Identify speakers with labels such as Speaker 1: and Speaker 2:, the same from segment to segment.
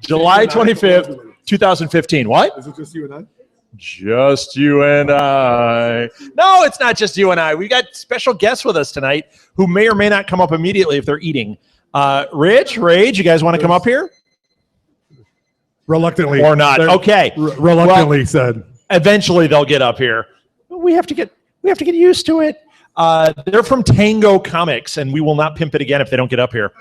Speaker 1: July 25th, 2015. What?
Speaker 2: Is it just you and I?
Speaker 1: Just you and I. No, it's not just you and I. We got special guests with us tonight who may or may not come up immediately if they're eating. Rich, Rage, you guys want to come up here?
Speaker 2: Reluctantly.
Speaker 1: Or not. Okay.
Speaker 2: Reluctantly said.
Speaker 1: Eventually they'll get up here. We have to get used to it. They're from Tango Comics, and we will not pimp it again if they don't get up here.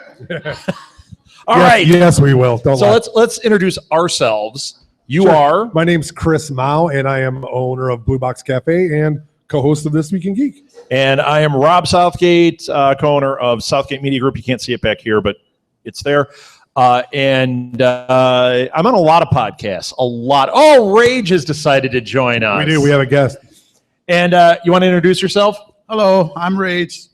Speaker 1: All right.
Speaker 2: Yes, we will. Don't lie.
Speaker 1: Let's introduce ourselves. You are?
Speaker 2: My name's Chris Mao, and I am owner of Blue Box Cafe and co-host of This Week in Geek.
Speaker 1: And I am Rob Southgate, co-owner of Southgate Media Group. You can't see it back here, but it's there. And I'm on a lot of podcasts. A lot. Oh, Rage has decided to join us.
Speaker 2: We do. We have a guest.
Speaker 1: And you want to introduce yourself?
Speaker 3: Hello, I'm Rage.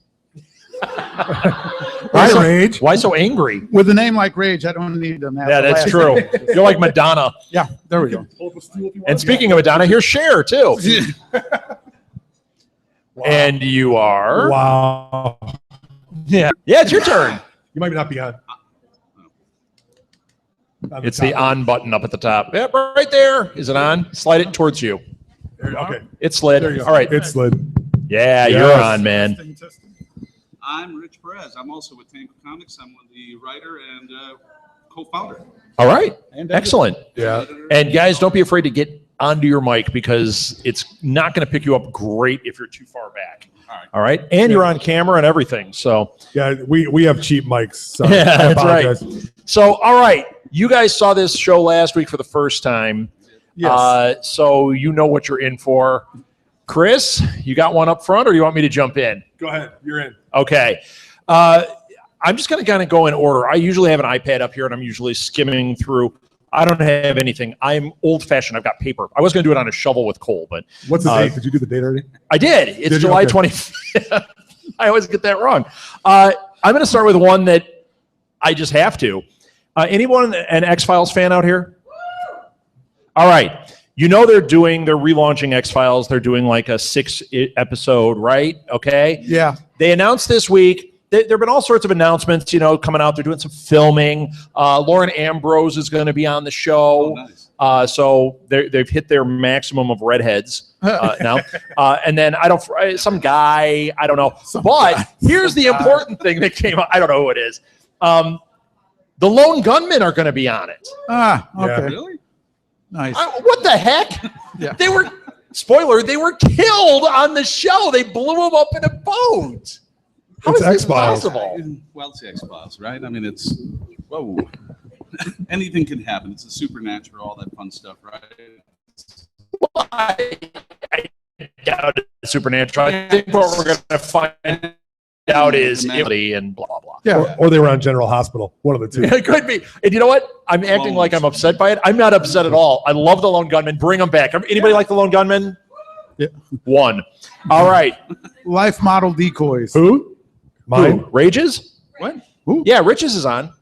Speaker 2: Rage.
Speaker 1: Why so angry?
Speaker 3: With a name like Rage, I don't need them.
Speaker 1: Yeah, that's true. You're like Madonna.
Speaker 3: Yeah, there we go.
Speaker 1: And speaking of Madonna, here's Cher, too.
Speaker 2: Wow.
Speaker 1: And you are?
Speaker 2: Wow.
Speaker 1: Yeah, it's your turn.
Speaker 2: You might not be on.
Speaker 1: It's the on button up at the top. Yep, right there. Is it on? Slide it towards you.
Speaker 2: Okay.
Speaker 1: It slid.
Speaker 2: There you go.
Speaker 1: All right.
Speaker 2: It slid.
Speaker 1: Yeah,
Speaker 2: Yes.
Speaker 1: you're on, man.
Speaker 4: I'm Rich Perez. I'm also with Tango Comics. I'm the writer and co-founder.
Speaker 1: All right.
Speaker 3: And
Speaker 1: Excellent.
Speaker 2: Yeah.
Speaker 1: And guys, don't be afraid to get onto your mic because it's not going to pick you up great if you're too far back. All right. And you're on camera and everything. So
Speaker 2: Yeah, we have cheap mics. So
Speaker 1: yeah,
Speaker 2: I
Speaker 1: that's
Speaker 2: apologize.
Speaker 1: right. So, all right. You guys saw this show last week for the first time.
Speaker 2: Yes.
Speaker 1: So you know what you're in for. Chris, you got one up front or do you want me to jump in?
Speaker 2: Go ahead. You're in.
Speaker 1: Okay. I'm just going to kind of go in order. I usually have an iPad up here and I'm usually skimming through. I don't have anything. I'm old-fashioned. I've got paper. I was going to do it on a shovel with coal, but
Speaker 2: What's the date? Did you do the date already?
Speaker 1: I did. It's
Speaker 2: Did you?
Speaker 1: July
Speaker 2: Okay.
Speaker 1: 25th. I always get that wrong. I'm going to start with one that I just have to. Anyone an X-Files fan out here? All right. You know they're relaunching X-Files. They're doing like a 6-episode, right? Okay.
Speaker 3: Yeah.
Speaker 1: They announced this week. There have been all sorts of announcements, coming out. They're doing some filming. Lauren Ambrose is going to be on the show.
Speaker 4: Oh, nice.
Speaker 1: So they've hit their maximum of redheads now. And then some guy, I don't know. Here's the important thing that came out. I don't know who it is. The Lone Gunmen are going to be on it.
Speaker 3: Ah,
Speaker 2: Yeah.
Speaker 3: okay.
Speaker 4: Really?
Speaker 3: Nice.
Speaker 1: What the heck?
Speaker 3: Yeah.
Speaker 1: They were killed on the show. They blew them up in a boat. How
Speaker 2: It's
Speaker 1: is this
Speaker 2: X-Files.
Speaker 1: possible?
Speaker 4: Well, it's X-Files, right? I mean, it's, whoa. Anything can happen. It's a supernatural, all that fun stuff, right?
Speaker 1: I doubt it's supernatural. I think what we're going to find out is ability and blah, blah, blah.
Speaker 3: Yeah.
Speaker 2: Or they were on General Hospital. One of the two.
Speaker 1: It could be. And you know what? I'm acting like I'm upset by it. I'm not upset at all. I love the Lone Gunmen. Bring them back. Anybody like the Lone Gunmen?
Speaker 3: Yeah.
Speaker 1: One. All right.
Speaker 3: Life model decoys.
Speaker 2: Who? Mine.
Speaker 1: Who? Rages?
Speaker 4: What?
Speaker 1: Yeah, Riches is on.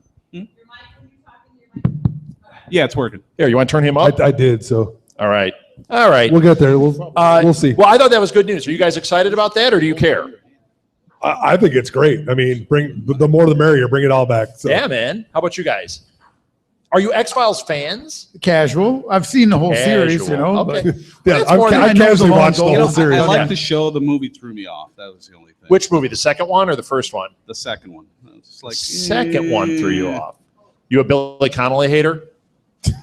Speaker 4: Yeah, it's working.
Speaker 1: Here, you want to turn him up?
Speaker 2: I did. So
Speaker 1: All right. All right.
Speaker 2: we'll get there. We'll see.
Speaker 1: Well, I thought that was good news. Are you guys excited about that, or do you care?
Speaker 2: I think it's great. I mean, bring the more the merrier. Bring it all back. So.
Speaker 1: Yeah, man. How about you guys? Are you X-Files fans?
Speaker 3: Casual. I've seen the whole series,
Speaker 1: Okay.
Speaker 3: but
Speaker 2: Yeah,
Speaker 1: That's more than
Speaker 2: I
Speaker 1: I know
Speaker 2: casually
Speaker 3: the
Speaker 2: watched the
Speaker 3: long
Speaker 2: whole
Speaker 3: goal.
Speaker 2: series.
Speaker 4: I like
Speaker 1: Yeah.
Speaker 4: the show. The movie threw me off. That was the only thing.
Speaker 1: Which movie? The second one or the first one?
Speaker 4: The second one. It's just like
Speaker 1: Second one threw you off. You a Billy Connolly hater?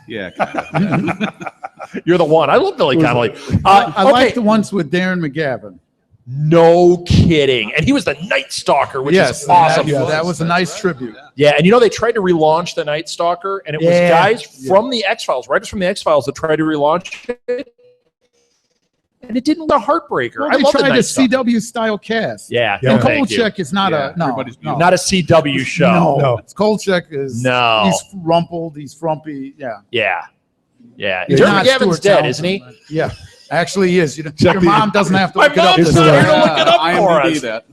Speaker 4: Yeah. Kind of.
Speaker 1: You're the one. I love Billy Connolly.
Speaker 3: I
Speaker 1: Okay.
Speaker 3: like the ones with Darren McGavin.
Speaker 1: No kidding. And he was the Night Stalker, which
Speaker 3: Yes,
Speaker 1: is awesome.
Speaker 3: that was a nice tribute.
Speaker 1: Yeah, and they tried to relaunch the Night Stalker, and it was guys from the X-Files, writers from the X-Files that tried to relaunch it. And it didn't. The heartbreaker.
Speaker 3: Well,
Speaker 1: I
Speaker 3: they
Speaker 1: love the
Speaker 3: tried a
Speaker 1: Night Stalker.
Speaker 3: CW style cast.
Speaker 1: Yeah,
Speaker 2: Yeah.
Speaker 1: no,
Speaker 3: And
Speaker 1: thank you.
Speaker 3: Kolchak is not
Speaker 4: Yeah,
Speaker 3: a no,
Speaker 4: everybody's
Speaker 3: no.
Speaker 4: beautiful.
Speaker 1: Not a CW show.
Speaker 2: No.
Speaker 3: Kolchak is
Speaker 1: No.
Speaker 3: He's rumpled. He's frumpy. Yeah.
Speaker 1: Yeah.
Speaker 3: Yeah,
Speaker 1: Darren
Speaker 3: not
Speaker 1: McGavin's
Speaker 3: Stuart
Speaker 1: dead,
Speaker 3: Townsend,
Speaker 1: isn't he?
Speaker 3: but- Yeah. Actually, he is.
Speaker 2: Check
Speaker 3: Your
Speaker 2: the-
Speaker 3: mom doesn't have to
Speaker 1: My
Speaker 3: look it up.
Speaker 1: mom's
Speaker 2: It's
Speaker 1: not
Speaker 2: the-
Speaker 1: here to look it up for
Speaker 4: IMDb
Speaker 1: us.
Speaker 4: that.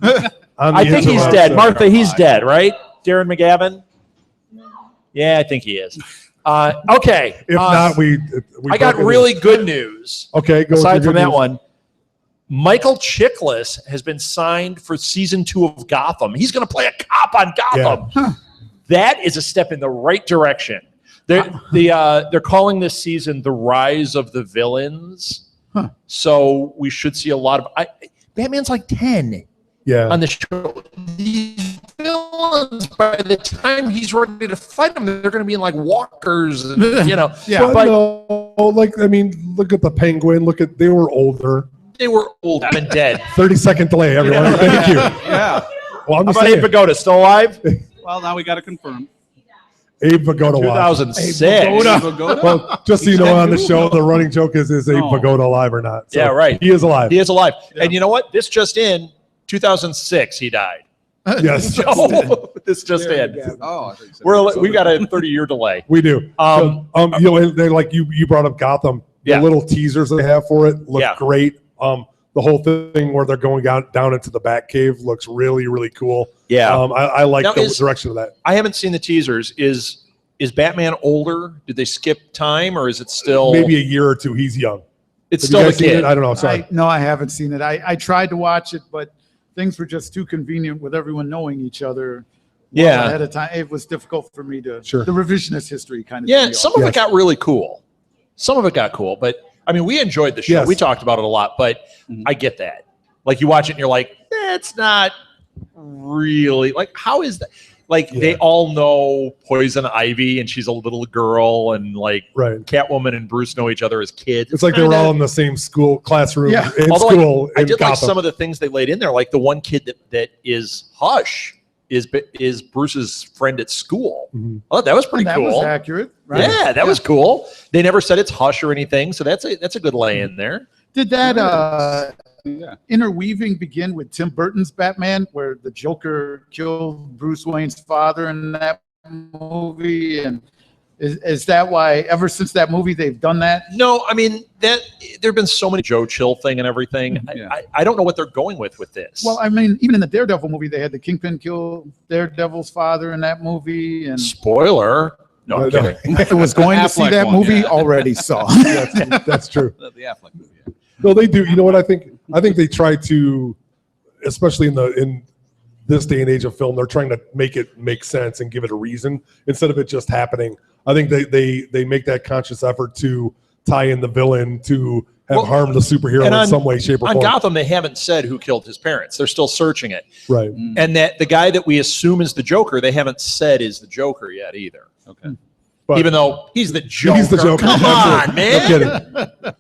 Speaker 2: On the
Speaker 1: I think he's
Speaker 2: interwebs,
Speaker 1: dead.
Speaker 2: so-
Speaker 1: Martha, he's dead, right? Darren McGavin? Yeah, I think he is. Okay.
Speaker 2: If not, we
Speaker 1: I got
Speaker 2: broke it
Speaker 1: really good news.
Speaker 2: in. Okay. Go with
Speaker 1: Aside
Speaker 2: your
Speaker 1: from
Speaker 2: good
Speaker 1: that
Speaker 2: news.
Speaker 1: one, Michael Chiklis has been signed for season 2 of Gotham. He's going to play a cop on Gotham.
Speaker 3: Huh.
Speaker 1: That is a step in the right direction. They're calling this season The Rise of the Villains.
Speaker 3: Huh.
Speaker 1: So we should see a lot of Batman's like 10
Speaker 2: Yeah.
Speaker 1: on the show. These villains, by the time he's ready to fight them, they're going to be in like walkers, and,
Speaker 3: Yeah.
Speaker 2: But
Speaker 1: but
Speaker 2: no, look at the Penguin. They were older.
Speaker 1: they were old and dead.
Speaker 2: 30-second delay, everyone. Thank you.
Speaker 4: Yeah.
Speaker 2: Well, I'm
Speaker 1: How
Speaker 2: just
Speaker 1: about Abe
Speaker 2: saying,
Speaker 1: Vigoda, still alive?
Speaker 4: Well, now we got to confirm.
Speaker 2: Abe Vigoda watch.
Speaker 1: 2006.
Speaker 4: Vigoda?
Speaker 2: Well, just so you know, on the show, the running joke is Abe
Speaker 4: No.
Speaker 2: Vigoda alive or not? So
Speaker 1: Yeah, right.
Speaker 2: He is alive.
Speaker 1: He is alive.
Speaker 4: Yeah.
Speaker 1: And you know what? This just in, 2006, he died.
Speaker 2: Yes,
Speaker 1: So, this just in.
Speaker 4: Oh, I think so.
Speaker 1: We got a 30-year delay.
Speaker 2: we do. And they're like you brought up Gotham.
Speaker 1: Yeah.
Speaker 2: The little teasers they have for it look
Speaker 1: Yeah.
Speaker 2: great. The whole thing where they're going down into the Batcave looks really, really cool.
Speaker 1: Yeah.
Speaker 2: I like
Speaker 1: Now,
Speaker 2: the direction of that.
Speaker 1: I haven't seen the teasers. Is Batman older? Did they skip time, or is it still
Speaker 2: Maybe a year or two. He's young.
Speaker 1: It's
Speaker 2: Have
Speaker 1: still
Speaker 2: you
Speaker 1: the
Speaker 2: guys seen
Speaker 1: kid?
Speaker 2: it? I don't know. Sorry.
Speaker 3: No, I haven't seen it. I tried to watch it, but things were just too convenient with everyone knowing each other.
Speaker 1: Yeah.
Speaker 3: Ahead of time, it was difficult for me to.
Speaker 2: Sure.
Speaker 3: The revisionist history kind of.
Speaker 1: Yeah,
Speaker 3: deal.
Speaker 1: some of
Speaker 2: Yes.
Speaker 1: it got really cool. Some of it got cool, but I mean, we enjoyed the show.
Speaker 2: Yes.
Speaker 1: We talked about it a lot, but I get that. Like you watch it and you're like, it's not really like, how is that? Like they all know Poison Ivy and she's a little girl, and like
Speaker 2: Right.
Speaker 1: Catwoman and Bruce know each other as kids.
Speaker 2: It's like they were all in the same classroom
Speaker 3: Yeah.
Speaker 2: in
Speaker 1: Although
Speaker 2: school
Speaker 1: I
Speaker 2: in
Speaker 1: did like
Speaker 2: Gotham.
Speaker 1: some of the things they laid in there, like the one kid that is Hush is Bruce's friend at school.
Speaker 2: Mhm.
Speaker 1: Oh, that was pretty
Speaker 3: that
Speaker 1: cool.
Speaker 3: was accurate, right?
Speaker 1: Yeah, that was cool. They never said it's Hush or anything, so that's a good lay in there.
Speaker 3: Did that
Speaker 4: Yeah.
Speaker 3: interweaving begin with Tim Burton's Batman, where the Joker killed Bruce Wayne's father in that movie? And is that why ever since that movie they've done that?
Speaker 1: No, I mean that there've been so many Joe Chill thing and everything.
Speaker 4: Yeah.
Speaker 1: I don't know what they're going with this.
Speaker 3: Well, I mean, even in the Daredevil movie, they had the Kingpin kill Daredevil's father in that movie, and
Speaker 1: spoiler. No, I'm kidding.
Speaker 3: if it was going to see
Speaker 4: Affleck
Speaker 3: that
Speaker 4: one,
Speaker 3: movie,
Speaker 4: yeah.
Speaker 3: already saw.
Speaker 2: That's true.
Speaker 4: The Affleck movie. Yeah.
Speaker 2: No, they do. You know what I think? I think they try to, especially in this day and age of film, they're trying to make it make sense and give it a reason instead of it just happening. I think they make that conscious effort to tie in the villain to have harmed the superhero
Speaker 1: and
Speaker 2: in some way, shape, or
Speaker 1: On
Speaker 2: form.
Speaker 1: Gotham, they haven't said who killed his parents. They're still searching it.
Speaker 2: Right.
Speaker 1: And that the guy that we assume is the Joker, they haven't said is the Joker yet either.
Speaker 4: Okay.
Speaker 2: But
Speaker 1: Even though he's the Joker.
Speaker 2: he's the Joker.
Speaker 1: Come
Speaker 2: That's
Speaker 1: on,
Speaker 2: it.
Speaker 1: man.
Speaker 2: No kidding.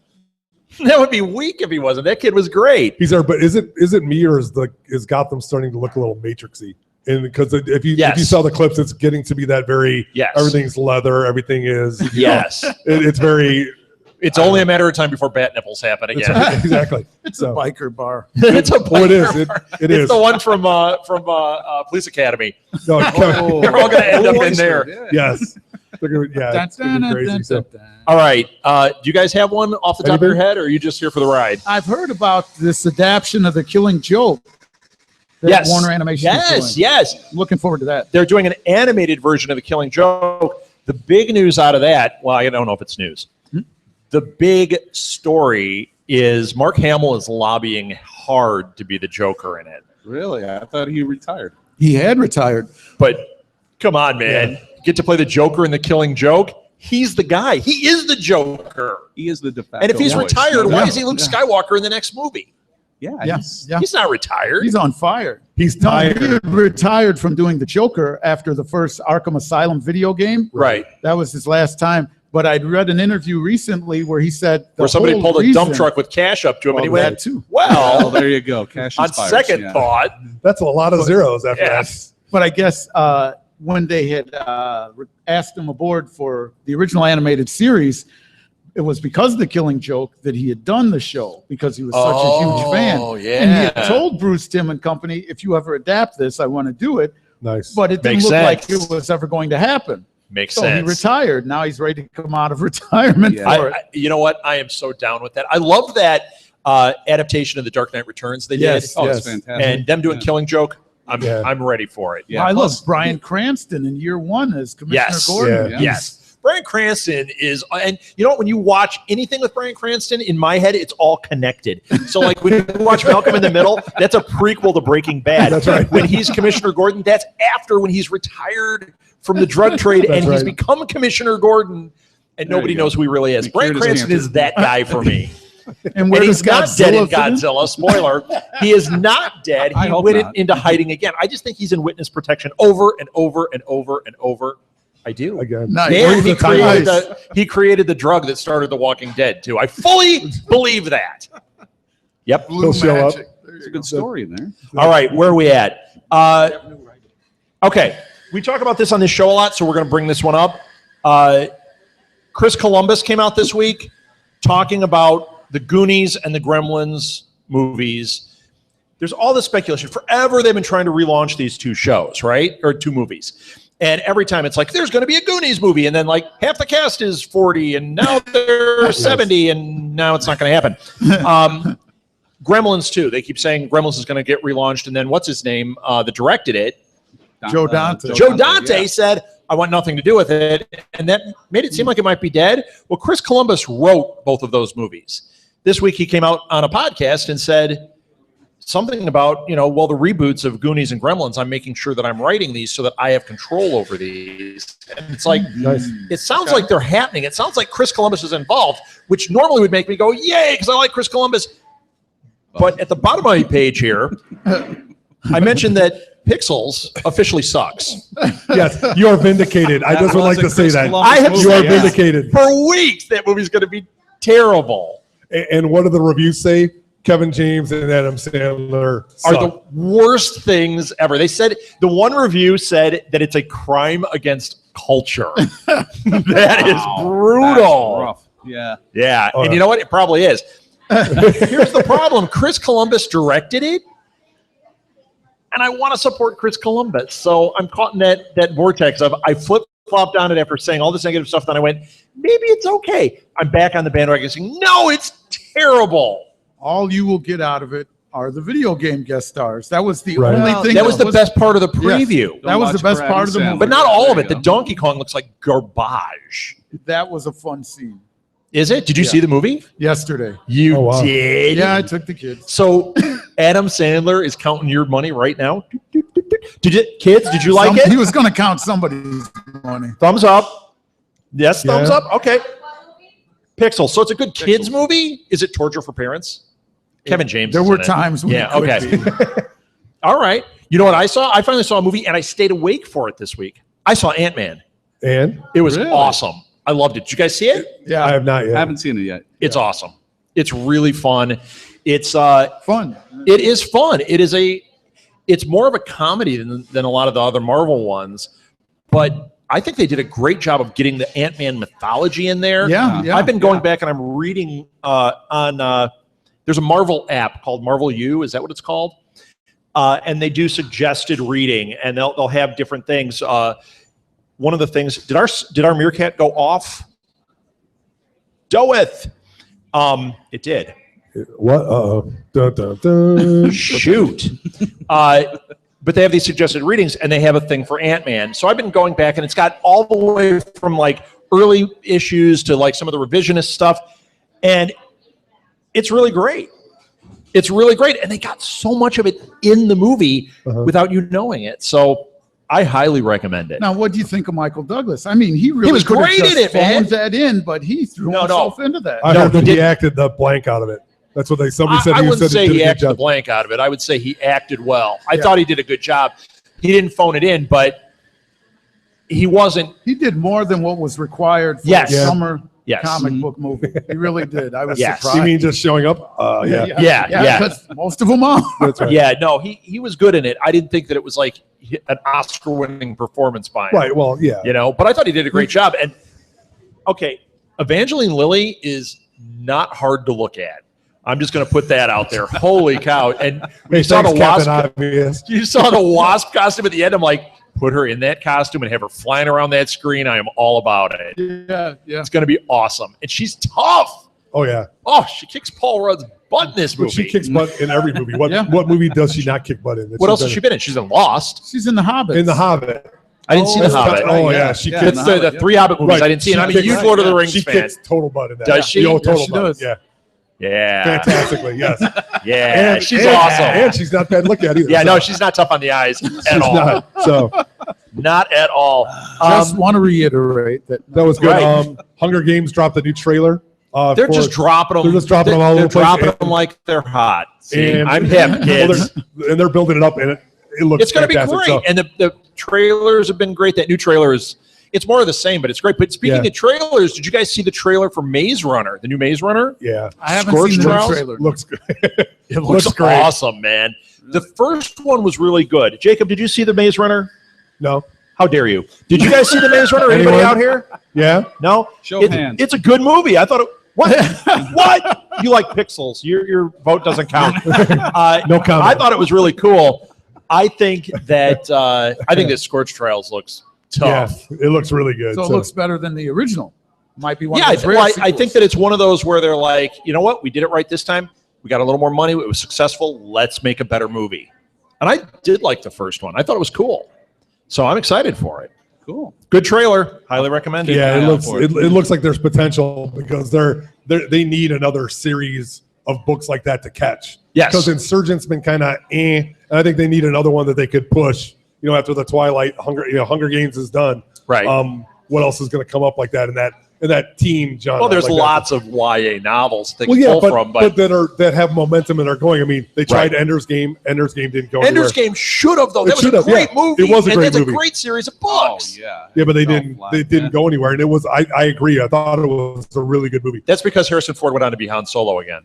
Speaker 1: That would be weak if he wasn't. That kid was great.
Speaker 2: He's there, but is it me or is Gotham starting to look a little Matrixy? And because if you saw the clips, it's getting to be that very everything's leather, everything is
Speaker 1: Yes.
Speaker 2: it's very.
Speaker 1: It's only a matter of time before bat nipples happen again.
Speaker 2: Exactly.
Speaker 3: It's a biker bar.
Speaker 1: It's a
Speaker 2: Oh, it is. It
Speaker 1: It's
Speaker 2: is.
Speaker 1: the one from Police Academy.
Speaker 2: No,
Speaker 4: Oh.
Speaker 1: They're all going to end up in
Speaker 4: Oyster,
Speaker 1: there.
Speaker 4: yeah.
Speaker 2: yes. They're gonna, yeah, it's gonna be crazy. So,
Speaker 1: All right. Do you guys have one off the top of your
Speaker 2: Anything?
Speaker 1: head, or are you just here for the ride?
Speaker 3: I've heard about this adaptation of The Killing Joke. that
Speaker 1: Yes.
Speaker 3: Warner Animation is
Speaker 1: Yes,
Speaker 3: doing.
Speaker 1: yes.
Speaker 3: Looking forward to that.
Speaker 1: They're doing an animated version of The Killing Joke. The big news out of that, well, I don't know if it's news. The big story is Mark Hamill is lobbying hard to be the Joker in it.
Speaker 4: Really? I thought he retired.
Speaker 3: He had retired.
Speaker 1: But come on, man. Get to play the Joker in The Killing Joke? He's the guy. He is the Joker.
Speaker 4: He is the de facto
Speaker 1: And if he's
Speaker 4: voice.
Speaker 1: retired, why
Speaker 4: Yeah.
Speaker 1: is he Luke
Speaker 4: Yeah.
Speaker 1: Skywalker in the next movie?
Speaker 4: Yeah.
Speaker 3: Yeah,
Speaker 4: he's-
Speaker 3: yeah.
Speaker 1: He's not retired.
Speaker 3: He's on fire.
Speaker 2: he's
Speaker 3: No,
Speaker 2: tired.
Speaker 3: he retired from doing the Joker after the first Arkham Asylum video game.
Speaker 1: Right.
Speaker 3: That was his last time. But I'd read an interview recently where he said
Speaker 1: Where somebody
Speaker 3: whole
Speaker 1: pulled a dump
Speaker 3: reason-
Speaker 1: truck with cash up to him, and he
Speaker 3: Well,
Speaker 1: went,
Speaker 3: that too.
Speaker 4: Oh,
Speaker 1: well,
Speaker 4: there you go. Cash
Speaker 1: on
Speaker 4: inspires,
Speaker 1: second
Speaker 4: yeah.
Speaker 1: thought,
Speaker 2: That's a lot of zeros after
Speaker 1: yes.
Speaker 3: But I guess when they had asked him aboard for the original animated series, it was because of The Killing Joke that he had done the show because he was such a huge fan.
Speaker 1: Oh,
Speaker 3: And he had
Speaker 1: yeah.
Speaker 3: told Bruce Timm and company, if you ever adapt this, I want to do it.
Speaker 2: that. Nice.
Speaker 3: But it didn't
Speaker 1: Makes
Speaker 3: look like
Speaker 1: sense.
Speaker 3: it was ever going to happen.
Speaker 1: Makes
Speaker 3: So
Speaker 1: sense.
Speaker 3: he retired. Now he's ready to come out of retirement
Speaker 4: Yeah.
Speaker 3: for it.
Speaker 1: You know what? I am so down with that. I love that adaptation of The Dark Knight Returns they
Speaker 3: Yes.
Speaker 1: did.
Speaker 4: Oh, it's fantastic.
Speaker 1: And them doing
Speaker 4: Yeah.
Speaker 1: Killing Joke,
Speaker 2: Yeah.
Speaker 1: I'm ready for it.
Speaker 4: Yeah.
Speaker 3: I
Speaker 4: Plus-
Speaker 3: love Bryan Cranston in year one as Commissioner
Speaker 1: Yes.
Speaker 3: Gordon.
Speaker 2: Yeah.
Speaker 1: Yes. Bryan Cranston is, and you know what? When you watch anything with Bryan Cranston, in my head, it's all connected. So, like when you watch Malcolm in the Middle, that's a prequel to Breaking Bad.
Speaker 2: That's right.
Speaker 1: When he's Commissioner Gordon, that's after when he's retired from the drug trade, and
Speaker 2: That's
Speaker 1: he's
Speaker 2: right.
Speaker 1: become Commissioner Gordon, and
Speaker 4: There
Speaker 1: nobody
Speaker 4: you go.
Speaker 1: knows who he really is.
Speaker 4: He
Speaker 1: Bryan
Speaker 4: cured his
Speaker 1: Cranston
Speaker 4: cancer.
Speaker 1: is that guy for me.
Speaker 3: And where
Speaker 1: And
Speaker 3: does
Speaker 1: he's not dead in
Speaker 3: Godzilla fit in?
Speaker 1: Godzilla. Spoiler. He is not dead.
Speaker 4: I
Speaker 1: He
Speaker 4: hope
Speaker 1: went
Speaker 4: not.
Speaker 1: into hiding again. I just think he's in witness protection over and over and over and over. I do.
Speaker 2: Again.
Speaker 3: Nice.
Speaker 1: And he
Speaker 2: Brings the time
Speaker 1: created,
Speaker 3: Nice.
Speaker 1: he created the drug that started The Walking Dead, too. I fully believe that. Yep.
Speaker 3: Blue
Speaker 2: He'll show up.
Speaker 3: magic. There
Speaker 4: It's
Speaker 3: you
Speaker 4: a
Speaker 3: go.
Speaker 4: good story in there.
Speaker 1: All right, where are we at? Okay, we talk about this on this show a lot, so we're going to bring this one up. Chris Columbus came out this week talking about the Goonies and the Gremlins movies. There's all this speculation. Forever they've been trying to relaunch these two shows, right? Or two movies. And every time it's like, there's going to be a Goonies movie. And then like half the cast is 40 and now they're 70 and now it's not going to happen. Gremlins too. They keep saying Gremlins is going to get relaunched. And then what's his name that directed it?
Speaker 3: Joe Dante.
Speaker 1: Joe Dante
Speaker 4: yeah.
Speaker 1: said, I want nothing to do with it. And that made it seem like it might be dead. Well, Chris Columbus wrote both of those movies. This week he came out on a podcast and said something about, well, the reboots of Goonies and Gremlins, I'm making sure that I'm writing these so that I have control over these. And it's like,
Speaker 2: Nice.
Speaker 1: it sounds like they're happening. It sounds like Chris Columbus is involved, which normally would make me go, yay, because I like Chris Columbus. But at the bottom of my page here, I mentioned that Pixels officially sucks.
Speaker 2: Yes, you are vindicated. I
Speaker 4: That
Speaker 2: just would like to
Speaker 4: was a
Speaker 2: say
Speaker 4: Chris
Speaker 2: that.
Speaker 4: Columbus
Speaker 1: I have
Speaker 2: You
Speaker 1: said
Speaker 2: are
Speaker 1: this
Speaker 2: vindicated.
Speaker 1: for weeks that movie's going to be terrible.
Speaker 2: And what do the reviews say? Kevin James and Adam Sandler
Speaker 1: Are
Speaker 2: suck.
Speaker 1: the worst things ever. They said, the one review said that it's a crime against culture. That is
Speaker 4: Wow,
Speaker 1: brutal.
Speaker 4: that's rough. Yeah.
Speaker 1: Yeah,
Speaker 2: Oh,
Speaker 1: and
Speaker 2: yeah.
Speaker 1: you know what? It probably is. Here's the problem. Chris Columbus directed it, and I want to support Chris Columbus. So I'm caught in that vortex of I flip-flopped on it after saying all this negative stuff. Then I went, maybe it's okay. I'm back on the bandwagon saying, no, it's terrible.
Speaker 3: All you will get out of it are the video game guest stars. That was the
Speaker 2: Right.
Speaker 3: only thing.
Speaker 1: That was the best part of the preview.
Speaker 3: That was the best
Speaker 4: Brad
Speaker 3: part of the
Speaker 4: and
Speaker 3: movie.
Speaker 1: But not all of
Speaker 4: There
Speaker 1: it.
Speaker 4: you
Speaker 1: The
Speaker 4: go.
Speaker 1: Donkey Kong looks like garbage.
Speaker 3: That was a fun scene
Speaker 1: Is it? Did you
Speaker 3: Yeah.
Speaker 1: see the movie?
Speaker 3: yesterday.
Speaker 1: You
Speaker 2: Oh, wow.
Speaker 1: did?
Speaker 3: Yeah, I took the kids.
Speaker 1: So Adam Sandler is counting your money right now. Did you, kids, did you like
Speaker 3: He
Speaker 1: it?
Speaker 3: was going to count somebody's money.
Speaker 1: Thumbs up. Yes, thumbs
Speaker 2: Yeah.
Speaker 1: up. Okay. Pixel. So it's a good kids movie? Is it torture for parents? Kevin James.
Speaker 3: There
Speaker 1: is
Speaker 3: were
Speaker 1: in it.
Speaker 3: times when
Speaker 1: Yeah,
Speaker 3: it could
Speaker 1: okay.
Speaker 3: be.
Speaker 1: All right. You know what I saw? I finally saw a movie and I stayed awake for it this week. I saw Ant-Man.
Speaker 2: And
Speaker 1: It was
Speaker 4: Really?
Speaker 1: awesome. I loved it. Did you guys see it?
Speaker 2: I
Speaker 3: Yeah,
Speaker 2: have not
Speaker 4: I
Speaker 2: yet.
Speaker 4: haven't seen it yet.
Speaker 1: It's awesome. It's really fun. It's
Speaker 3: fun.
Speaker 1: it is fun. It's more of a comedy than a lot of the other Marvel ones, but I think they did a great job of getting the Ant-Man mythology in there.
Speaker 3: Yeah, yeah.
Speaker 1: I've been going back and I'm reading on there's a Marvel app called Marvel U. Is that what it's called? And they do suggested reading, and they'll have different things. One of the things did our meerkat go off? Doeth. It did.
Speaker 2: What? Uh-oh. Dun, dun, dun.
Speaker 1: Shoot. But they have these suggested readings, and they have a thing for Ant-Man. So I've been going back, and it's got all the way from like early issues to like some of the revisionist stuff, and it's really great. It's really great, and they got so much of it in the movie without you knowing it. So I highly recommend it.
Speaker 3: Now, what do you think of Michael Douglas? I mean, he really
Speaker 1: was
Speaker 3: could have
Speaker 1: great
Speaker 3: just
Speaker 1: in it, man.
Speaker 3: phoned that in, but he threw
Speaker 1: No,
Speaker 3: himself into that.
Speaker 2: I
Speaker 1: No,
Speaker 2: heard that
Speaker 1: he
Speaker 2: he
Speaker 1: didn't.
Speaker 2: acted the blank out of it. That's what somebody said.
Speaker 1: I
Speaker 2: He
Speaker 1: wouldn't
Speaker 2: said
Speaker 1: say
Speaker 2: did a
Speaker 1: he
Speaker 2: good
Speaker 1: acted the
Speaker 2: job.
Speaker 1: blank out of it. I would say he acted well. I
Speaker 3: Yeah.
Speaker 1: thought he did a good job. He didn't phone it in, but he wasn't.
Speaker 3: He did more than what was required for
Speaker 1: Yes.
Speaker 3: a
Speaker 1: Yeah.
Speaker 3: summer
Speaker 1: Yes.
Speaker 3: comic book movie. He really did. I was
Speaker 1: Yes.
Speaker 3: surprised.
Speaker 2: You mean just showing up? Yeah.
Speaker 1: Yeah.
Speaker 3: 'cause most of them are.
Speaker 2: That's right.
Speaker 1: Yeah, no, he was good in it. I didn't think that it was like an Oscar-winning performance by him.
Speaker 2: Right. Well, yeah.
Speaker 1: But I thought he did a great job. And okay, Evangeline Lilly is not hard to look at. I'm just going to put that out there. Holy cow! And when
Speaker 2: Hey,
Speaker 1: you saw the
Speaker 2: thanks,
Speaker 1: wasp,
Speaker 2: Captain Obvious.
Speaker 1: you saw the wasp costume at the end. I'm like, put her in that costume and have her flying around that screen. I am all about it.
Speaker 3: Yeah, yeah.
Speaker 1: It's going to be awesome. And she's tough.
Speaker 2: Oh yeah.
Speaker 1: Oh, she kicks Paul Rudd's butt in this
Speaker 2: But
Speaker 1: movie.
Speaker 2: she kicks butt in every movie. What
Speaker 3: Yeah.
Speaker 2: what movie does she not kick butt in?
Speaker 1: What else has she been in? She's in Lost.
Speaker 3: She's in The Hobbit.
Speaker 2: in? The Hobbit.
Speaker 1: I didn't see The
Speaker 2: That's
Speaker 1: Hobbit.
Speaker 2: right. Oh yeah, she
Speaker 4: Yeah.
Speaker 2: kicks.
Speaker 1: It's the three Hobbit movies I didn't see. And I'm a
Speaker 2: She
Speaker 1: huge
Speaker 2: kicks-
Speaker 1: Lord of the Rings
Speaker 2: She
Speaker 1: fan.
Speaker 2: kicks total butt in that.
Speaker 1: Does she?
Speaker 2: Yo,
Speaker 1: Yes,
Speaker 2: total
Speaker 3: she
Speaker 2: butt.
Speaker 3: does.
Speaker 2: Yeah.
Speaker 1: Yeah.
Speaker 2: fantastically. Yes,
Speaker 1: Yeah. She's awesome.
Speaker 2: and she's not bad to look at either.
Speaker 1: Yeah,
Speaker 2: so.
Speaker 1: no, she's not tough on the eyes at
Speaker 2: She's
Speaker 1: all.
Speaker 2: not. So
Speaker 1: Not at all.
Speaker 3: Just want to reiterate that.
Speaker 2: that was good.
Speaker 1: Right.
Speaker 2: Hunger Games dropped a new trailer.
Speaker 1: They're just dropping them.
Speaker 2: They're just dropping them all over
Speaker 1: They're
Speaker 2: the place.
Speaker 1: dropping them like they're hot. See,
Speaker 2: and-
Speaker 1: I'm hip, kids.
Speaker 2: and they're building it up, and it looks.
Speaker 1: It's going to be
Speaker 2: fantastic.
Speaker 1: great.
Speaker 2: So,
Speaker 1: And the trailers have been great. That new trailer it's more of the same, but it's great. But speaking of trailers, did you guys see the trailer for Maze Runner, the new Maze Runner?
Speaker 2: yeah,
Speaker 3: I haven't
Speaker 1: Scorched
Speaker 3: seen the
Speaker 1: Trials?
Speaker 3: trailer.
Speaker 2: looks good.
Speaker 1: It looks
Speaker 2: great.
Speaker 1: awesome, man. The first one was really good. Jacob, did you see the Maze Runner?
Speaker 2: No,
Speaker 1: How dare you? Did you guys see the Maze Runner? Anybody
Speaker 2: Anyone?
Speaker 1: out here?
Speaker 2: yeah,
Speaker 1: No?
Speaker 4: Show of hands.
Speaker 1: It's a good movie. I thought it. What? What? You like pixels. Your vote doesn't count.
Speaker 2: no comment.
Speaker 1: I thought it was really cool. I think that Scorched Trials looks
Speaker 2: yeah,
Speaker 1: tough.
Speaker 2: it looks really good.
Speaker 3: So it looks better than the original. Might be one
Speaker 1: Yeah,
Speaker 3: of those rare
Speaker 1: I
Speaker 3: sequels.
Speaker 1: think that it's one of those where they're like, you know what? We did it right this time. We got a little more money. It was successful. Let's make a better movie. And I did like the first one. I thought it was cool. So I'm excited for it.
Speaker 4: Cool.
Speaker 1: Good trailer. Highly recommended.
Speaker 2: Yeah,
Speaker 4: eye
Speaker 2: it
Speaker 4: out
Speaker 2: looks
Speaker 4: for it.
Speaker 2: it looks like there's potential because they need another series of books like that to catch.
Speaker 1: Yes.
Speaker 2: Because Insurgent's been kind of and I think they need another one that they could push. You know, after the Twilight Hunger Games is done.
Speaker 1: Right.
Speaker 2: What else is going to come up like that in that teen genre?
Speaker 1: Well, there's
Speaker 2: like that?
Speaker 1: lots of YA novels to
Speaker 2: Well, yeah,
Speaker 1: pull
Speaker 2: but,
Speaker 1: from,
Speaker 2: but that have momentum and are going. I mean, they tried
Speaker 1: Right.
Speaker 2: Ender's Game. Ender's Game didn't go
Speaker 1: Ender's
Speaker 2: anywhere.
Speaker 1: Game should have, though.
Speaker 2: It
Speaker 1: That was
Speaker 2: should
Speaker 1: a
Speaker 2: have,
Speaker 1: great
Speaker 2: yeah.
Speaker 1: movie.
Speaker 2: It was a
Speaker 1: and
Speaker 2: great
Speaker 1: it's
Speaker 2: movie.
Speaker 1: a great series of
Speaker 4: Oh,
Speaker 1: books.
Speaker 4: yeah.
Speaker 2: Yeah, but they
Speaker 4: Fell
Speaker 2: didn't.
Speaker 4: flat,
Speaker 2: They didn't
Speaker 4: yeah.
Speaker 2: go anywhere, and it was. I agree. I thought it was a really good movie.
Speaker 1: That's because Harrison Ford went on to be Han Solo again.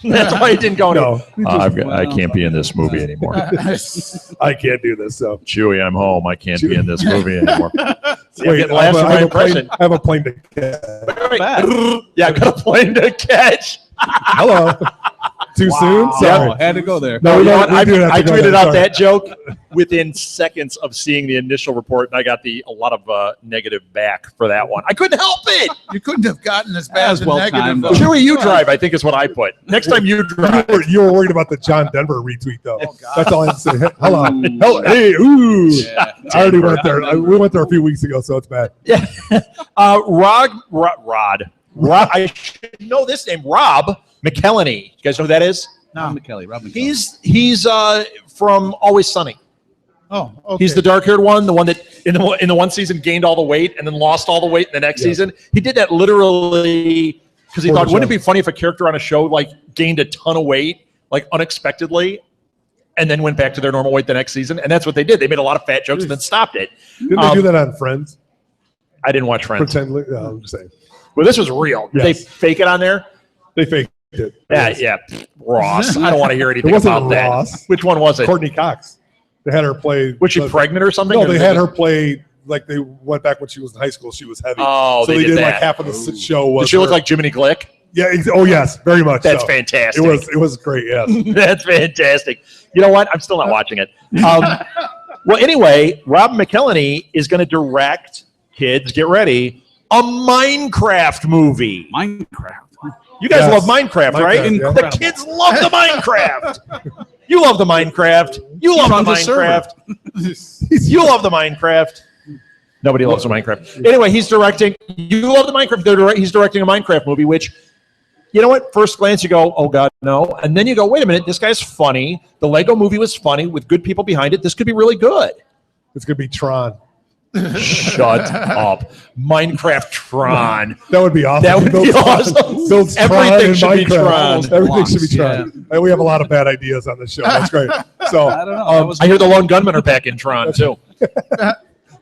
Speaker 1: That's why it didn't go anywhere.
Speaker 2: No,
Speaker 1: I can't be in this movie anymore.
Speaker 2: I can't do this. So
Speaker 1: Chewie, I'm home. I can't be in this movie anymore. See, I'm
Speaker 2: wait,
Speaker 1: getting laughs at my impression.
Speaker 2: I have a plane to catch.
Speaker 1: Yeah, I've got a plane to catch.
Speaker 2: Hello. Too soon? Sorry.
Speaker 4: Oh, had to go there.
Speaker 2: No,
Speaker 1: You
Speaker 2: we
Speaker 1: know
Speaker 2: don't.
Speaker 1: what?
Speaker 2: We
Speaker 1: I
Speaker 2: do have to go
Speaker 1: tweeted
Speaker 2: there.
Speaker 1: out
Speaker 2: Sorry.
Speaker 1: that joke within seconds of seeing the initial report, and I got a lot of negative back for that one. I couldn't help it.
Speaker 3: You couldn't have gotten as bad
Speaker 4: As
Speaker 3: as
Speaker 4: well
Speaker 3: negative.
Speaker 4: timed,
Speaker 3: though.
Speaker 4: though.
Speaker 1: Chewie, you drive, I think is what I put. Next time you drive.
Speaker 2: You were worried about the John Denver retweet, though.
Speaker 3: Oh, God.
Speaker 2: That's all I have to say. Hello.
Speaker 4: Ooh.
Speaker 2: Hello. Hey, ooh.
Speaker 4: Yeah.
Speaker 2: I already went there. We went there a few weeks ago, so it's bad.
Speaker 1: Yeah. Rod. I should know this name. Rob McElhenney. You guys know who that is?
Speaker 4: Rob McKelly.
Speaker 1: He's from Always Sunny.
Speaker 3: Oh, okay.
Speaker 1: He's the dark-haired one, the one that in the one season gained all the weight and then lost all the weight in the next season. He did that literally because he
Speaker 2: For
Speaker 1: thought,
Speaker 2: the
Speaker 1: wouldn't it
Speaker 2: show.
Speaker 1: be funny if a character on a show like gained a ton of weight like unexpectedly and then went back to their normal weight the next season? And that's what they did. They made a lot of fat jokes and then stopped it.
Speaker 2: Didn't they do that on Friends?
Speaker 1: I didn't watch Friends.
Speaker 2: Pretend. No, I'm just saying.
Speaker 1: Well, this was real. Did
Speaker 2: Yes.
Speaker 1: they fake it on there?
Speaker 2: They faked it.
Speaker 1: Yeah. Ross. I don't want to hear anything
Speaker 2: It wasn't
Speaker 1: about
Speaker 2: Ross.
Speaker 1: that. Which one was it?
Speaker 2: Courtney Cox. They had her play.
Speaker 1: Was she pregnant or something?
Speaker 2: No,
Speaker 1: Or
Speaker 2: they
Speaker 1: did
Speaker 2: had her play. Like they went back when she was in high school. She was heavy.
Speaker 1: Oh,
Speaker 2: so
Speaker 1: they
Speaker 2: they
Speaker 1: did
Speaker 2: did like
Speaker 1: that.
Speaker 2: half of the show was.
Speaker 1: Did she look
Speaker 2: her.
Speaker 1: like Jiminy Glick?
Speaker 2: Yeah. Oh yes, very much.
Speaker 1: That's
Speaker 2: so.
Speaker 1: fantastic.
Speaker 2: It was great. Yes.
Speaker 1: That's fantastic. You know what? I'm still not watching it. Well, anyway, Rob McElhenney is going to direct, kids, get ready, a Minecraft movie.
Speaker 4: Minecraft.
Speaker 1: You guys
Speaker 2: Yes.
Speaker 1: love Minecraft, right?
Speaker 2: Minecraft,
Speaker 1: The kids love the Minecraft. You love the Minecraft. You love the
Speaker 4: on the server.
Speaker 1: Minecraft. You love the Minecraft. Nobody loves the Minecraft. Anyway, he's directing. You love the Minecraft. He's directing a Minecraft movie, which, you know what? First glance, you go, oh, God, no. And then you go, wait a minute. This guy's funny. The Lego movie was funny with good people behind it. This could be really good.
Speaker 2: It's gonna be Tron.
Speaker 1: Shut up. Minecraft Tron.
Speaker 2: That would be awesome.
Speaker 1: That would be awesome.
Speaker 2: Builds Tron
Speaker 1: Everything
Speaker 2: and
Speaker 1: should be
Speaker 2: Minecraft.
Speaker 1: Tron.
Speaker 2: Everything should be
Speaker 4: Yeah.
Speaker 2: Tron. And we have a lot of bad ideas on this show. That's great. So
Speaker 4: I don't know. That was
Speaker 1: I hear the Lone Gunmen are back in Tron, too.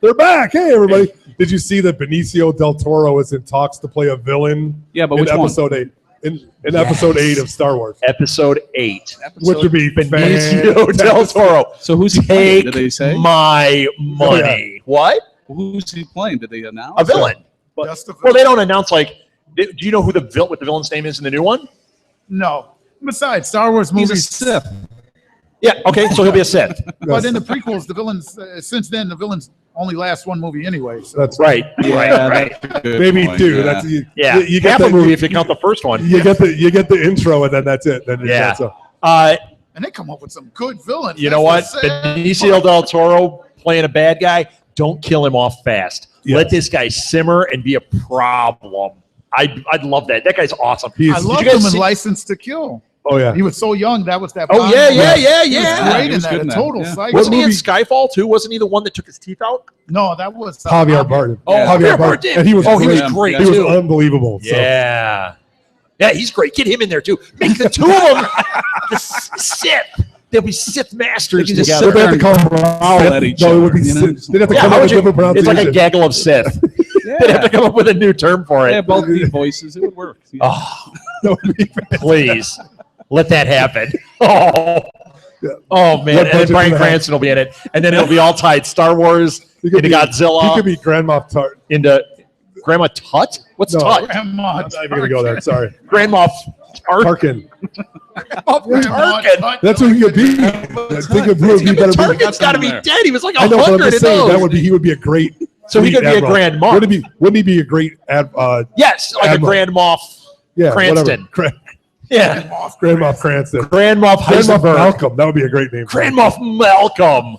Speaker 2: they're back. Hey, everybody! Did you see that Benicio del Toro is in talks to play a villain?
Speaker 4: Yeah, but
Speaker 2: in
Speaker 4: which one?
Speaker 2: episode 8? In episode 8 of Star Wars,
Speaker 1: Episode 8.
Speaker 2: which would be
Speaker 1: Benicio del
Speaker 2: fantastic.
Speaker 1: Toro.
Speaker 4: So who's he
Speaker 1: Take
Speaker 4: playing? Did they say?
Speaker 1: my money. What?
Speaker 4: Who's he playing? Did they announce?
Speaker 1: A villain.
Speaker 3: Just the
Speaker 1: Well, they don't announce, like, do you know who what the villain's name is in the new one?
Speaker 3: No. Besides, Star Wars
Speaker 4: He's a
Speaker 3: movies.
Speaker 4: Sith.
Speaker 1: Yeah, okay, so he'll be a Sith.
Speaker 3: But in the prequels, the villains, since then, the villains only last one movie anyway. So.
Speaker 2: That's
Speaker 1: Right, right.
Speaker 4: That's a good
Speaker 2: maybe
Speaker 4: point,
Speaker 2: 2.
Speaker 4: yeah.
Speaker 2: That's you.
Speaker 1: Yeah,
Speaker 2: You get
Speaker 1: half
Speaker 2: the
Speaker 1: a movie if you count the first one.
Speaker 2: You get the intro and then that's it. Then it's
Speaker 1: Yeah.
Speaker 2: done, so.
Speaker 3: And they come up with some good villains.
Speaker 1: You know what?
Speaker 3: That's the sad
Speaker 1: Benicio
Speaker 3: part.
Speaker 1: del Toro playing a bad guy, don't kill him off fast.
Speaker 2: Yes.
Speaker 1: Let this guy simmer and be a problem. I'd love that. That guy's awesome.
Speaker 3: I loved him in License to Kill.
Speaker 2: Oh yeah,
Speaker 3: He was so young. That was that.
Speaker 1: Oh
Speaker 3: Bond
Speaker 1: yeah.
Speaker 3: movie.
Speaker 1: Yeah.
Speaker 3: He was great in that. A total psycho.
Speaker 1: Wasn't he in Skyfall too? Wasn't he the one that took his teeth out?
Speaker 3: No, that was
Speaker 2: Javier Bardem.
Speaker 1: Oh, Javier Bardem.
Speaker 2: And he was
Speaker 1: great.
Speaker 2: He was great. He was unbelievable. So.
Speaker 1: Yeah, he's great. Get him in there too. Make the two of them the Sith. They'll be Sith masters
Speaker 4: They just
Speaker 1: together.
Speaker 2: They have to call them
Speaker 4: at each
Speaker 2: No, it
Speaker 4: other,
Speaker 2: would be
Speaker 4: you know?
Speaker 2: Sith. They'd have to come up with different
Speaker 1: It's like a
Speaker 2: pronunciations.
Speaker 1: gaggle of Sith. They'd have to come up with a new term for it.
Speaker 4: Yeah, both deep voices. It would work.
Speaker 1: Oh, please let that happen. Oh man! And then Bryan Cranston will be in it, and then it'll be all tied. Star Wars into Godzilla.
Speaker 2: He could be Grandma Tart.
Speaker 1: Into Grandma Tut. What's Tut?
Speaker 3: Grandma.
Speaker 2: I'm not even gonna go there. Sorry.
Speaker 1: Grandma
Speaker 2: Tarkin.
Speaker 1: Tarkin.
Speaker 2: That's who he would be. I think who would be better.
Speaker 1: Tarkin's got to be dead. He was like
Speaker 2: I know, but I'm
Speaker 1: 100
Speaker 2: just
Speaker 1: in
Speaker 2: saying
Speaker 1: those.
Speaker 2: that would be. He would be a great.
Speaker 1: So he could be a
Speaker 2: admiral.
Speaker 1: Grand Moff.
Speaker 2: Wouldn't he be a great?
Speaker 1: Yes, like
Speaker 2: Admiral.
Speaker 1: a Grand Moff.
Speaker 2: Yeah,
Speaker 1: Cranston.
Speaker 2: whatever.
Speaker 1: Yeah.
Speaker 2: Grand Moff Cranston.
Speaker 1: Grand Moff
Speaker 2: Grand Moff
Speaker 1: Heisenberg.
Speaker 2: Malcolm. That would be a great name.
Speaker 1: Grand Moff Malcolm.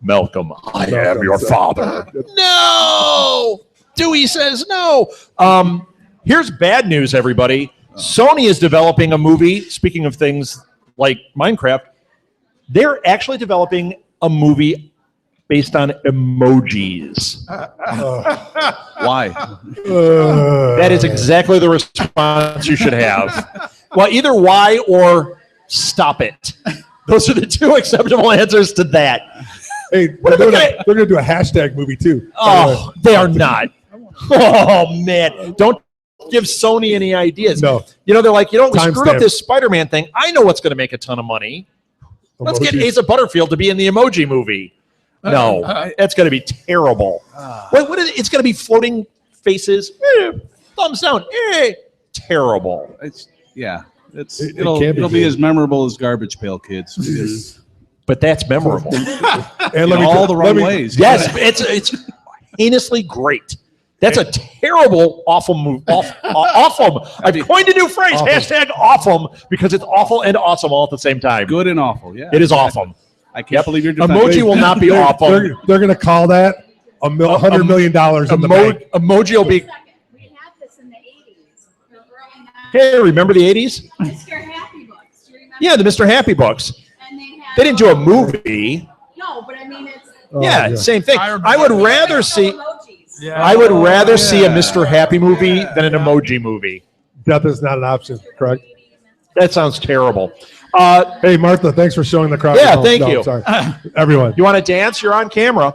Speaker 1: Malcolm, I am your father. No. Dewey says no. Here's bad news, everybody. Sony is developing a movie. Speaking of things like Minecraft, they're actually developing a movie based on emojis.
Speaker 4: Why?
Speaker 1: That is exactly the response you should have. Well, either why or stop it. Those are the two acceptable answers to that.
Speaker 2: Hey, they're going to do a hashtag movie too.
Speaker 1: Oh, they are not. Oh, man. Don't give Sony any ideas.
Speaker 2: No.
Speaker 1: You know, they're like, we
Speaker 2: Time
Speaker 1: screwed up
Speaker 2: stamp.
Speaker 1: this Spider-Man thing. I know what's going to make a ton of money. Let's get
Speaker 2: Emojis.
Speaker 1: Asa Butterfield to be in the Emoji Movie. No, that's going to be terrible. What is it? It's going to be floating faces. Thumbs down. Terrible.
Speaker 4: It'll be as memorable as Garbage Pail Kids.
Speaker 1: But that's memorable.
Speaker 2: And
Speaker 4: In all the wrong ways.
Speaker 1: Yes, it's heinously great. That's a terrible, awful move. Awesome. I've coined a new phrase.
Speaker 2: Awful.
Speaker 1: Hashtag awesome because it's awful and awesome all at the same time.
Speaker 4: Good and awful. Yeah.
Speaker 1: It is awesome.
Speaker 4: I can't believe you're defending
Speaker 1: Emoji will not be awful.
Speaker 2: They're going to call that $100 million in the bank.
Speaker 1: Emoji will be.
Speaker 5: We had this in the 80s. The early 90s.
Speaker 1: Hey, remember the 80s?
Speaker 5: Mr. Happy Books. Do you remember?
Speaker 1: Yeah, the Mr. Happy books.
Speaker 5: And
Speaker 1: They didn't do a movie.
Speaker 5: No, but I mean, it's.
Speaker 1: Yeah,
Speaker 2: yeah.
Speaker 1: same thing. I would rather see.
Speaker 5: Emojis.
Speaker 3: Yeah.
Speaker 1: I would rather see a Mr. Happy movie than an emoji movie.
Speaker 2: Death is not an option, correct?
Speaker 1: That sounds terrible.
Speaker 2: Hey, Martha, thanks for showing the crowd.
Speaker 1: Yeah, thank you.
Speaker 2: Sorry. Everyone.
Speaker 1: You want to dance? You're on camera.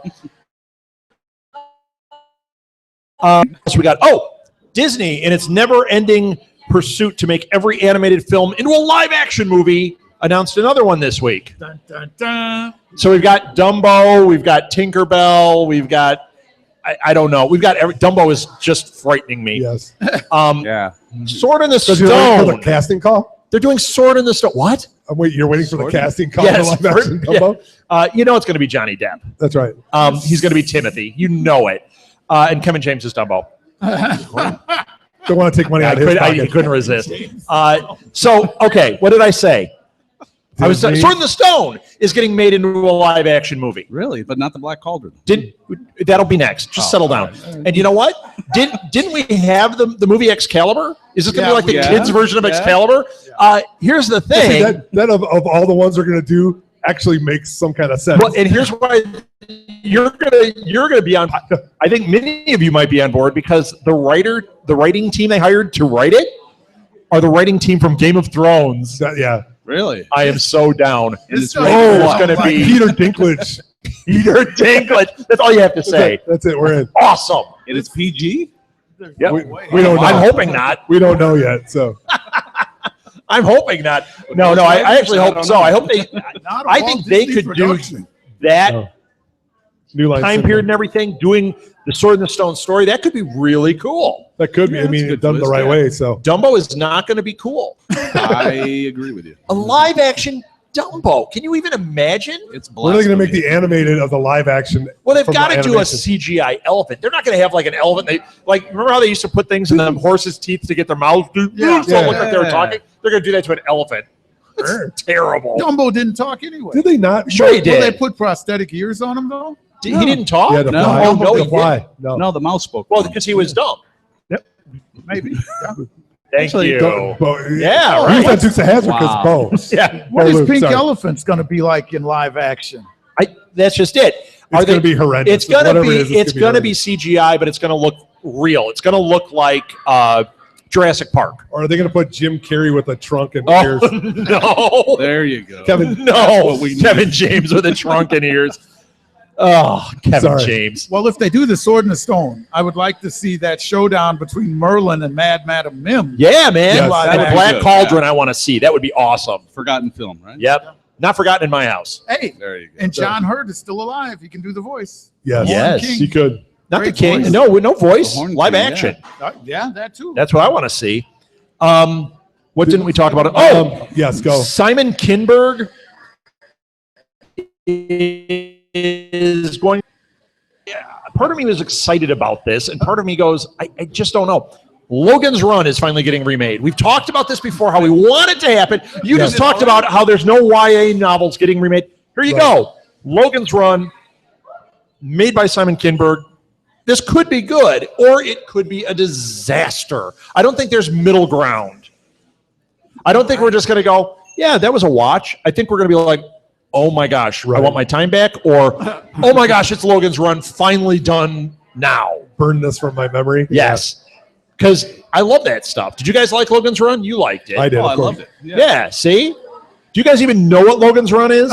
Speaker 1: So we got Disney in its never-ending pursuit to make every animated film into a live-action movie announced another one this week.
Speaker 3: Dun, dun, dun.
Speaker 1: So we've got Dumbo, we've got Tinkerbell, we've got I don't know. We've got Dumbo is just frightening me.
Speaker 2: Yes.
Speaker 4: Yeah.
Speaker 1: Sword in the
Speaker 2: So you're waiting for the
Speaker 1: Stone.
Speaker 2: casting call?
Speaker 1: They're doing Sword in the Stone. What?
Speaker 2: You're waiting for the
Speaker 4: Sword?
Speaker 2: casting call
Speaker 1: Yes,
Speaker 2: for live action
Speaker 1: yeah.
Speaker 2: Dumbo?
Speaker 1: You know it's going to be Johnny Depp.
Speaker 2: That's right.
Speaker 1: He's going to be Timothy. You know it. And Kevin James is Dumbo.
Speaker 2: Don't want to take money out of his
Speaker 1: He
Speaker 2: pocket.
Speaker 1: couldn't resist. Okay, what did I say? Sword in the Stone is getting made into a live action movie.
Speaker 4: Really? But not the Black Cauldron.
Speaker 1: That'll be next. Just settle down. And you know what? Didn't we have the movie Excalibur? Is this going to be like the kids' version of Excalibur? Here's the thing.
Speaker 2: That of all the ones they're going to do actually makes some kind of sense.
Speaker 1: Well, and here's why you're gonna be on. I think many of you might be on board because the writing team they hired to write it are the writing team from Game of Thrones.
Speaker 2: Yeah.
Speaker 4: Really?
Speaker 1: I am so down.
Speaker 4: It's
Speaker 1: It's going to be
Speaker 2: Peter Dinklage.
Speaker 1: Peter Dinklage. That's all you have to say.
Speaker 2: That's it. We're in.
Speaker 1: Awesome.
Speaker 4: And it's PG?
Speaker 1: Yep.
Speaker 2: We don't know.
Speaker 1: I'm hoping not.
Speaker 2: We don't know yet. So
Speaker 1: I'm hoping not. No. I actually hope so. I hope they.
Speaker 3: Not a
Speaker 1: I
Speaker 3: Walt
Speaker 1: think they
Speaker 3: Disney
Speaker 1: could
Speaker 3: production.
Speaker 1: do that
Speaker 2: no. New Line
Speaker 1: time
Speaker 2: Cinema.
Speaker 1: period and everything. Doing the Sword in the Stone story. That could be really cool.
Speaker 2: That could be.
Speaker 4: Yeah,
Speaker 2: I mean,
Speaker 4: that's a good
Speaker 2: done the
Speaker 4: twist,
Speaker 2: right
Speaker 4: yeah.
Speaker 2: way. So
Speaker 1: Dumbo is not going to be cool.
Speaker 4: I agree with you.
Speaker 1: A live action Dumbo. Can you even imagine?
Speaker 4: It's
Speaker 2: when are they going to make
Speaker 4: blasphemy.
Speaker 2: the animated of the live action?
Speaker 1: Well, they've
Speaker 2: from
Speaker 1: got
Speaker 2: the
Speaker 1: to do a
Speaker 2: animation?
Speaker 1: CGI elephant. They're not going to have like an elephant. Remember how they used to put things in the horse's teeth to get their mouths to
Speaker 3: Yeah.
Speaker 1: so it looked like they were
Speaker 4: Yeah.
Speaker 1: talking? They're going to do that to an elephant. It's terrible.
Speaker 3: Dumbo didn't talk anyway.
Speaker 2: Did they not?
Speaker 1: Sure he
Speaker 3: Will
Speaker 1: did.
Speaker 3: they put prosthetic ears on him though?
Speaker 1: He didn't talk?
Speaker 2: Yeah, the
Speaker 4: No.
Speaker 2: fly.
Speaker 1: Oh, no,
Speaker 2: the
Speaker 1: he
Speaker 2: fly.
Speaker 1: didn't.
Speaker 2: No.
Speaker 4: No, the mouse spoke.
Speaker 1: Well, because he was dumb.
Speaker 3: Maybe. Yeah.
Speaker 1: Thank you.
Speaker 2: Yeah,
Speaker 1: right.
Speaker 2: He's on Dukes of Hazzard because
Speaker 4: Wow.
Speaker 2: Bo.
Speaker 1: Yeah,
Speaker 3: What is
Speaker 2: Luke,
Speaker 3: Pink
Speaker 2: sorry.
Speaker 3: Elephant's going to be like in live action?
Speaker 1: that's just it.
Speaker 2: It's going to be horrendous.
Speaker 1: It's going to
Speaker 2: Whatever
Speaker 1: be.
Speaker 2: it is,
Speaker 1: It's going to be
Speaker 2: horrendous.
Speaker 1: CGI, but it's going to look real. It's going to look like Jurassic Park.
Speaker 2: Or are they going to put Jim Carrey with a trunk and
Speaker 1: Oh
Speaker 2: ears?
Speaker 1: no!
Speaker 4: There you go.
Speaker 2: Kevin,
Speaker 1: No,
Speaker 4: what we need.
Speaker 1: Kevin James with a trunk and ears. Oh, Kevin
Speaker 2: Sorry.
Speaker 1: James.
Speaker 3: Well, if they do the Sword and the Stone, I would like to see that showdown between Merlin and Mad Madam Mim.
Speaker 1: Yeah, man.
Speaker 2: Yes.
Speaker 1: That
Speaker 4: That'd be
Speaker 1: Black
Speaker 4: good,
Speaker 1: Cauldron, I want to see. That would be awesome.
Speaker 4: Forgotten film, right?
Speaker 1: Yep. Not forgotten in my house.
Speaker 3: Hey,
Speaker 4: There you go.
Speaker 3: and John Hurt is still alive. He can do the voice.
Speaker 2: Yes.
Speaker 1: Yes.
Speaker 3: King.
Speaker 2: He could.
Speaker 1: Not
Speaker 3: Great
Speaker 1: the king.
Speaker 3: voice.
Speaker 1: No, no voice.
Speaker 4: The Horn
Speaker 1: Live
Speaker 4: King,
Speaker 1: action.
Speaker 3: Yeah, that too.
Speaker 1: That's what I want to see. What didn't we talk about? Oh,
Speaker 2: Yes, go.
Speaker 1: Simon Kinberg is going. Yeah, part of me was excited about this, and part of me goes, I just don't know. Logan's Run is finally getting remade. We've talked about this before, how we want it to happen. You
Speaker 2: Yes.
Speaker 1: just talked about how there's no YA novels getting remade. Here you go. Logan's Run, made by Simon Kinberg. This could be good, or it could be a disaster. I don't think there's middle ground. I don't think we're just going to go, yeah, that was a watch. I think we're going to be like, oh my gosh, I
Speaker 2: Right.
Speaker 1: want my time back, or oh my gosh, it's Logan's Run, finally done now.
Speaker 2: Burn this from my memory.
Speaker 1: Yes. Because I love that stuff. Did you guys like Logan's Run? You liked it.
Speaker 2: I did.
Speaker 4: Oh, I
Speaker 2: of course.
Speaker 4: loved it.
Speaker 1: Yeah, see? Do you guys even know what Logan's Run is?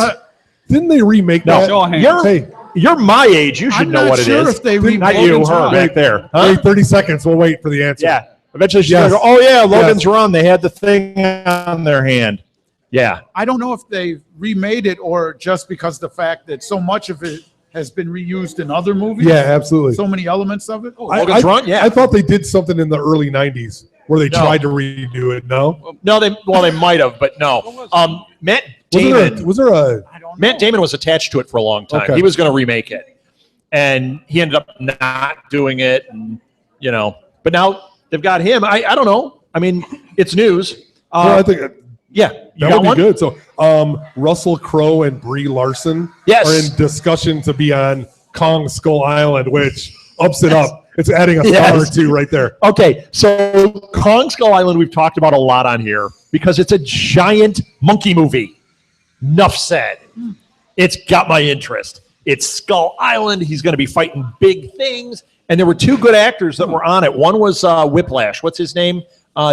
Speaker 2: Didn't they remake
Speaker 1: No.
Speaker 2: that?
Speaker 4: Show of hands.
Speaker 1: You're my age. You should
Speaker 3: I'm
Speaker 1: know
Speaker 3: not
Speaker 1: what it
Speaker 3: sure
Speaker 1: is.
Speaker 3: if they
Speaker 1: Not
Speaker 3: remade
Speaker 1: you,
Speaker 3: Logan's
Speaker 1: her
Speaker 3: Run.
Speaker 1: back there. Huh?
Speaker 2: Wait 30 seconds. We'll wait for the answer.
Speaker 1: Yeah. Eventually she's
Speaker 2: Yes.
Speaker 1: going to go, oh, yeah, Logan's Run. They had the thing on their hand. Yeah.
Speaker 3: I don't know if they remade it or just because the fact that so much of it has been reused in other movies.
Speaker 2: Yeah, absolutely.
Speaker 3: So many elements of it.
Speaker 1: Logan's Run? Yeah.
Speaker 2: I thought they did something in the early 90s where they
Speaker 1: No.
Speaker 2: tried to redo it. No?
Speaker 1: No, they might have, but no. Matt Damon.
Speaker 2: Was there a
Speaker 3: I don't know.
Speaker 1: Matt Damon was attached to it for a long time.
Speaker 2: Okay.
Speaker 1: He was going to remake it, and he ended up not doing it. And but now they've got him. I don't know. I mean, it's news.
Speaker 2: well, I think
Speaker 1: Yeah, you
Speaker 2: that
Speaker 1: got
Speaker 2: would be
Speaker 1: one?
Speaker 2: good. So, Russell Crowe and Brie Larson
Speaker 1: Yes.
Speaker 2: are in discussion to be on Kong Skull Island, which ups it up. It's adding a star
Speaker 1: Yes.
Speaker 2: or two right there.
Speaker 1: Okay, so Kong Skull Island we've talked about a lot on here because it's a giant monkey movie. Enough said. It's got my interest. It's Skull Island. He's going to be fighting big things. And there were two good actors that were on it. One was Whiplash. What's his name?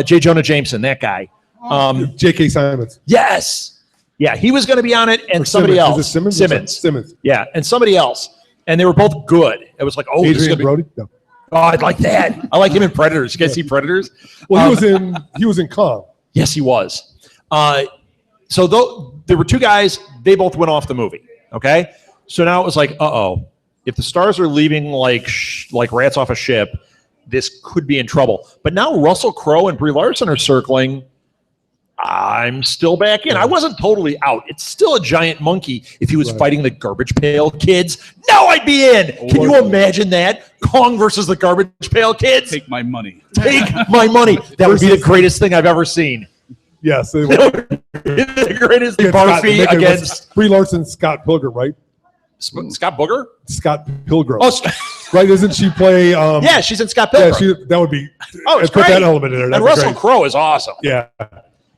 Speaker 1: J. Jonah Jameson, that guy.
Speaker 2: J.K. Simons.
Speaker 1: Yes. Yeah, he was going to be on it, and
Speaker 2: Or
Speaker 1: somebody
Speaker 2: Simmons.
Speaker 1: else.
Speaker 2: Is it Simmons?
Speaker 1: Simmons.
Speaker 2: Simmons.
Speaker 1: Yeah, and somebody else. And they were both good. It was like, oh, this is
Speaker 2: Adrian
Speaker 1: gonna be,
Speaker 2: Brody? No.
Speaker 1: oh, I'd like that. I like him in Predators. You guys see Predators?
Speaker 2: Well, he was in Kong.
Speaker 1: Yes, he was. So there were two guys. They both went off the movie. Okay, so now it was like, uh-oh. If the stars are leaving like rats off a ship, this could be in trouble. But now Russell Crowe and Brie Larson are circling. I'm still back in. I wasn't totally out. It's still a giant monkey. If he was
Speaker 2: Right.
Speaker 1: fighting the Garbage Pail Kids, now I'd be in. Can you imagine that? Kong versus the Garbage Pail Kids?
Speaker 4: Take my money.
Speaker 1: Take my money. That would be the greatest thing I've ever seen.
Speaker 2: Yes. They
Speaker 1: The greatest thing. Barfy against
Speaker 2: Brie Larson, Scott Pilgrim, right?
Speaker 1: Scott Booger.
Speaker 2: Scott Pilgrim.
Speaker 1: Oh,
Speaker 2: Right? Doesn't she play?
Speaker 1: yeah, she's in Scott
Speaker 2: Yeah,
Speaker 1: Pilgrim.
Speaker 2: that would be.
Speaker 1: Oh, it's
Speaker 2: put
Speaker 1: great.
Speaker 2: that element in there.
Speaker 1: And
Speaker 2: That'd be
Speaker 1: Russell
Speaker 2: great.
Speaker 1: Crowe is awesome.
Speaker 2: Yeah.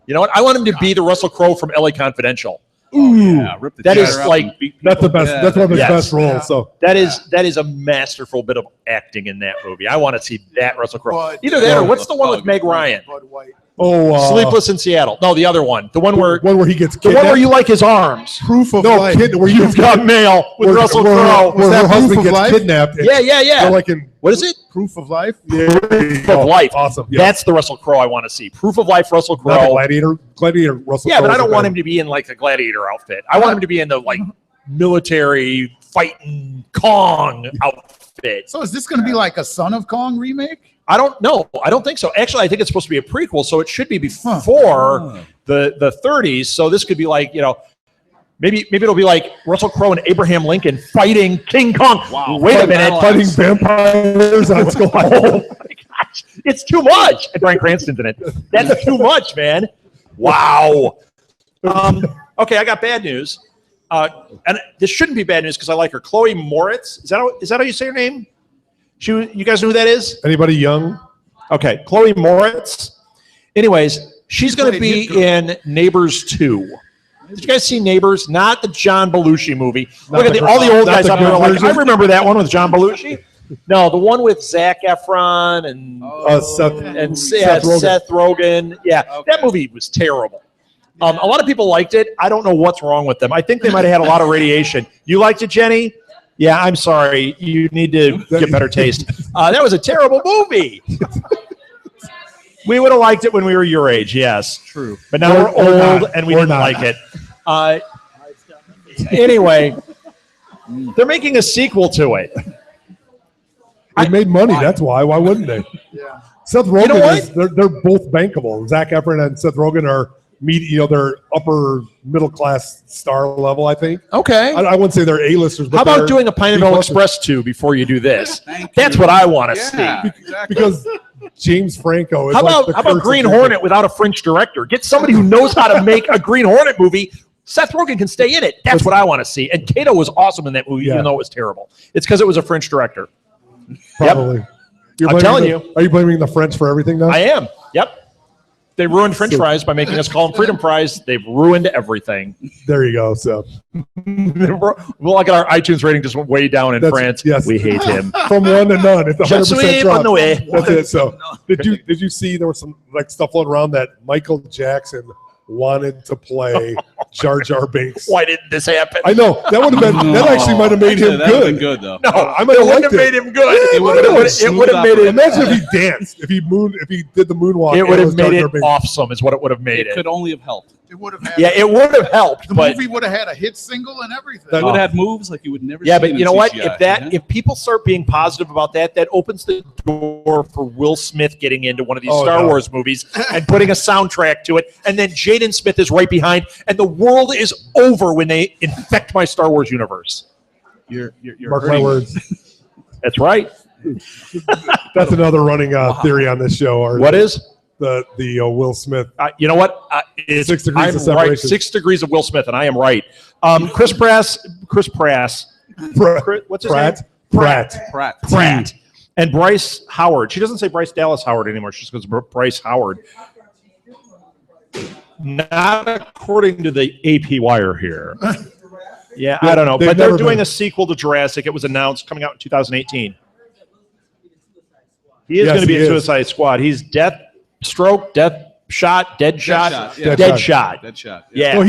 Speaker 1: You know what? I want him to be the Russell Crowe from LA Confidential.
Speaker 4: Yeah, rip the
Speaker 1: That is
Speaker 4: chatter out
Speaker 1: like-
Speaker 4: and beat
Speaker 2: That's the
Speaker 4: people.
Speaker 2: best.
Speaker 4: Yeah,
Speaker 2: That's one of his
Speaker 1: Yes.
Speaker 2: best roles. So
Speaker 1: That is a masterful bit of acting in that movie. I want to see that Russell Crowe.
Speaker 3: But-
Speaker 1: Either that or
Speaker 2: Yeah.
Speaker 1: what's the one with Meg Ryan?
Speaker 3: Bud White.
Speaker 1: Sleepless in Seattle. No, the other one. The one where
Speaker 2: one where he gets
Speaker 1: the one
Speaker 2: kidnapped.
Speaker 1: where you like his arms.
Speaker 3: Proof of
Speaker 2: no
Speaker 3: life.
Speaker 2: kid where you
Speaker 1: You've got mail with Russell Crowe.
Speaker 2: Where
Speaker 3: that
Speaker 2: her
Speaker 3: Proof
Speaker 2: husband
Speaker 3: of
Speaker 2: gets
Speaker 3: Life?
Speaker 2: kidnapped.
Speaker 1: Yeah, yeah, yeah.
Speaker 2: They're like in
Speaker 1: What is it?
Speaker 3: Proof of life.
Speaker 1: Proof of Life.
Speaker 2: Awesome. Yeah.
Speaker 1: That's the Russell Crowe I want to see. Proof of Life, Russell
Speaker 2: Not the
Speaker 1: Crowe.
Speaker 2: Gladiator. Gladiator. Russell.
Speaker 1: Yeah, but
Speaker 2: Crowe
Speaker 1: I
Speaker 2: is
Speaker 1: don't
Speaker 2: the
Speaker 1: want
Speaker 2: guy.
Speaker 1: him to be in like the gladiator outfit. I want him to be in the like military fighting Kong outfit.
Speaker 3: So is this going to be like a Son of Kong remake?
Speaker 1: I don't know. I don't think so. Actually, I think it's supposed to be a prequel, so it should be before the 30s. So this could be like, maybe it'll be like Russell Crowe and Abraham Lincoln fighting King Kong.
Speaker 4: Wow.
Speaker 1: Wait a minute.
Speaker 2: Fighting vampires on Skull
Speaker 1: Oh
Speaker 2: Island.
Speaker 1: my gosh. It's too much. And Bryan Cranston's in it. That's too much, man. Wow. Okay, I got bad news. And this shouldn't be bad news because I like her. Chloe Moritz. Is that how you say her name? You guys know who that is?
Speaker 2: Anybody young?
Speaker 1: Okay, Chloe Moritz. Anyways, she's going to
Speaker 3: played
Speaker 1: be
Speaker 3: Hit Girl.
Speaker 1: in Neighbors 2. Did you guys see Neighbors? Not the John Belushi movie.
Speaker 2: Not
Speaker 1: Look at
Speaker 2: the
Speaker 1: all the old
Speaker 2: not
Speaker 1: guys
Speaker 2: the
Speaker 1: up there.
Speaker 2: good
Speaker 1: Like,
Speaker 2: version.
Speaker 1: I remember that one with John Belushi. No, the one with Zac Efron and Seth Rogen. Yeah, that movie was terrible. A lot of people liked it. I don't know what's wrong with them. I think they might have had a lot of radiation. You liked it, Jenny? Yeah, I'm sorry. You need to get better taste. That was a terrible movie. We would have liked it when we were your age, yes.
Speaker 4: True.
Speaker 1: But now we're old and we didn't like it. Anyway, they're making a sequel to it.
Speaker 2: They made money. That's why. Why wouldn't they?
Speaker 3: Yeah.
Speaker 2: Seth Rogen
Speaker 1: know
Speaker 2: is they're both bankable. Zac Efron and Seth Rogen are they're upper middle class star level, I think.
Speaker 1: Okay.
Speaker 2: I wouldn't say they're A-listers, but
Speaker 1: How about
Speaker 2: they're
Speaker 1: doing a Pineapple
Speaker 2: B+.
Speaker 1: Express 2 before you do this?
Speaker 4: Thank
Speaker 1: That's
Speaker 4: you.
Speaker 1: what I want to
Speaker 4: Yeah,
Speaker 1: see.
Speaker 4: exactly.
Speaker 2: Because James Franco is
Speaker 1: How
Speaker 2: like the
Speaker 1: about
Speaker 2: Kurtz
Speaker 1: Green
Speaker 2: of
Speaker 1: Hornet without a French director? Get somebody who knows how to make a Green Hornet movie. Seth Rogen can stay in it. That's what I want to see. And Kato was awesome in that movie, even though it was terrible. It's because it was a French director.
Speaker 2: Probably. You're
Speaker 1: I'm telling
Speaker 2: you. Are you blaming the French for everything now?
Speaker 1: I am. Yep. They ruined French fries by making us call them freedom fries. They've ruined everything.
Speaker 2: There you go. So
Speaker 1: Well, look at our iTunes rating just went way down in
Speaker 2: That's-
Speaker 1: France.
Speaker 2: yes.
Speaker 1: We hate him.
Speaker 2: from 1 to none, it's
Speaker 1: Je suis
Speaker 2: 100% drop.
Speaker 1: épanoui.
Speaker 2: That's it. So did you see there was some like stuff floating around that Michael Jackson wanted to play Jar Jar Binks?
Speaker 1: Why didn't this happen?
Speaker 2: I know that would have been that actually might have made him
Speaker 4: That would have been
Speaker 2: good.
Speaker 4: good, though.
Speaker 1: No,
Speaker 2: I might
Speaker 1: it
Speaker 2: have
Speaker 1: wouldn't
Speaker 2: liked
Speaker 1: have
Speaker 2: it.
Speaker 1: made him good.
Speaker 4: It would have been
Speaker 1: It would have made it.
Speaker 2: Imagine if he danced, if he did the moonwalk.
Speaker 1: It would
Speaker 2: and
Speaker 1: have
Speaker 2: was Jar
Speaker 1: made
Speaker 2: Jar
Speaker 1: it
Speaker 2: Binks.
Speaker 1: awesome. Is what it would have made
Speaker 4: It could
Speaker 1: it.
Speaker 4: only have helped.
Speaker 3: It would have had.
Speaker 1: Yeah, it would have helped.
Speaker 3: The
Speaker 1: But
Speaker 3: movie would have had a hit single and everything.
Speaker 2: That-
Speaker 4: It would have had moves like you would never
Speaker 1: yeah,
Speaker 4: see
Speaker 1: but
Speaker 4: in
Speaker 1: you know what?
Speaker 4: CGI,
Speaker 1: If people start being positive about that, that opens the door for Will Smith getting into one of these
Speaker 2: Oh,
Speaker 1: Star
Speaker 2: no.
Speaker 1: Wars movies and putting a soundtrack to it, and then Jaden Smith is right behind, and the world is over when they infect my Star Wars universe.
Speaker 4: You're
Speaker 2: Mark my
Speaker 4: hurting.
Speaker 2: words.
Speaker 1: That's right.
Speaker 2: That's another running theory on this show. Or
Speaker 1: What is?
Speaker 2: the Will Smith?
Speaker 1: You know what? It's,
Speaker 2: 6 degrees
Speaker 1: I'm
Speaker 2: of
Speaker 1: right.
Speaker 2: separation.
Speaker 1: 6 degrees of Will Smith, and I am right. Chris Pratt. Chris, what's his name?
Speaker 4: Pratt.
Speaker 1: And Bryce Howard. She doesn't say Bryce Dallas Howard anymore. She just goes Bryce Howard. Not according to the AP wire here. Yeah, I don't know.
Speaker 2: They've
Speaker 1: But they're
Speaker 2: never
Speaker 1: doing
Speaker 2: been-
Speaker 1: a sequel to Jurassic. It was announced coming out in 2018. He is
Speaker 2: Yes,
Speaker 1: going to be
Speaker 2: he
Speaker 1: in
Speaker 2: is.
Speaker 1: Suicide Squad. He's dead shot.
Speaker 4: Dead shot. Yeah.
Speaker 1: Dead shot.
Speaker 4: That shot.
Speaker 1: Yeah.
Speaker 2: Well,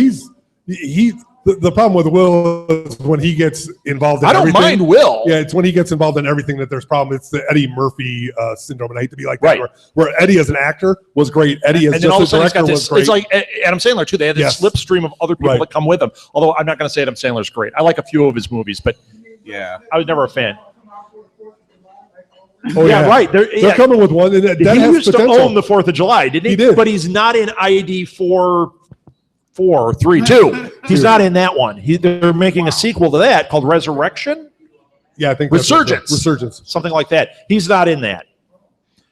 Speaker 2: the problem with Will is when he gets involved in
Speaker 1: I don't
Speaker 2: everything.
Speaker 1: mind Will.
Speaker 2: Yeah, it's when he gets involved in everything that there's problem. It's the Eddie Murphy syndrome, and I hate to be like that.
Speaker 1: Right.
Speaker 2: Where Eddie as an actor was great. Eddie as
Speaker 1: And then all of a
Speaker 2: just a
Speaker 1: sudden, he's
Speaker 2: director
Speaker 1: got
Speaker 2: was
Speaker 1: this.
Speaker 2: great.
Speaker 1: It's like Adam Sandler too. They had this
Speaker 2: Yes.
Speaker 1: slipstream of other people
Speaker 2: Right.
Speaker 1: that come with him. Although I'm not going to say Adam Sandler's great. I like a few of his movies, but
Speaker 4: Yeah.
Speaker 1: I was never a fan.
Speaker 2: oh
Speaker 1: yeah, right.
Speaker 2: They're coming with one. And that
Speaker 1: He
Speaker 2: has
Speaker 1: used
Speaker 2: potential.
Speaker 1: to own the 4th of July, didn't he?
Speaker 2: He did.
Speaker 1: But he's not in ID 432. He's not in that one. They're making a sequel to that called Resurrection,
Speaker 2: Yeah, I think that's
Speaker 1: Resurgence.
Speaker 2: Resurgence.
Speaker 1: something like that. He's not in that.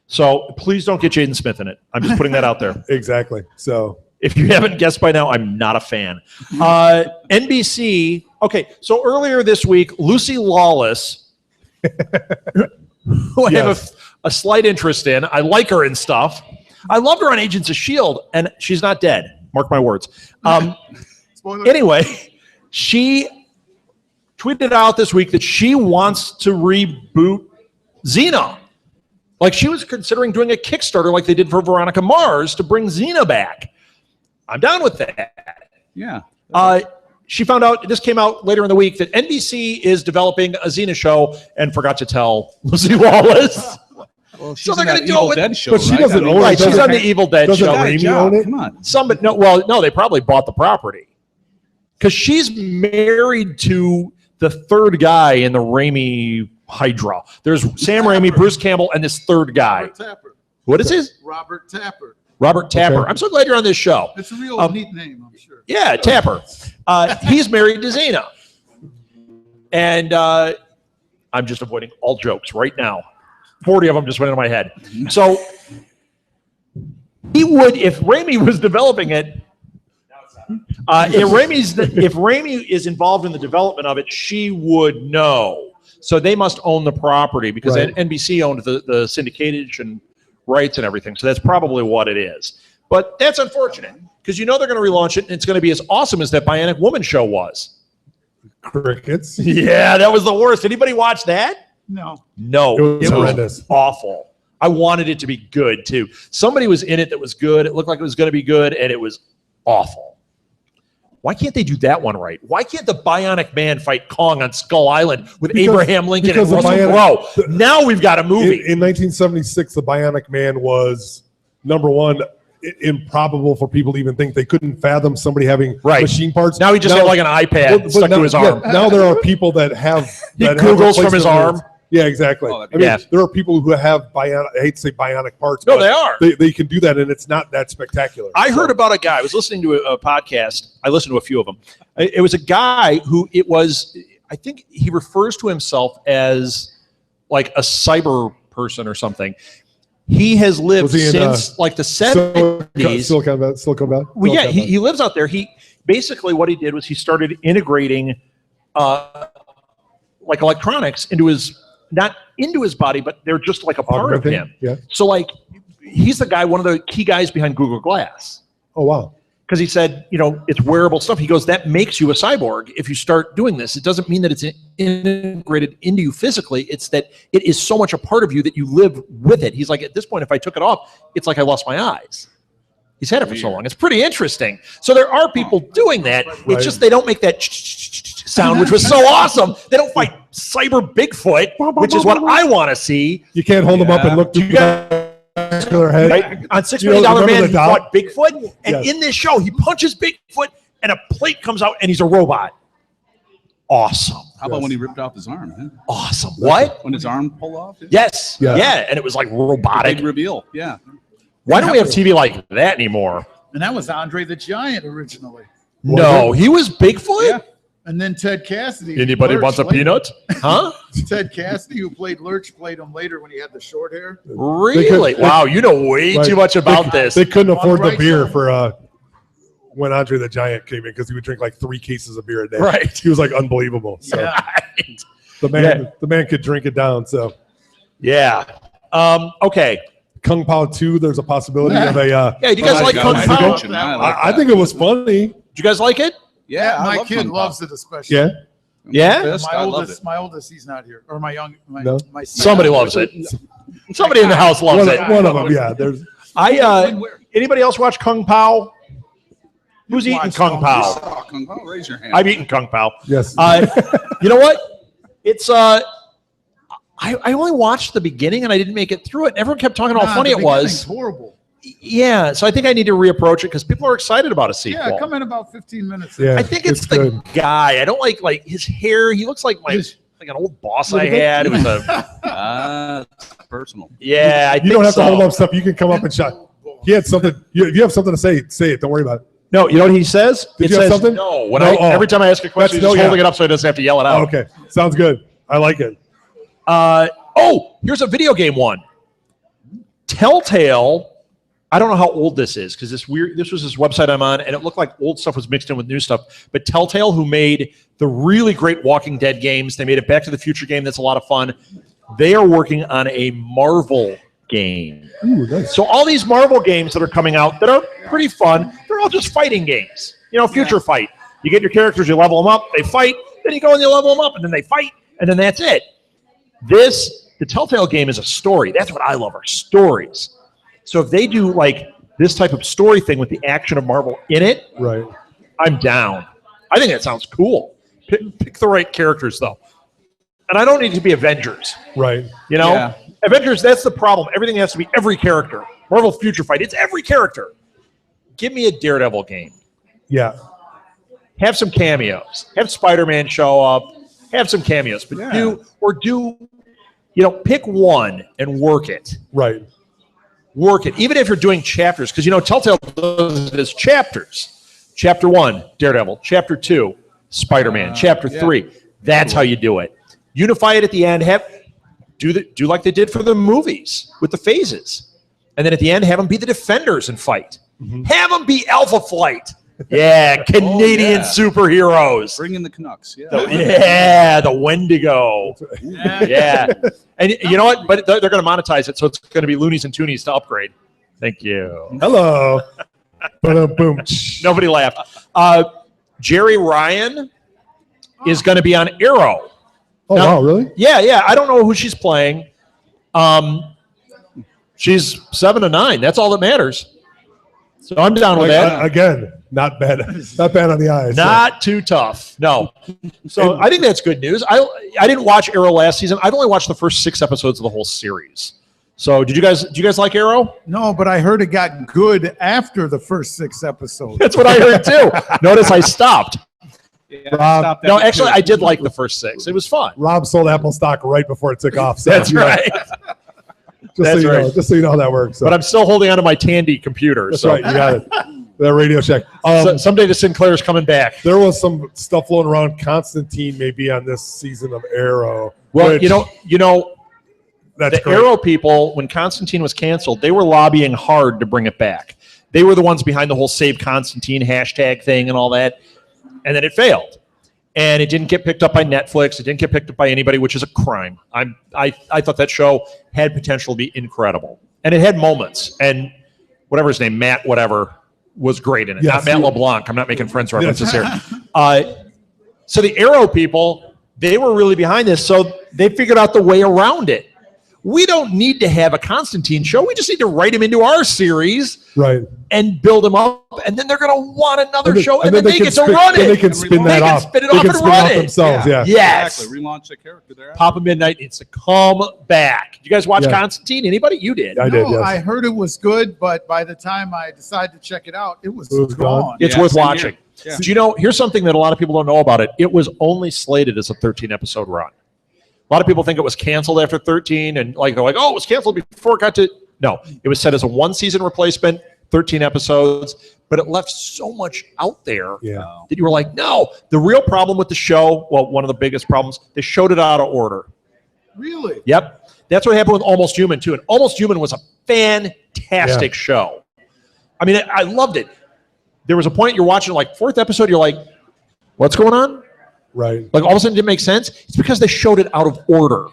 Speaker 1: So please don't get Jaden Smith in it. I'm just putting that out there.
Speaker 2: Exactly. So
Speaker 1: If you haven't guessed by now, I'm not a fan. NBC. Okay, so earlier this week, Lucy Lawless, who I have
Speaker 2: Yes.
Speaker 1: a slight interest in. I like her and stuff. I loved her on Agents of S.H.I.E.L.D., and she's not dead. Mark my words.
Speaker 3: Spoiler.
Speaker 1: Anyway, she tweeted out this week that she wants to reboot Xena. Like she was considering doing a Kickstarter like they did for Veronica Mars to bring Xena back. I'm down with that.
Speaker 4: Yeah.
Speaker 1: She found out, this came out later in the week, that NBC is developing a Xena show and forgot to tell Lucy Lawless.
Speaker 4: Well, she's
Speaker 1: they're
Speaker 4: in
Speaker 1: gonna
Speaker 4: that
Speaker 1: do it
Speaker 4: Evil
Speaker 1: with-
Speaker 4: Dead show,
Speaker 2: But she
Speaker 4: right?
Speaker 2: doesn't
Speaker 4: I mean,
Speaker 2: own it.
Speaker 1: Right, she's
Speaker 2: doesn't-
Speaker 1: on the Evil Dead
Speaker 2: doesn't
Speaker 1: show.
Speaker 4: got a
Speaker 2: Raimi
Speaker 4: job.
Speaker 2: own it?
Speaker 4: Come on.
Speaker 1: No, they probably bought the property. Because she's married to the third guy in the Raimi Hydra. There's Sam Raimi, Bruce Campbell, and this third guy.
Speaker 3: Robert Tapper.
Speaker 1: What is his?
Speaker 3: Robert Tapper.
Speaker 1: Robert Tapper.
Speaker 2: Okay.
Speaker 1: I'm so glad you're on this show.
Speaker 3: It's a real neat name, I'm sure.
Speaker 1: Yeah, Tapper. He's married to Xena. And I'm just avoiding all jokes right now. 40 of them just went into my head. So he would, if Raimi was developing it, if Raimi is involved in the development of it, she would know. So they must own the property because
Speaker 2: Right.
Speaker 1: NBC owned the syndication rights and everything. So that's probably what it is. But that's unfortunate because you know they're going to relaunch it and it's going to be as awesome as that Bionic Woman show was.
Speaker 2: Crickets.
Speaker 1: Yeah, that was the worst. Anybody watch that?
Speaker 3: No.
Speaker 1: No,
Speaker 2: It was horrendous.
Speaker 1: awful. I wanted it to be good too. Somebody was in it that was good. It looked like it was going to be good, and it was awful. Why can't they do that one right? Why can't the Bionic Man fight Kong on Skull Island with Abraham Lincoln and
Speaker 2: because the
Speaker 1: Russell Crowe? Now we've got a movie.
Speaker 2: In 1976, the Bionic Man was number one. Improbable for people to even think. They couldn't fathom somebody having machine parts.
Speaker 1: Now he just had like an iPad stuck to his arm.
Speaker 2: Now there are people that have
Speaker 1: He
Speaker 2: that
Speaker 1: Googles
Speaker 2: have
Speaker 1: from his arm.
Speaker 2: Yeah, exactly.
Speaker 4: Oh,
Speaker 2: I mean, there are people who have bionic. I hate to say bionic parts.
Speaker 1: No,
Speaker 2: but
Speaker 1: they are.
Speaker 2: They can do that, and it's not that spectacular.
Speaker 1: I heard about a guy. I was listening to a podcast. I listened to a few of them. It was a guy who I think he refers to himself as like a cyber person or something. He has lived since like the 70s.
Speaker 2: Silicon Valley.
Speaker 1: Well, yeah, he lives out there. He basically what he did was he started integrating like electronics into his, not into his body, but they're just like a part of him.
Speaker 2: Yeah.
Speaker 1: So like he's the guy, one of the key guys behind Google Glass.
Speaker 2: Oh wow.
Speaker 1: Because he said, it's wearable stuff. He goes, that makes you a cyborg if you start doing this. It doesn't mean that it's integrated into you physically. It's that it is so much a part of you that you live with it. He's like, at this point, if I took it off, it's like I lost my eyes. He's had it for so long. It's pretty interesting. So there are people doing that. It's just they don't make that sound, which was so awesome. They don't fight cyber Bigfoot, which is what I want to see.
Speaker 2: You can't hold them up and look to their head.
Speaker 1: Right? On $6 Million Man, he
Speaker 2: doll?
Speaker 1: fought Bigfoot. And in this show, he punches Bigfoot and a plate comes out and he's a robot. Awesome.
Speaker 4: How about when he ripped off his arm? Huh?
Speaker 1: Awesome. What?
Speaker 4: When his arm pulled off?
Speaker 1: Yes.
Speaker 2: Yeah.
Speaker 1: Yeah. And it was like robotic.
Speaker 4: Big reveal. Yeah.
Speaker 1: Why don't we have TV like that anymore?
Speaker 3: And that was Andre the Giant originally.
Speaker 1: No, he was Bigfoot?
Speaker 4: Yeah.
Speaker 3: And then Ted Cassidy.
Speaker 1: Anybody
Speaker 3: Lurch
Speaker 1: wants a
Speaker 3: later.
Speaker 1: peanut? Huh?
Speaker 3: Ted Cassidy, who played Lurch, played him later when he had the short hair.
Speaker 1: Really? Wow, you know way too much about this.
Speaker 2: They couldn't afford the
Speaker 3: right
Speaker 2: beer
Speaker 3: side.
Speaker 2: for when Andre the Giant came in because he would drink like 3 cases of beer a day.
Speaker 1: Right.
Speaker 2: He was like unbelievable. So
Speaker 1: Right.
Speaker 2: the man could drink it down. So
Speaker 1: Yeah. Okay.
Speaker 2: Kung Pao 2, there's a possibility of a.
Speaker 1: Yeah, do you guys like Kung
Speaker 4: Nice
Speaker 1: Pao?
Speaker 4: mention. I like
Speaker 2: I
Speaker 4: that.
Speaker 2: think it was funny.
Speaker 1: Did you guys like it?
Speaker 4: Yeah, I
Speaker 3: my
Speaker 4: love
Speaker 3: kid
Speaker 4: Kung Pao.
Speaker 3: loves it especially.
Speaker 2: Yeah.
Speaker 1: Yeah?
Speaker 4: Fist, I loved it.
Speaker 3: My oldest, he's not here. Or my
Speaker 2: No?
Speaker 3: my son.
Speaker 1: Somebody loves it. Somebody in the house loves it.
Speaker 2: One of them, yeah. There's
Speaker 1: Anybody else watch Kung Pao? Who's eating
Speaker 3: watched
Speaker 1: Kung
Speaker 3: Kung
Speaker 1: Pao?
Speaker 4: Oh, Kung Pao, raise your hand.
Speaker 1: I've eaten Kung Pao.
Speaker 2: yes.
Speaker 1: You know what? It's I only watched the beginning and I didn't make it through it. Everyone kept talking how funny
Speaker 3: the
Speaker 1: it was.
Speaker 3: beginning's horrible.
Speaker 1: Yeah, so I think I need to reapproach it because people are excited about a sequel.
Speaker 3: Yeah, come in about 15 minutes.
Speaker 2: Yeah.
Speaker 1: I think it's the
Speaker 2: good.
Speaker 1: guy. I don't like his hair. He looks like like an old boss I had. It was a
Speaker 4: It's personal.
Speaker 1: yeah. I
Speaker 2: You
Speaker 1: think
Speaker 2: don't have
Speaker 1: so.
Speaker 2: to hold up stuff. You can come up and shot. He had something. You have something to say it. Don't worry about it.
Speaker 1: No, you know what he says?
Speaker 2: Did
Speaker 1: It
Speaker 2: you have
Speaker 1: says
Speaker 2: something?
Speaker 1: no. When
Speaker 2: No?
Speaker 1: every time I ask a question, he's
Speaker 2: That's
Speaker 1: just
Speaker 2: no,
Speaker 1: holding
Speaker 2: yeah.
Speaker 1: it up so he doesn't have to yell it
Speaker 2: Oh,
Speaker 1: out.
Speaker 2: okay. Sounds good. I like it.
Speaker 1: Here's a video game one. Telltale. I don't know how old this is because this was this website I'm on, and it looked like old stuff was mixed in with new stuff. But Telltale, who made the really great Walking Dead games, they made a Back to the Future game that's a lot of fun. They are working on a Marvel game.
Speaker 2: Ooh, nice.
Speaker 1: So all these Marvel games that are coming out that are pretty fun, they're all just fighting games. Future Fight. You get your characters, you level them up, they fight, then you go and you level them up, and then they fight, and then that's it. The Telltale game is a story. That's what I love, are stories. So if they do like this type of story thing with the action of Marvel in it,
Speaker 2: Right.
Speaker 1: I'm down. I think that sounds cool. Pick the right characters though. And I don't need to be Avengers.
Speaker 2: Right.
Speaker 4: Yeah.
Speaker 1: Avengers, that's the problem. Everything has to be every character. Marvel Future Fight, it's every character. Give me a Daredevil game.
Speaker 2: Yeah.
Speaker 1: Have some cameos. Have Spider-Man show up. Have some cameos. But pick one and work it.
Speaker 2: Right.
Speaker 1: Work it. Even if you're doing chapters, because Telltale does it as chapters. Chapter 1, Daredevil. Chapter 2, Spider-Man. Chapter 3. That's how you do it. Unify it at the end. Do like they did for the movies with the phases. And then at the end, have them be the defenders and fight. Have them be Alpha Flight. Yeah, Canadian superheroes.
Speaker 4: Bring in the Canucks. Yeah.
Speaker 1: Yeah, the Wendigo. Yeah. And you know what? But they're going to monetize it, so it's going to be loonies and toonies to upgrade. Thank you.
Speaker 2: Hello. Boom.
Speaker 1: Nobody laughed. Jerry Ryan is going to be on Arrow.
Speaker 2: Oh,
Speaker 1: Now-
Speaker 2: wow, really?
Speaker 1: Yeah. I don't know who she's playing. She's 7 to 9. That's all that matters. So I'm down with that.
Speaker 2: Again, not bad. Not bad on the eyes.
Speaker 1: Not too tough. No. So I think that's good news. I didn't watch Arrow last season. I've only watched the first 6 episodes of the whole series. So do you guys like Arrow?
Speaker 3: No, but I heard it got good after the first 6 episodes.
Speaker 1: That's what I heard too. Notice I stopped.
Speaker 4: Yeah,
Speaker 2: Rob-
Speaker 4: stop that
Speaker 1: No,
Speaker 4: too.
Speaker 1: actually I did like the first 6. It was fun.
Speaker 2: Rob sold Apple stock right before it took off. So,
Speaker 1: That's
Speaker 2: you know,
Speaker 1: right.
Speaker 2: Just so you know how that works. So.
Speaker 1: But I'm still holding onto my Tandy computer.
Speaker 2: That's
Speaker 1: so
Speaker 2: right. You got it. That Radio Shack.
Speaker 1: someday the Sinclair's coming back.
Speaker 2: There was some stuff floating around. Constantine may be on this season of Arrow.
Speaker 1: Well,
Speaker 2: which-
Speaker 1: you know,
Speaker 2: that's
Speaker 1: the
Speaker 2: great.
Speaker 1: Arrow people, when Constantine was canceled, they were lobbying hard to bring it back. They were the ones behind the whole Save Constantine hashtag thing and all that. And then it failed. And it didn't get picked up by Netflix. It didn't get picked up by anybody, which is a crime. I thought that show had potential to be incredible. And it had moments. And whatever his name, Matt whatever, was great in it.
Speaker 2: Yes.
Speaker 1: Not Matt LeBlanc. I'm not making Friends references here. So the Arrow people, they were really behind this. So they figured out the way around it. We don't need to have a Constantine show. We just need to write him into our series
Speaker 2: Right.
Speaker 1: and build him up, and then they're going to want another show, and then they
Speaker 2: can
Speaker 1: get to
Speaker 2: spin-
Speaker 1: run
Speaker 2: then
Speaker 1: it.
Speaker 2: They can spin
Speaker 1: They
Speaker 2: that
Speaker 1: can
Speaker 2: off.
Speaker 1: spin it
Speaker 2: They
Speaker 1: off
Speaker 2: can
Speaker 1: and
Speaker 2: spin
Speaker 1: run
Speaker 2: off
Speaker 1: it.
Speaker 2: themselves. Yeah.
Speaker 1: Yes.
Speaker 4: Exactly. Relaunch the character there.
Speaker 1: Papa Midnight needs to come back. You guys watch
Speaker 2: Yeah.
Speaker 1: Constantine? Anybody? You did.
Speaker 2: I did, yes.
Speaker 3: I heard it was good, but by the time I decided to check it out, it was
Speaker 2: gone.
Speaker 3: gone.
Speaker 1: It's
Speaker 4: Yeah,
Speaker 1: worth
Speaker 4: same here.
Speaker 1: watching.
Speaker 4: Yeah.
Speaker 1: Do you know, here's something that a lot of people don't know about it. It was only slated as a 13-episode run. A lot of people think it was canceled after 13, and they're like, oh, it was canceled before it got to... No, it was set as a 1-season replacement, 13 episodes, but it left so much out there
Speaker 2: Yeah.
Speaker 1: that you were like, no. The real problem with the show, well, one of the biggest problems, they showed it out of order.
Speaker 3: Really?
Speaker 1: Yep. That's what happened with Almost Human, too. And Almost Human was a fantastic show. I mean, I loved it. There was a point you're watching, like, 4th episode, you're like, what's going on?
Speaker 2: Right.
Speaker 1: Like, all of a sudden it didn't make sense. It's because they showed it out of order.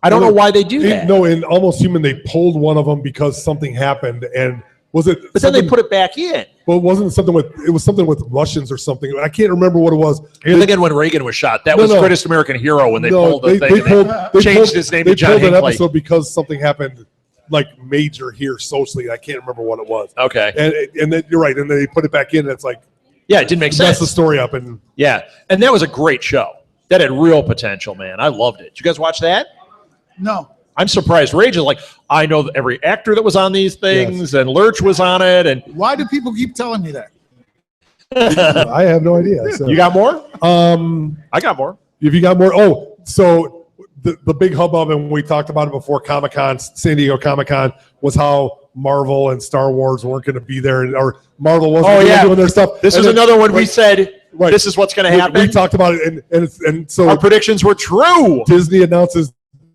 Speaker 1: I don't know why they do that.
Speaker 2: No, in Almost Human, they pulled one of them because something happened, and was it?
Speaker 1: But then they put it back in.
Speaker 2: Well, it wasn't something with. It was something with Russians or something. I can't remember what it was.
Speaker 1: You're thinking when Reagan was shot. That
Speaker 2: No,
Speaker 1: was
Speaker 2: no.
Speaker 1: Greatest American Hero when they pulled the thing.
Speaker 2: They
Speaker 1: and
Speaker 2: pulled,
Speaker 1: changed his name
Speaker 2: they
Speaker 1: to John
Speaker 2: pulled an
Speaker 1: Hinckley.
Speaker 2: episode because something happened, like major here socially. I can't remember what it was.
Speaker 1: Okay.
Speaker 2: And then you're right, and then they put it back in. And it's like
Speaker 1: Yeah, it didn't make
Speaker 2: that's the
Speaker 1: sense.
Speaker 2: story up, and
Speaker 1: Yeah. And that was a great show. That had real potential, man. I loved it. Did you guys watch that?
Speaker 3: No.
Speaker 1: I'm surprised. Rage is like, I know every actor that was on these things, and Lurch was on it. And
Speaker 3: Why do people keep telling me that?
Speaker 2: I have no idea. So.
Speaker 1: you got more?
Speaker 2: Um,
Speaker 1: I got more.
Speaker 2: If you got more, so the big hubbub, and we talked about it before Comic-Con, San Diego Comic-Con, was how Marvel and Star Wars weren't going to be there, or Marvel wasn't doing their stuff.
Speaker 1: This
Speaker 2: And
Speaker 1: is
Speaker 2: then-
Speaker 1: another one we
Speaker 2: right,
Speaker 1: said,
Speaker 2: right.
Speaker 1: this is what's going to
Speaker 2: we
Speaker 1: happen.
Speaker 2: talked about it, and so
Speaker 1: Our predictions were true.
Speaker 2: Disney announces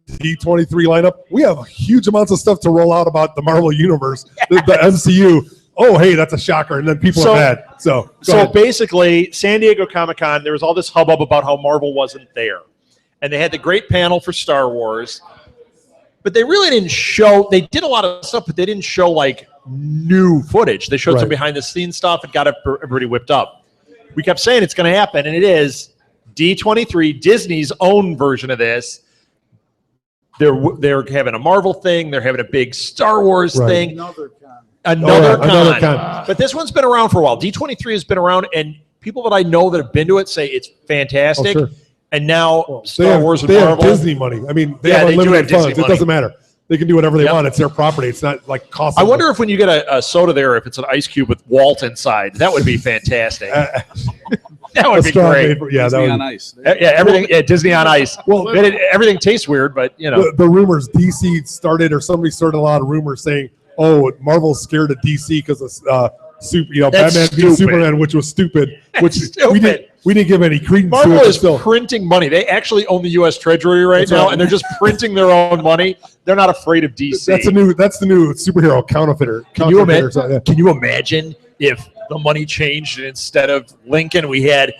Speaker 2: D23 lineup. We have huge amounts of stuff to roll out about the Marvel Universe, the MCU. Oh, hey, that's a shocker, and then people
Speaker 1: So-
Speaker 2: are mad. So go
Speaker 1: So
Speaker 2: ahead.
Speaker 1: basically, San Diego Comic-Con, there was all this hubbub about how Marvel wasn't there. And they had the great panel for Star Wars. But they really didn't show, they did a lot of stuff, but they didn't show like new footage. They showed some
Speaker 2: Right.
Speaker 1: behind the scenes stuff and got everybody whipped up. We kept saying it's going to happen, and it is. D23, Disney's own version of this. They're having a Marvel thing. They're having a big Star Wars
Speaker 2: Right.
Speaker 1: thing.
Speaker 3: Another con.
Speaker 1: Another
Speaker 2: Oh, yeah, another
Speaker 1: con.
Speaker 2: con.
Speaker 1: But this one's been around for a while. D23 has been around, and people that I know that have been to it say it's fantastic.
Speaker 2: Oh, sure.
Speaker 1: And now
Speaker 2: Well,
Speaker 1: Star Wars and
Speaker 2: they
Speaker 1: Marvel.
Speaker 2: have Disney money. I mean, they
Speaker 1: Yeah,
Speaker 2: have
Speaker 1: they do
Speaker 2: unlimited
Speaker 1: have Disney
Speaker 2: funds.
Speaker 1: money.
Speaker 2: It doesn't matter. They can do whatever they
Speaker 1: Yep.
Speaker 2: want. It's their property. It's not like cost.
Speaker 1: I wonder if when you get a soda there, if it's an ice cube with Walt inside, that would be fantastic. That would be great.
Speaker 2: Yeah, that
Speaker 4: Disney
Speaker 2: would,
Speaker 4: on ice.
Speaker 1: Yeah, everything. Yeah, Disney on ice.
Speaker 2: Well,
Speaker 1: Everything tastes weird, but you know.
Speaker 2: the rumors DC started, or somebody started a lot of rumors saying, "Oh, Marvel's scared of DC because of
Speaker 1: That's
Speaker 2: Batman being
Speaker 1: stupid.
Speaker 2: Superman," which was stupid. Which
Speaker 1: stupid.
Speaker 2: we didn't give any credence
Speaker 1: Marvel
Speaker 2: to it. but
Speaker 1: is
Speaker 2: still,
Speaker 1: printing money. They actually own the U.S. Treasury right
Speaker 2: That's
Speaker 1: now,
Speaker 2: right.
Speaker 1: and they're just printing their own money. They're not afraid of DC.
Speaker 2: that's the new superhero counterfeiter.
Speaker 1: Can you,
Speaker 2: counterfeiter, so, yeah.
Speaker 1: can you imagine if the money changed, and instead of Lincoln, we had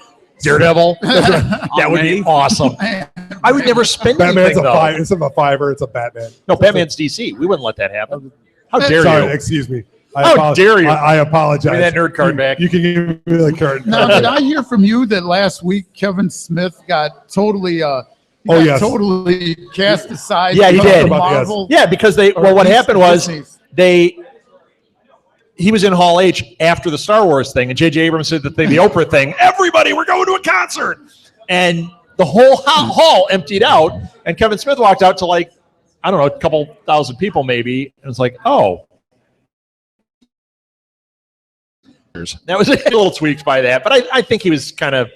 Speaker 1: Daredevil. That would be awesome. I would never spend
Speaker 2: Batman's
Speaker 1: anything, though.
Speaker 2: Instead of a $5, it's a Batman.
Speaker 1: No, Batman's DC. We wouldn't let that happen. How dare
Speaker 2: Sorry,
Speaker 1: you?
Speaker 2: excuse me.
Speaker 1: How dare you?
Speaker 2: I apologize.
Speaker 1: Give me that nerd card back.
Speaker 2: You can give me the card.
Speaker 3: Now, did I hear from you that last week Kevin Smith got totally totally cast aside?
Speaker 1: Yeah, he
Speaker 3: because
Speaker 1: did.
Speaker 3: of Marvel?
Speaker 1: Yeah, because what happened was he was in Hall H after the Star Wars thing, and J.J. Abrams did the Oprah thing. Everybody, we're going to a concert. And the whole hall emptied out, and Kevin Smith walked out to a couple thousand people maybe, and it was like, oh. That was a little tweaked by that, but I think he was kind of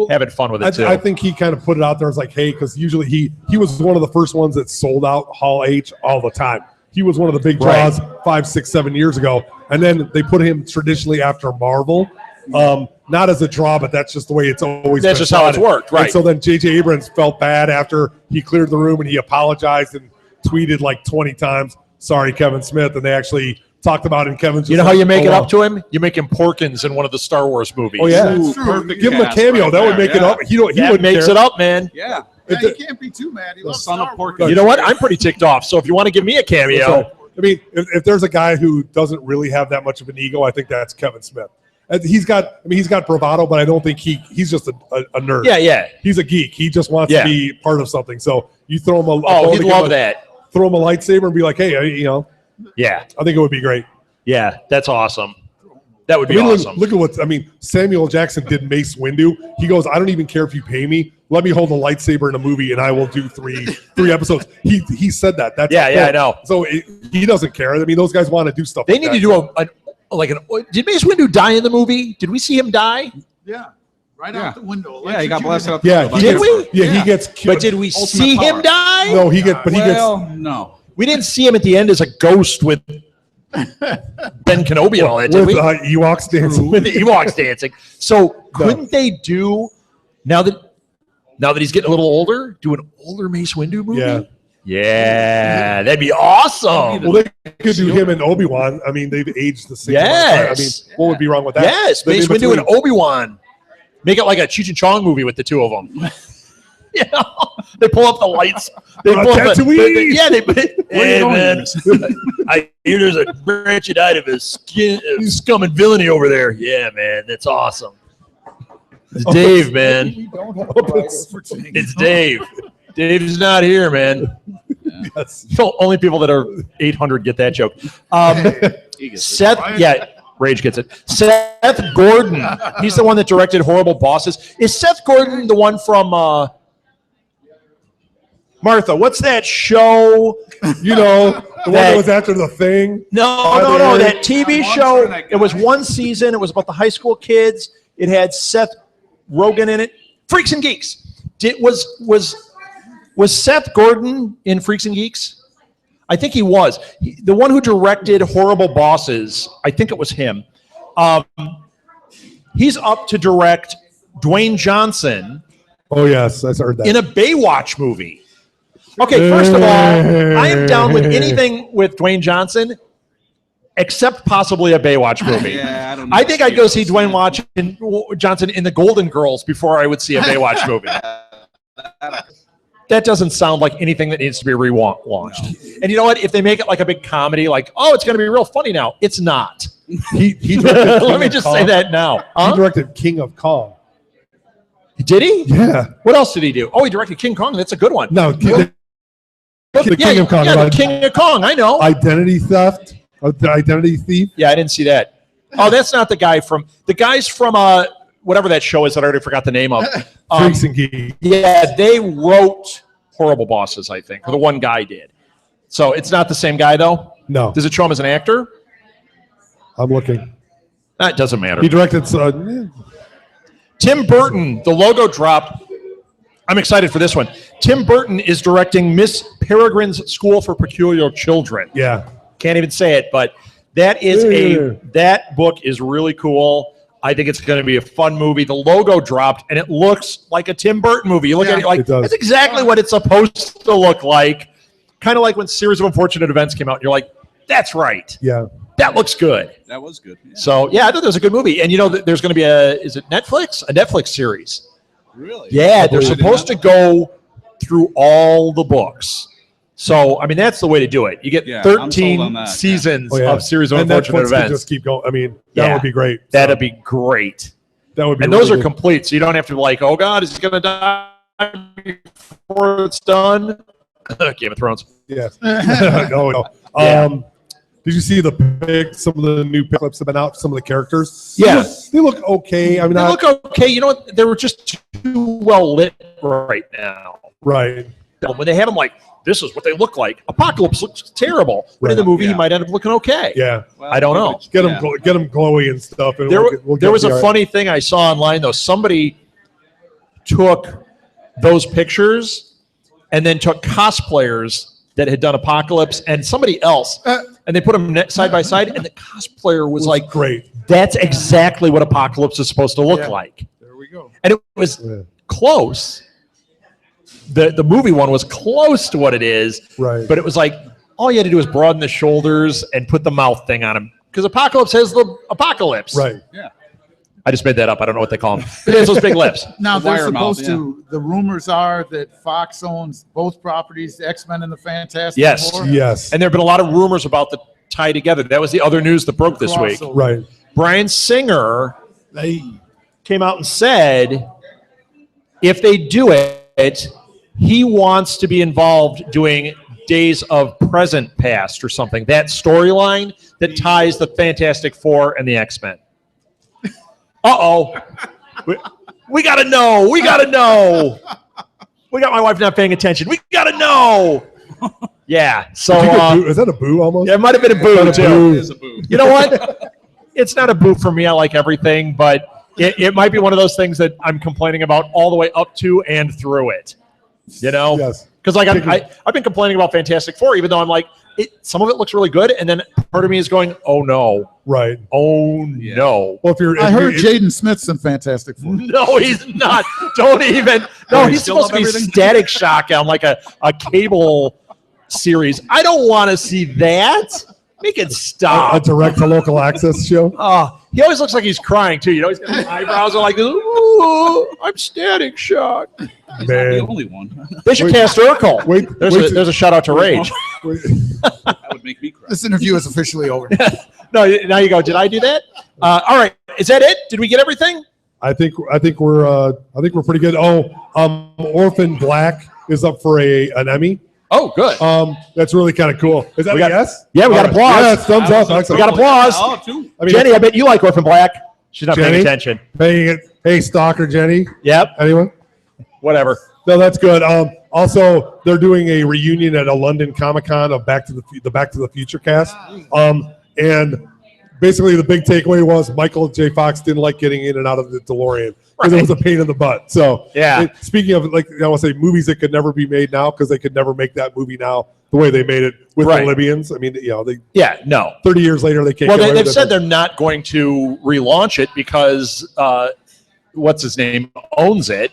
Speaker 1: having fun with it too.
Speaker 2: I think he kind of put it out there as like, hey, because usually he was one of the first ones that sold out Hall H all the time. He was one of the big draws 5, 6, 7 years ago. And then they put him traditionally after Marvel. Not as a draw, but that's just the way it's always
Speaker 1: That's
Speaker 2: been
Speaker 1: just how it's worked, right.
Speaker 2: And so then J.J. Abrams felt bad after he cleared the room and he apologized and tweeted like 20 times, sorry, Kevin Smith. And they actually talked about it in Kevin's.
Speaker 1: You know how you make it up to him? You make him Porkins in one of the Star Wars movies.
Speaker 2: Oh, yeah.
Speaker 3: That's true.
Speaker 4: Perfect
Speaker 2: Give him a
Speaker 4: cast
Speaker 2: cameo.
Speaker 4: right
Speaker 2: That would
Speaker 4: there,
Speaker 2: make it up. He
Speaker 1: That makes it up, man.
Speaker 4: Yeah.
Speaker 3: Yeah, he can't be too mad. He
Speaker 4: The
Speaker 3: loves
Speaker 4: son
Speaker 3: Star
Speaker 4: of
Speaker 3: Wars.
Speaker 4: Porky.
Speaker 1: You know what? I'm pretty ticked off. So if you want to give me a cameo,
Speaker 2: So, I mean, if there's a guy who doesn't really have that much of an ego, I think that's Kevin Smith. He's got bravado, but I don't think he's just a nerd.
Speaker 1: yeah.
Speaker 2: He's a geek. He just wants to be part of something. So you throw him
Speaker 1: He'd love that.
Speaker 2: Throw him a lightsaber and be like, hey,
Speaker 1: Yeah,
Speaker 2: I think it would be great.
Speaker 1: yeah, that's awesome. That would be
Speaker 2: Look
Speaker 1: awesome.
Speaker 2: at Samuel Jackson did Mace Windu. He goes, I don't even care if you pay me. Let me hold a lightsaber in a movie and I will do three episodes. He said that. That's
Speaker 1: I know.
Speaker 2: So he doesn't care. I mean, those guys want to do stuff.
Speaker 1: They
Speaker 2: like
Speaker 1: need to
Speaker 2: that.
Speaker 1: do did Mace Windu die in the movie? Did we see him die?
Speaker 3: Yeah, right out the window.
Speaker 4: Yeah, he got blasted out the
Speaker 2: Yeah,
Speaker 4: window.
Speaker 1: Did we?
Speaker 2: Yeah, he gets killed.
Speaker 1: But did we
Speaker 4: Ultimate
Speaker 1: see him
Speaker 4: power.
Speaker 1: die?
Speaker 2: No, he gets.
Speaker 4: No.
Speaker 1: We didn't see him at the end as a ghost with Ben Kenobi and all that, did
Speaker 2: With
Speaker 1: we?
Speaker 2: Ewoks dancing.
Speaker 1: With the Ewoks dancing. So couldn't they do now that he's getting a little older, do an older Mace Windu movie?
Speaker 2: Yeah.
Speaker 1: Yeah, that'd be awesome.
Speaker 2: Well, they could do him and Obi-Wan. I mean, they've aged the same.
Speaker 1: Yes.
Speaker 2: I mean, what would be wrong with that?
Speaker 1: Yes,
Speaker 2: But
Speaker 1: Mace
Speaker 2: in
Speaker 1: Windu and
Speaker 2: between-
Speaker 1: Obi-Wan. Make it like a Cheech and Chong movie with the two of them. They pull up the lights. They pull up
Speaker 2: Tatooine!
Speaker 1: Hey, man. I hear there's a branch out of his scum and villainy over there. Yeah, man, that's awesome. It's Dave, man.
Speaker 3: We don't have a rider for saying
Speaker 1: It's Dave. Dave's not here, man.
Speaker 2: Yes.
Speaker 1: So only people that are 800 get that joke. Seth, Rage gets it. Seth Gordon. He's the one that directed Horrible Bosses. Is Seth Gordon the one from Martha? What's that show?
Speaker 2: The one that was after The Thing.
Speaker 1: No. That TV
Speaker 4: I'm
Speaker 1: show.
Speaker 4: watching that
Speaker 1: It was
Speaker 4: guy.
Speaker 1: one season. It was about the high school kids. It had Seth Rogen in it. Freaks and Geeks. Was Seth Gordon in Freaks and Geeks? I think he was. The one who directed Horrible Bosses, I think it was him. He's up to direct Dwayne Johnson
Speaker 2: Oh, yes. I heard that.
Speaker 1: in a Baywatch movie. Okay, first of all, I am down with anything with Dwayne Johnson except possibly a Baywatch movie.
Speaker 4: Yeah, I don't know.
Speaker 1: I think I'd go see Dwayne Johnson in The Golden Girls before I would see a Baywatch movie. That doesn't sound like anything that needs to be relaunched. And you know what? If they make it like a big comedy, like, oh, it's going to be real funny now, it's not.
Speaker 2: He directed King
Speaker 1: Let me
Speaker 2: of
Speaker 1: just
Speaker 2: Kong.
Speaker 1: say that now.
Speaker 2: He
Speaker 1: Huh?
Speaker 2: directed King of Kong.
Speaker 1: Did he?
Speaker 2: Yeah.
Speaker 1: What else did he do? Oh, he directed King Kong. That's a good one.
Speaker 2: No, the King of Kong.
Speaker 1: Yeah, the King of Kong. I know.
Speaker 2: Identity theft. The Identity Thief.
Speaker 1: Yeah, I didn't see that. Oh, that's not the guy from the guys from whatever that show is that I already forgot the name of.
Speaker 2: Freaks and Geeks.
Speaker 1: Yeah, they wrote Horrible Bosses, I think, or the one guy did. So it's not the same guy though.
Speaker 2: No,
Speaker 1: Does it show him as an actor?
Speaker 2: I'm looking.
Speaker 1: That doesn't matter.
Speaker 2: He directed.
Speaker 1: Tim Burton, the logo dropped. I'm excited for this one. Tim Burton is directing Miss Peregrine's School for Peculiar Children.
Speaker 2: Yeah.
Speaker 1: Can't even say it, but that book is really cool. I think it's going to be a fun movie. The logo dropped, and it looks like a Tim Burton movie. You look at it like,
Speaker 2: it does.
Speaker 1: that's exactly what it's supposed to look like. Kind of like when Series of Unfortunate Events came out, and you're like, that's right.
Speaker 2: Yeah.
Speaker 1: That looks good.
Speaker 4: That was good. Yeah.
Speaker 1: So yeah, I thought that was a good movie. And you know, there's going to be is it Netflix? A Netflix series.
Speaker 4: Really?
Speaker 1: Yeah, they're
Speaker 4: I did
Speaker 1: supposed to
Speaker 4: not-
Speaker 1: go through all the books. So I mean, that's the way to do it. You get
Speaker 4: Yeah, I'm sold on
Speaker 1: 13
Speaker 4: that,
Speaker 1: seasons
Speaker 2: Oh, yeah.
Speaker 1: of series of
Speaker 2: And
Speaker 1: unfortunate
Speaker 2: Netflix could
Speaker 1: events.
Speaker 2: just keep going. I mean, that
Speaker 1: Yeah.
Speaker 2: would be great.
Speaker 1: That'd be great.
Speaker 2: That would be.
Speaker 1: And those
Speaker 2: really
Speaker 1: are
Speaker 2: good.
Speaker 1: complete, so you don't have to be like, oh God, is he going to die before it's done? Game of Thrones.
Speaker 2: Yes. No.
Speaker 1: Yeah.
Speaker 2: Did you see some of the new clips have been out? Some of the characters.
Speaker 1: Yeah.
Speaker 2: They look okay. I mean,
Speaker 1: They look okay. You know what? They were just too well lit right now.
Speaker 2: right.
Speaker 1: When they had them like, this is what they look like. Apocalypse looks terrible. But in the
Speaker 2: Right.
Speaker 1: movie, he
Speaker 4: Yeah.
Speaker 1: might end up looking okay.
Speaker 2: Yeah.
Speaker 4: Well,
Speaker 1: I don't know.
Speaker 2: Get them,
Speaker 4: yeah.
Speaker 2: get them glowy and stuff. And
Speaker 1: There,
Speaker 2: we'll
Speaker 1: there was
Speaker 2: be
Speaker 1: a
Speaker 2: all right.
Speaker 1: funny thing I saw online, though. Somebody took those pictures and then took cosplayers that had done Apocalypse and somebody else, and they put them side by side, and the cosplayer was like,
Speaker 2: great.
Speaker 1: that's exactly what Apocalypse is supposed to look
Speaker 3: Yeah.
Speaker 1: like.
Speaker 3: There we go.
Speaker 1: And it was
Speaker 2: Yeah.
Speaker 1: close. The movie one was close to what it is,
Speaker 2: Right.
Speaker 1: but it was like, all you had to do was broaden the shoulders and put the mouth thing on him. Because Apocalypse has the apocalypse.
Speaker 2: Right.
Speaker 4: Yeah.
Speaker 1: I just made that up. I don't know what they call them. It has those big lips.
Speaker 3: Now
Speaker 4: The
Speaker 3: they're
Speaker 4: wire mouth,
Speaker 3: supposed to. The rumors are that Fox owns both properties, the X-Men and the Fantastic
Speaker 1: Yes.
Speaker 3: Four.
Speaker 2: Yes.
Speaker 1: And there have been a lot of rumors about the tie together. That was the other news that broke this week.
Speaker 3: Crossover.
Speaker 2: Right.
Speaker 1: Brian Singer
Speaker 3: Hey.
Speaker 1: came out and said if they do it, he wants to be involved doing Days of Present Past or something. That storyline that ties the Fantastic Four and the X-Men. Uh-oh. We got to know. We got to know. We got my wife not paying attention. We got to know. Yeah. So
Speaker 2: Did you get boo? Is that a boo almost?
Speaker 1: yeah, it might have been a boo,
Speaker 2: Is that a
Speaker 1: too.
Speaker 2: boo?
Speaker 4: It is a boo.
Speaker 1: You know what? It's not a boo for me. I like everything, but it might be one of those things that I'm complaining about all the way up to and through it. You know?
Speaker 2: Yes.
Speaker 1: Because like I've been complaining about Fantastic Four, even though I'm like, some of it looks really good, and then part of me is going, oh no,
Speaker 2: Right.
Speaker 1: oh
Speaker 4: Yeah.
Speaker 1: no.
Speaker 2: Well, if you're,
Speaker 3: I heard
Speaker 2: if,
Speaker 3: Jaden Smith's in Fantastic Four.
Speaker 1: No, he's not. Don't even. No,
Speaker 4: You
Speaker 1: he's
Speaker 4: still
Speaker 1: supposed to
Speaker 4: love
Speaker 1: be
Speaker 4: everything?
Speaker 1: Static Shock on like a cable series. I don't want to see that. Make it
Speaker 2: a
Speaker 1: stop.
Speaker 2: direct to local access show.
Speaker 1: He always looks like he's crying too. You know, he's got his eyebrows are like, ooh, I'm Static Shock.
Speaker 4: He's not
Speaker 2: Man.
Speaker 4: the only one.
Speaker 1: They should
Speaker 2: Wait.
Speaker 1: cast Urkel.
Speaker 2: Wait,
Speaker 1: There's a shout out to Rage.
Speaker 4: That would make me cry.
Speaker 3: This interview is officially over.
Speaker 1: No, now you go. Did I do that? All right. Is that it? Did we get everything?
Speaker 2: I think we're pretty good. Oh, Orphan Black is up for an Emmy.
Speaker 1: Oh, good.
Speaker 2: That's really kind of cool. Is that
Speaker 1: We
Speaker 2: a
Speaker 1: got-
Speaker 2: yes?
Speaker 1: yeah, we got
Speaker 2: All right.
Speaker 1: applause.
Speaker 2: Yeah, it's thumbs up. Excellent.
Speaker 1: We got applause.
Speaker 4: Oh, two.
Speaker 2: I mean,
Speaker 1: Jenny, I bet you like Orphan Black. She's not
Speaker 2: Jenny?
Speaker 1: paying attention.
Speaker 2: Hey, stalker Jenny.
Speaker 1: Yep.
Speaker 2: Anyone?
Speaker 1: Whatever.
Speaker 2: No, that's good. Also, they're doing a reunion at a London Comic Con of Back to the Future cast. And basically the big takeaway was Michael J. Fox didn't like getting in and out of the DeLorean because it was a pain in the butt. So
Speaker 1: Yeah.
Speaker 2: speaking of, like, I want to say movies that could never be made now because they could never make that movie now the way they made it with
Speaker 1: Right.
Speaker 2: the Libyans. I mean, they
Speaker 1: Yeah. No.
Speaker 2: 30 years later they can't.
Speaker 1: Well,
Speaker 2: get away
Speaker 1: they've
Speaker 2: with
Speaker 1: said
Speaker 2: it.
Speaker 1: they're not going to relaunch it because what's his name owns it,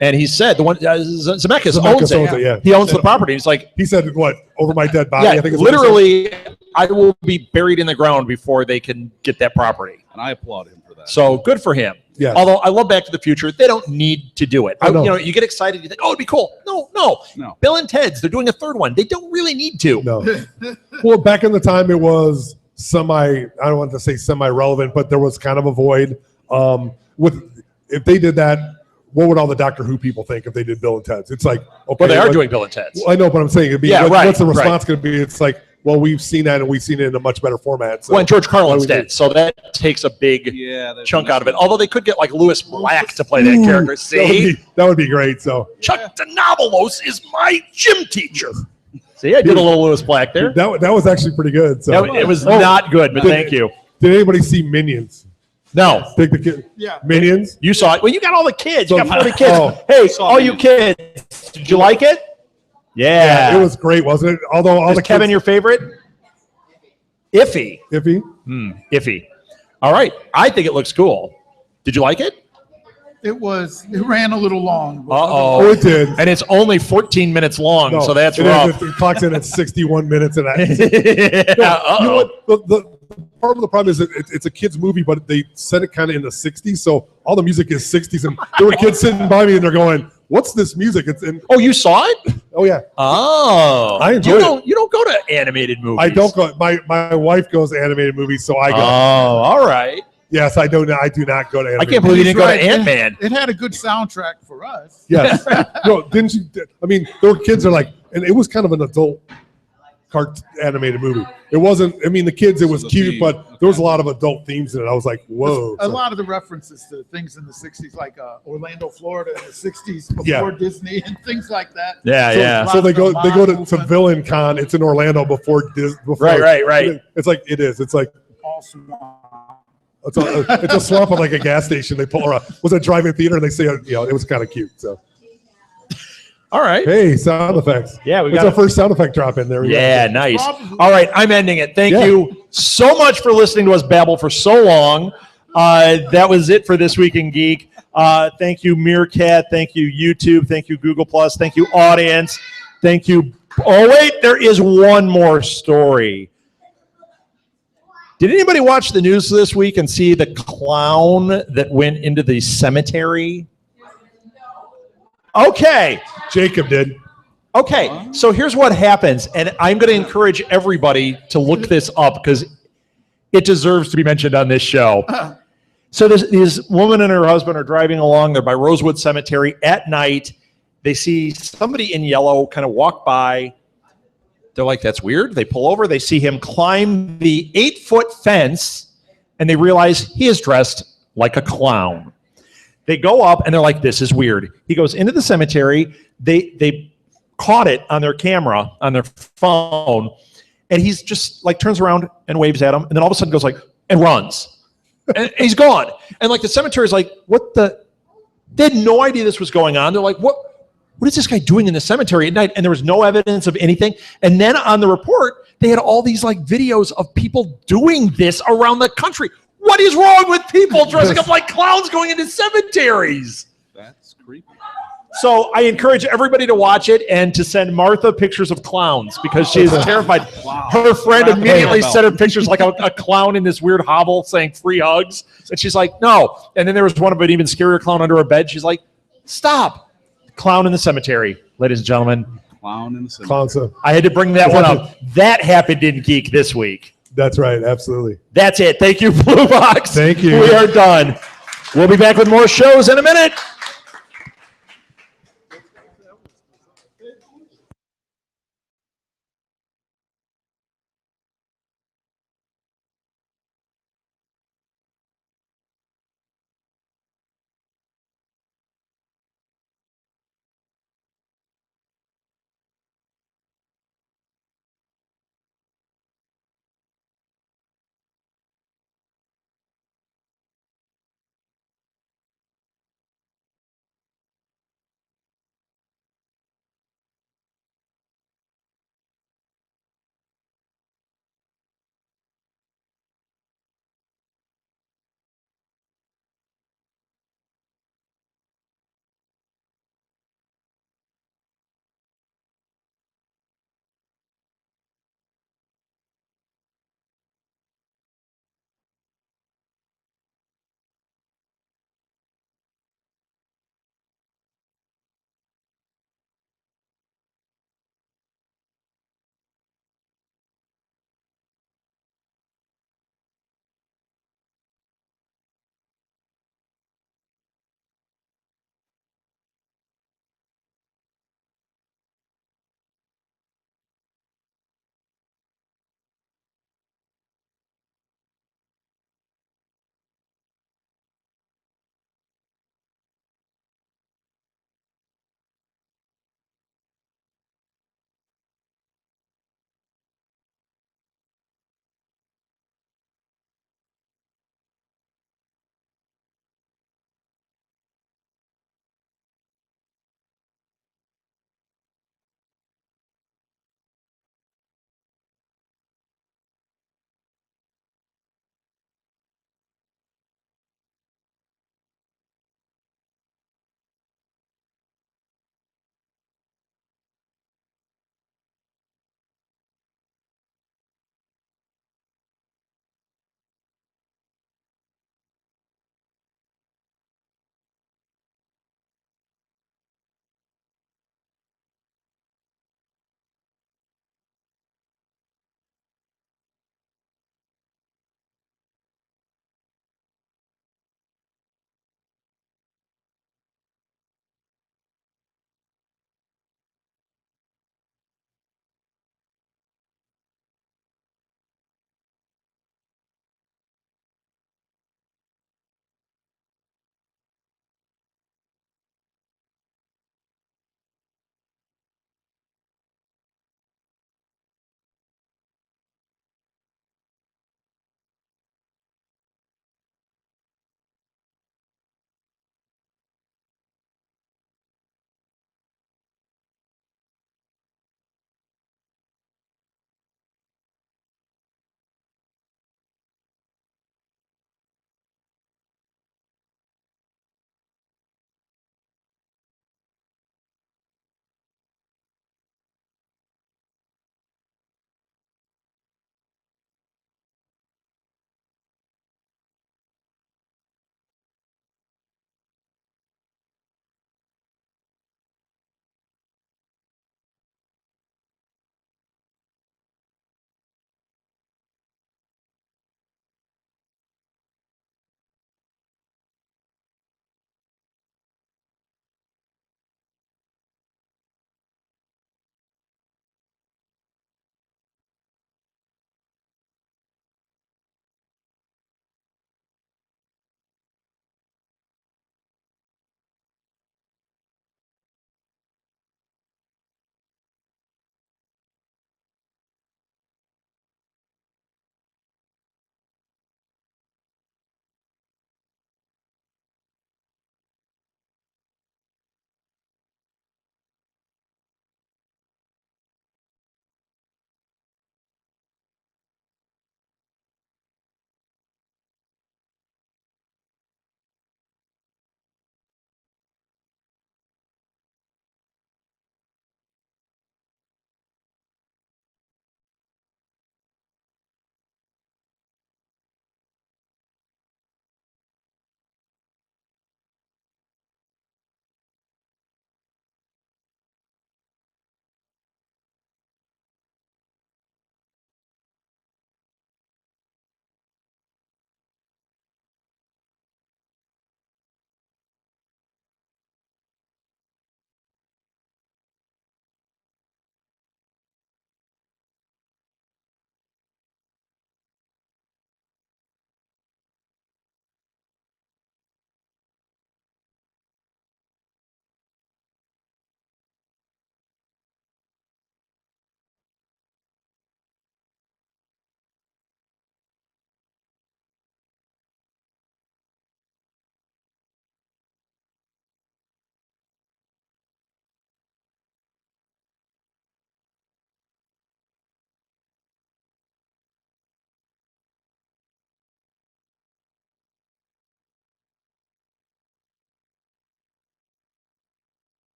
Speaker 1: and he said the one Zemeckis owns
Speaker 2: owns it,
Speaker 1: it.
Speaker 2: yeah.
Speaker 1: He owns the property. He's like,
Speaker 2: He said what over my dead body.
Speaker 1: yeah,
Speaker 2: I think is what he said.
Speaker 1: literally, I will be buried in the ground before they can get that property.
Speaker 4: And I applaud him for that.
Speaker 1: So good for him.
Speaker 2: Yes.
Speaker 1: Although I love Back to the Future, they don't need to do it.
Speaker 2: I know.
Speaker 1: You know, you get excited, you think, oh, it'd be cool. No.
Speaker 4: No.
Speaker 1: Bill and Ted's, they're doing a third one. They don't really need to.
Speaker 2: No. Well, back in the time, it was I don't want to say semi-relevant, but there was kind of a void. If they did that, what would all the Doctor Who people think if they did Bill and Ted's? It's like, okay.
Speaker 1: Well, they are
Speaker 2: what-
Speaker 1: doing Bill and Ted's.
Speaker 2: Well, I know, but I'm saying it'd be,
Speaker 1: Yeah, right,
Speaker 2: what's the
Speaker 1: right.
Speaker 2: response going to be? It's like, well, we've seen that and we've seen it in a much better format. So
Speaker 1: Well, and George Carlin's
Speaker 2: why would we
Speaker 1: dead, so that takes a big
Speaker 4: Yeah, there's
Speaker 1: chunk
Speaker 4: an
Speaker 1: out of it.
Speaker 4: issue.
Speaker 1: Although they could get like Louis Black to play that
Speaker 2: Ooh,
Speaker 1: character. See?
Speaker 2: that would be great. So
Speaker 1: Chuck DeNovelos is my gym teacher. See, I did a little Louis Black there.
Speaker 2: that was actually pretty good. So
Speaker 1: It was
Speaker 2: Oh,
Speaker 1: not good, but thank you.
Speaker 2: Did anybody see Minions?
Speaker 1: No,
Speaker 2: Take the kid.
Speaker 3: Yeah.
Speaker 2: Minions.
Speaker 1: you saw it. Well, you got all the kids. You
Speaker 2: So-
Speaker 1: got 40 kids.
Speaker 2: oh.
Speaker 1: Hey,
Speaker 4: Saw
Speaker 1: all you
Speaker 4: Minions.
Speaker 1: kids, did you like it? Yeah.
Speaker 2: It was great, wasn't it? Although all
Speaker 1: Is
Speaker 2: the
Speaker 1: Kevin
Speaker 2: kids,
Speaker 1: your favorite? Iffy.
Speaker 2: iffy.
Speaker 1: Iffy. All right. I think it looks cool. Did you like it?
Speaker 3: It ran a little long. but
Speaker 2: Oh,
Speaker 1: Uh-oh.
Speaker 2: it did.
Speaker 1: And it's only 14 minutes long,
Speaker 2: No,
Speaker 1: so that's
Speaker 2: it is.
Speaker 1: rough.
Speaker 2: It clocks in at 61 minutes and that.
Speaker 1: Yeah,
Speaker 2: You know
Speaker 1: uh-oh.
Speaker 2: what? The part of the problem is that it's a kids movie, but they set it kind of in the '60s, so all the music is '60s, and there were kids sitting by me and they're going, "What's this music?"
Speaker 1: Oh, you saw it?
Speaker 2: Oh yeah.
Speaker 1: Oh,
Speaker 2: I enjoyed it.
Speaker 1: You don't go to animated movies.
Speaker 2: I don't go. My wife goes to animated movies, so I go.
Speaker 1: Oh, all right.
Speaker 2: Yes, I don't. I do not go to.
Speaker 1: I can't believe you didn't go to Ant-Man.
Speaker 3: It had a good soundtrack for us.
Speaker 2: Yes. No, didn't you? I mean, there were kids that are like, and it was kind of an adult animated movie. It wasn't. I mean, the kids. It was cute, but there was a lot of adult themes in it. I was like, whoa.
Speaker 3: A lot of the references to things in the '60s, like Orlando, Florida, in the '60s before Disney and things like that.
Speaker 1: Yeah,
Speaker 2: So they go to Villain Con. It's in Orlando before Disney.
Speaker 1: Right.
Speaker 2: It's like it is. It's like
Speaker 3: All swamp.
Speaker 2: it's a swamp on like a gas station. They pull or was a drive-in theater, and they say it was kind of cute. So.
Speaker 1: All right.
Speaker 2: Hey, sound effects.
Speaker 1: Yeah,
Speaker 2: it's our first sound effect drop in there.
Speaker 1: Yeah, nice. All right, I'm ending it. Thank you so much for listening to us babble for so long. That was it for This Week in Geek. Thank you, Meerkat. Thank you, YouTube. Thank you, Google+. Thank you, audience. Thank you. Oh, wait, there is one more story. Did anybody watch the news this week and see the clown that went into the cemetery? Okay.
Speaker 2: Jacob did.
Speaker 1: Okay, so here's what happens, and I'm going to encourage everybody to look this up because it deserves to be mentioned on this show. So this woman and her husband are driving along. They're by Rosewood Cemetery at night. They see somebody in yellow kind of walk by. They're like, that's weird. They pull over. They see him climb the 8-foot fence, and they realize he is dressed like a clown. They go up, and they're like, this is weird. He goes into the cemetery. They caught it on their camera, on their phone, and he's just like turns around and waves at them, and then all of a sudden goes like, and runs. And he's gone. And like the cemetery is like, what the? They had no idea this was going on. They're like, what is this guy doing in the cemetery at night? And there was no evidence of anything. And then on the report, they had all these like videos of people doing this around the country. What is wrong with people dressing up like clowns going into cemeteries?
Speaker 4: That's creepy.
Speaker 1: So I encourage everybody to watch it and to send Martha pictures of clowns because she is terrified.
Speaker 4: Wow.
Speaker 1: Her friend immediately sent her pictures like a clown in this weird hovel saying free hugs. And she's like, no. And then there was one of an even scarier clown under her bed. She's like, stop. Clown in the cemetery, ladies and gentlemen.
Speaker 4: Clown in the cemetery.
Speaker 2: Clown.
Speaker 1: I had to bring that one up. That happened in Geek this week.
Speaker 2: That's right. Absolutely.
Speaker 1: That's it. Thank you, Blue Box.
Speaker 2: Thank you.
Speaker 1: We are done. We'll be back with more shows in a minute.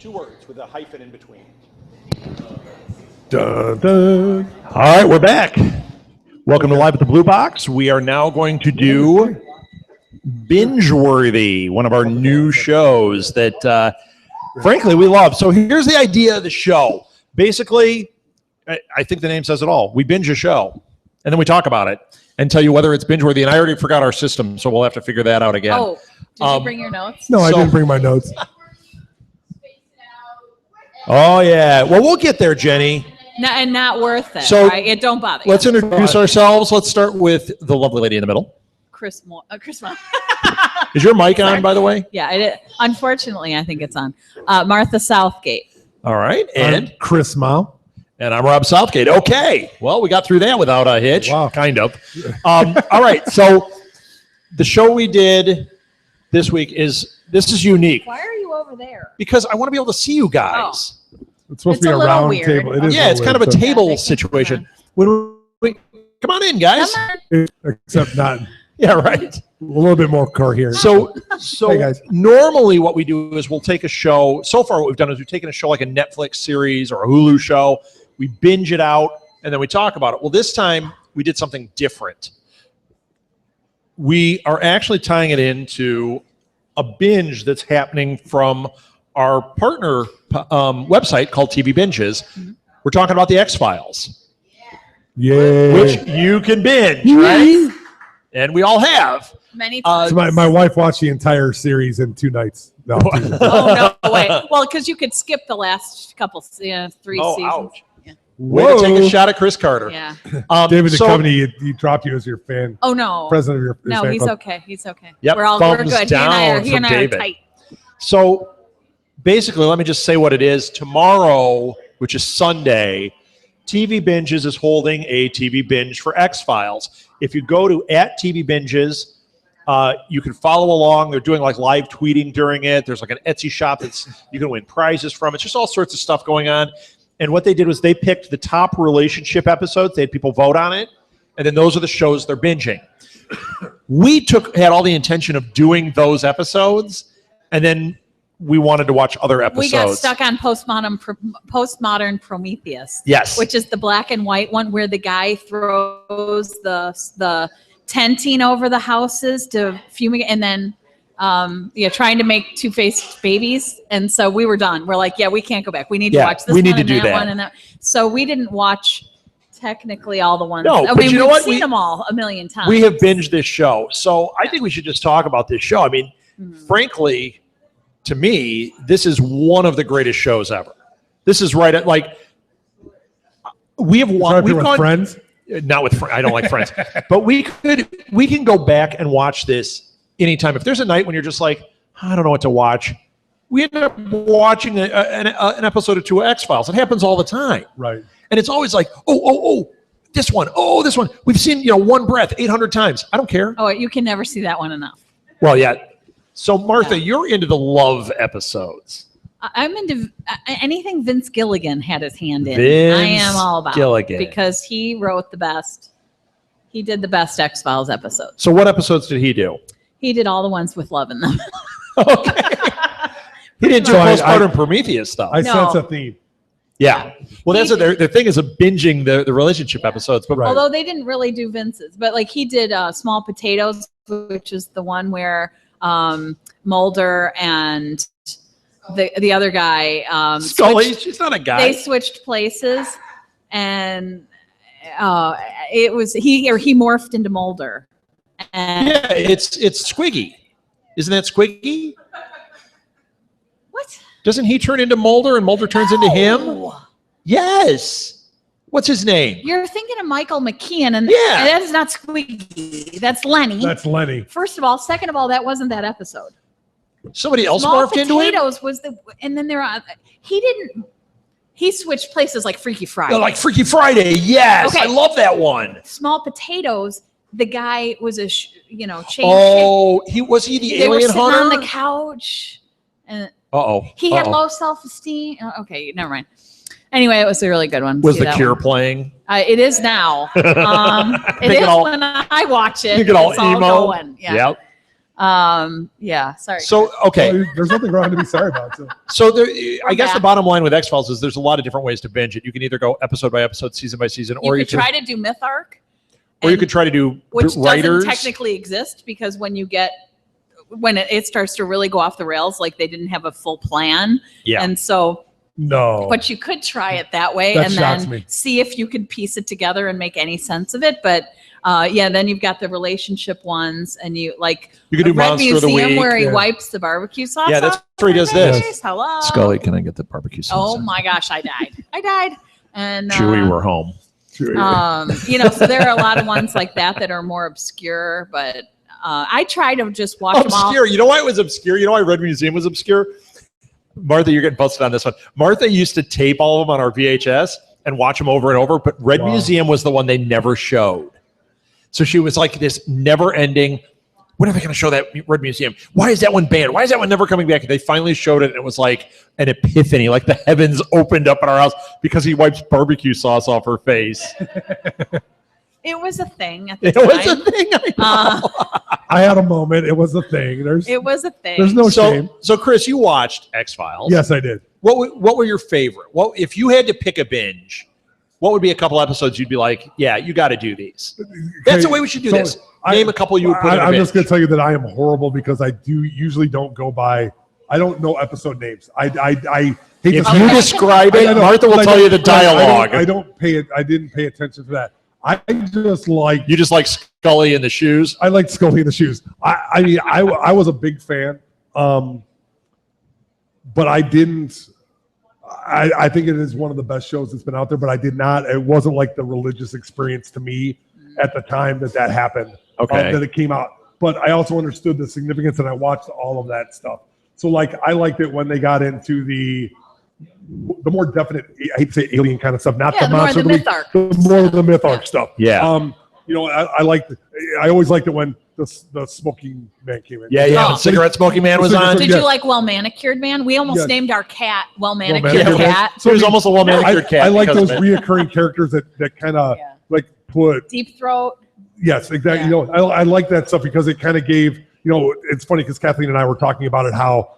Speaker 1: 2 words with a hyphen in between.
Speaker 2: Dun, dun.
Speaker 1: All right, we're back. Welcome to Live at the Blue Box. We are now going to do Binge Worthy, one of our new shows that, frankly, we love. So here's the idea of the show. Basically, I think the name says it all. We binge a show, and then we talk about it and tell you whether it's binge worthy. And I already forgot our system, so we'll have to figure that out again.
Speaker 5: Oh, did you bring your notes?
Speaker 2: No, I didn't bring my notes.
Speaker 1: Oh, yeah. Well, we'll get there, Jenny.
Speaker 5: No, and not worth it.
Speaker 1: So,
Speaker 5: right? It don't bother.
Speaker 1: Let's introduce ourselves. Let's start with the lovely lady in the middle.
Speaker 5: Chris Mo-
Speaker 1: Is your mic on, by the way?
Speaker 5: Yeah, unfortunately, I think it's on. Martha Southgate.
Speaker 1: All right.
Speaker 2: I'm
Speaker 1: And
Speaker 2: Chris Mao.
Speaker 1: I'm Rob Southgate. Okay. Well, we got through that without a hitch.
Speaker 2: Wow.
Speaker 1: Kind of. All right. So the show we did this week is unique
Speaker 5: Why are you over there?
Speaker 1: because I want to be able to see you guys.
Speaker 2: It's supposed
Speaker 5: It's
Speaker 2: to be
Speaker 5: a
Speaker 2: a
Speaker 5: little
Speaker 2: round
Speaker 5: weird.
Speaker 2: table. It is
Speaker 1: Yeah, it's kind of a
Speaker 2: weird,
Speaker 1: table
Speaker 5: Yeah,
Speaker 1: situation. When we come on in, guys.
Speaker 5: Come on.
Speaker 2: except not
Speaker 1: Yeah, right.
Speaker 2: a little bit more coherent.
Speaker 1: So
Speaker 2: Hey, guys.
Speaker 1: normally what we do is we'll take a show. So far, what we've done is we've taken a show like a Netflix series or a Hulu show. We binge it out, and then we talk about it. Well, this time we did something different. We are actually tying it into a binge that's happening from our partner website called TV Binges. We're talking about the X-Files,
Speaker 2: Yay.
Speaker 1: which you can binge, right? And we all have.
Speaker 5: Many times.
Speaker 2: So my wife watched the entire series in 2 nights. No,
Speaker 5: Oh, no way. Well, because you could skip the last couple, 3
Speaker 1: Oh,
Speaker 5: seasons.
Speaker 1: ouch. Way to take a shot at Chris Carter.
Speaker 5: Yeah.
Speaker 2: David
Speaker 1: so-
Speaker 2: Duchovny, he dropped you as your fan,
Speaker 5: Oh, no.
Speaker 2: president of your
Speaker 5: No,
Speaker 2: fan
Speaker 5: he's
Speaker 2: club.
Speaker 5: okay. He's okay.
Speaker 1: Yep,
Speaker 5: We're
Speaker 1: thumbs
Speaker 5: good.
Speaker 1: down
Speaker 5: He
Speaker 1: from
Speaker 5: and I are
Speaker 1: David.
Speaker 5: tight.
Speaker 1: So basically, let me just say what it is. Tomorrow, which is Sunday, TV Binges is holding a TV binge for X-Files. If you go to @TV Binges, you can follow along. They're doing like live tweeting during it. There's like an Etsy shop that's you can win prizes from. It's just all sorts of stuff going on. And what they did was they picked the top relationship episodes. They had people vote on it. And then those are the shows they're binging. We had all the intention of doing those episodes. And then we wanted to watch other episodes.
Speaker 5: We got stuck on postmodern Prometheus.
Speaker 1: Yes.
Speaker 5: Which is the black and white one where the guy throws the tenting over the houses to fumigate, and then trying to make two-faced babies. And so we were done. We're like, yeah, we can't go back. We need to watch this
Speaker 1: we need
Speaker 5: one
Speaker 1: to
Speaker 5: and
Speaker 1: do
Speaker 5: that
Speaker 1: that.
Speaker 5: one and that. So we didn't watch technically all the ones.
Speaker 1: No,
Speaker 5: I
Speaker 1: but
Speaker 5: mean,
Speaker 1: you know
Speaker 5: we've
Speaker 1: what?
Speaker 5: seen them all a million times.
Speaker 1: We have binged this show. So I think we should just talk about this show. I mean, frankly, to me, this is one of the greatest shows ever. This is right at like we have won. We've
Speaker 2: with
Speaker 1: gone
Speaker 2: friends.
Speaker 1: not with I don't like Friends, but we can go back and watch this anytime. If there's a night when you're just like, I don't know what to watch, we end up watching an episode or 2 of X-Files. It happens all the time,
Speaker 2: Right.
Speaker 1: and it's always like, oh, this one, oh, this one. We've seen One Breath 800 times. I don't care.
Speaker 5: Oh, you can never see that one enough.
Speaker 1: Well, yeah. So Martha,
Speaker 5: Yeah.
Speaker 1: you're into the love episodes.
Speaker 5: I'm into anything Vince Gilligan had his hand in.
Speaker 1: Vince
Speaker 5: I am all about
Speaker 1: Gilligan.
Speaker 5: because he wrote the best. He did the best X-Files episodes.
Speaker 1: So what episodes did he do?
Speaker 5: He did all the ones with love in them.
Speaker 1: Okay. He didn't do
Speaker 2: So I-
Speaker 1: postmodern Prometheus stuff.
Speaker 2: I
Speaker 5: No.
Speaker 2: sense a theme.
Speaker 1: Yeah. Well, that's their thing is binging the relationship episodes. But
Speaker 2: Right.
Speaker 5: Although they didn't really do Vince's, but like he did Small Potatoes, which is the one where Mulder and the other guy
Speaker 1: Scully, she's not a guy.
Speaker 5: they switched places, and it was he morphed into Mulder. And
Speaker 1: Yeah, it's Squiggy. Isn't that Squiggy?
Speaker 5: what?
Speaker 1: Doesn't he turn into Mulder and Mulder turns into him?
Speaker 5: No.
Speaker 1: Yes. What's his name?
Speaker 5: You're thinking of Michael McKean, and
Speaker 1: Yeah.
Speaker 5: that is not Squiggy. That's Lenny.
Speaker 2: That's Lenny.
Speaker 5: First of all, second of all, that wasn't that episode.
Speaker 1: Somebody else
Speaker 5: Small
Speaker 1: morphed into him?
Speaker 5: Potatoes was and then he switched places like Freaky Friday.
Speaker 1: Like Freaky Friday. Yes.
Speaker 5: Okay.
Speaker 1: I love that one.
Speaker 5: Small Potatoes, the guy was chain.
Speaker 1: Oh, he was he the
Speaker 5: they were
Speaker 1: alien
Speaker 5: sitting
Speaker 1: hunter?
Speaker 5: on the couch, and
Speaker 1: Uh-oh.
Speaker 5: he had
Speaker 1: Uh-oh.
Speaker 5: low self-esteem. Okay, never mind. Anyway, it was a really good one.
Speaker 1: Was
Speaker 5: See
Speaker 1: The
Speaker 5: that
Speaker 1: Cure
Speaker 5: one.
Speaker 1: playing?
Speaker 5: It is now. It
Speaker 1: They
Speaker 5: is
Speaker 1: get all-
Speaker 5: when I watch it.
Speaker 1: You get all
Speaker 5: it's
Speaker 1: emo.
Speaker 5: all going. Yeah.
Speaker 1: Yep.
Speaker 5: Yeah, sorry.
Speaker 1: So, okay.
Speaker 2: There's nothing wrong to be sorry about. So.
Speaker 1: So there, I guess
Speaker 5: back.
Speaker 1: the bottom line with X-Files is there's a lot of different ways to binge it. You can either go episode by episode, season by season,
Speaker 5: you
Speaker 1: or
Speaker 5: could try to do Myth Arc.
Speaker 1: or you
Speaker 5: and-
Speaker 1: could try to do
Speaker 5: which
Speaker 1: writers.
Speaker 5: doesn't technically exist because when it starts to really go off the rails, like they didn't have a full plan.
Speaker 1: Yeah.
Speaker 5: And so,
Speaker 2: No.
Speaker 5: but you could try it that way
Speaker 2: That
Speaker 5: and
Speaker 2: shocks
Speaker 5: then
Speaker 2: me.
Speaker 5: see if you could piece it together and make any sense of it. But yeah, then you've got the relationship ones and you
Speaker 1: You could do
Speaker 5: Red
Speaker 1: Monster of the
Speaker 5: Museum
Speaker 1: Week.
Speaker 5: where he
Speaker 2: yeah.
Speaker 5: wipes the barbecue sauce.
Speaker 1: Yeah, that's
Speaker 5: off
Speaker 1: where he does
Speaker 5: my
Speaker 1: this.
Speaker 5: face. Hello.
Speaker 1: Scully, can I get the barbecue sauce?
Speaker 5: Oh my gosh, I died. And
Speaker 1: Chewie, we're home.
Speaker 5: so there are a lot of ones like that are more obscure, but I try to just watch them all.
Speaker 1: Obscure. You know why it was obscure? You know why Red Museum was obscure? Martha, you're getting busted on this one. Martha used to tape all of them on our VHS and watch them over and over, but Red Museum was the one they never showed. So she was like this never-ending, when are they going to show that Red Museum? Why is that one banned? Why is that one never coming back? And they finally showed it, and it was like an epiphany, like the heavens opened up in our house because he wipes barbecue sauce off her face.
Speaker 5: It was a thing at the
Speaker 1: It
Speaker 5: time.
Speaker 1: was a thing. I know.
Speaker 2: I had a moment. It was a thing.
Speaker 5: It was a thing.
Speaker 2: There's no shame.
Speaker 1: So Chris, you watched X-Files.
Speaker 2: Yes, I did.
Speaker 1: What were your favorite? What if you had to pick a binge? What would be a couple episodes you'd be like, yeah, you got to do these? That's the way we should do this. Name a couple you would put in a
Speaker 2: I'm
Speaker 1: binge.
Speaker 2: just going to tell you that I am horrible because I usually don't go by. I don't know episode names. I hate
Speaker 1: If
Speaker 2: to
Speaker 1: you
Speaker 2: say-
Speaker 1: describe it,
Speaker 2: I know,
Speaker 1: Martha will
Speaker 2: but I
Speaker 1: tell you the
Speaker 2: don't- I
Speaker 1: dialogue.
Speaker 2: I didn't pay attention to that. I just like.
Speaker 1: You just like Scully in the shoes.
Speaker 2: I like Scully in the shoes. I mean, I was a big fan, but I didn't. I think it is one of the best shows that's been out there, but I did not. It wasn't like the religious experience to me at the time that happened.
Speaker 1: Okay.
Speaker 2: That it came out, but I also understood the significance, and I watched all of that stuff. So, like, I liked it when they got into the more definite. I hate to say alien kind of stuff, not
Speaker 5: Yeah,
Speaker 2: the monster,
Speaker 5: the myth arc.
Speaker 2: the more of the myth arc stuff.
Speaker 1: Yeah.
Speaker 2: I always liked it when the smoking man came in.
Speaker 1: Yeah.
Speaker 5: Oh.
Speaker 1: When Cigarette Smoking Man was on.
Speaker 5: Did
Speaker 2: Yeah.
Speaker 5: you like Well Manicured Man? We almost
Speaker 2: Yes.
Speaker 5: named our cat Well Manicured
Speaker 2: Manicured Man.
Speaker 5: Cat.
Speaker 1: So it was almost a well manicured cat.
Speaker 2: I like
Speaker 1: because
Speaker 2: those
Speaker 1: of it.
Speaker 2: reoccurring characters that kind of
Speaker 5: Yeah.
Speaker 2: like put.
Speaker 5: Deep Throat.
Speaker 2: Yes, exactly.
Speaker 5: Yeah.
Speaker 2: You know, I like that stuff because it kind of gave. You know, it's funny because Kathleen and I were talking about it. How,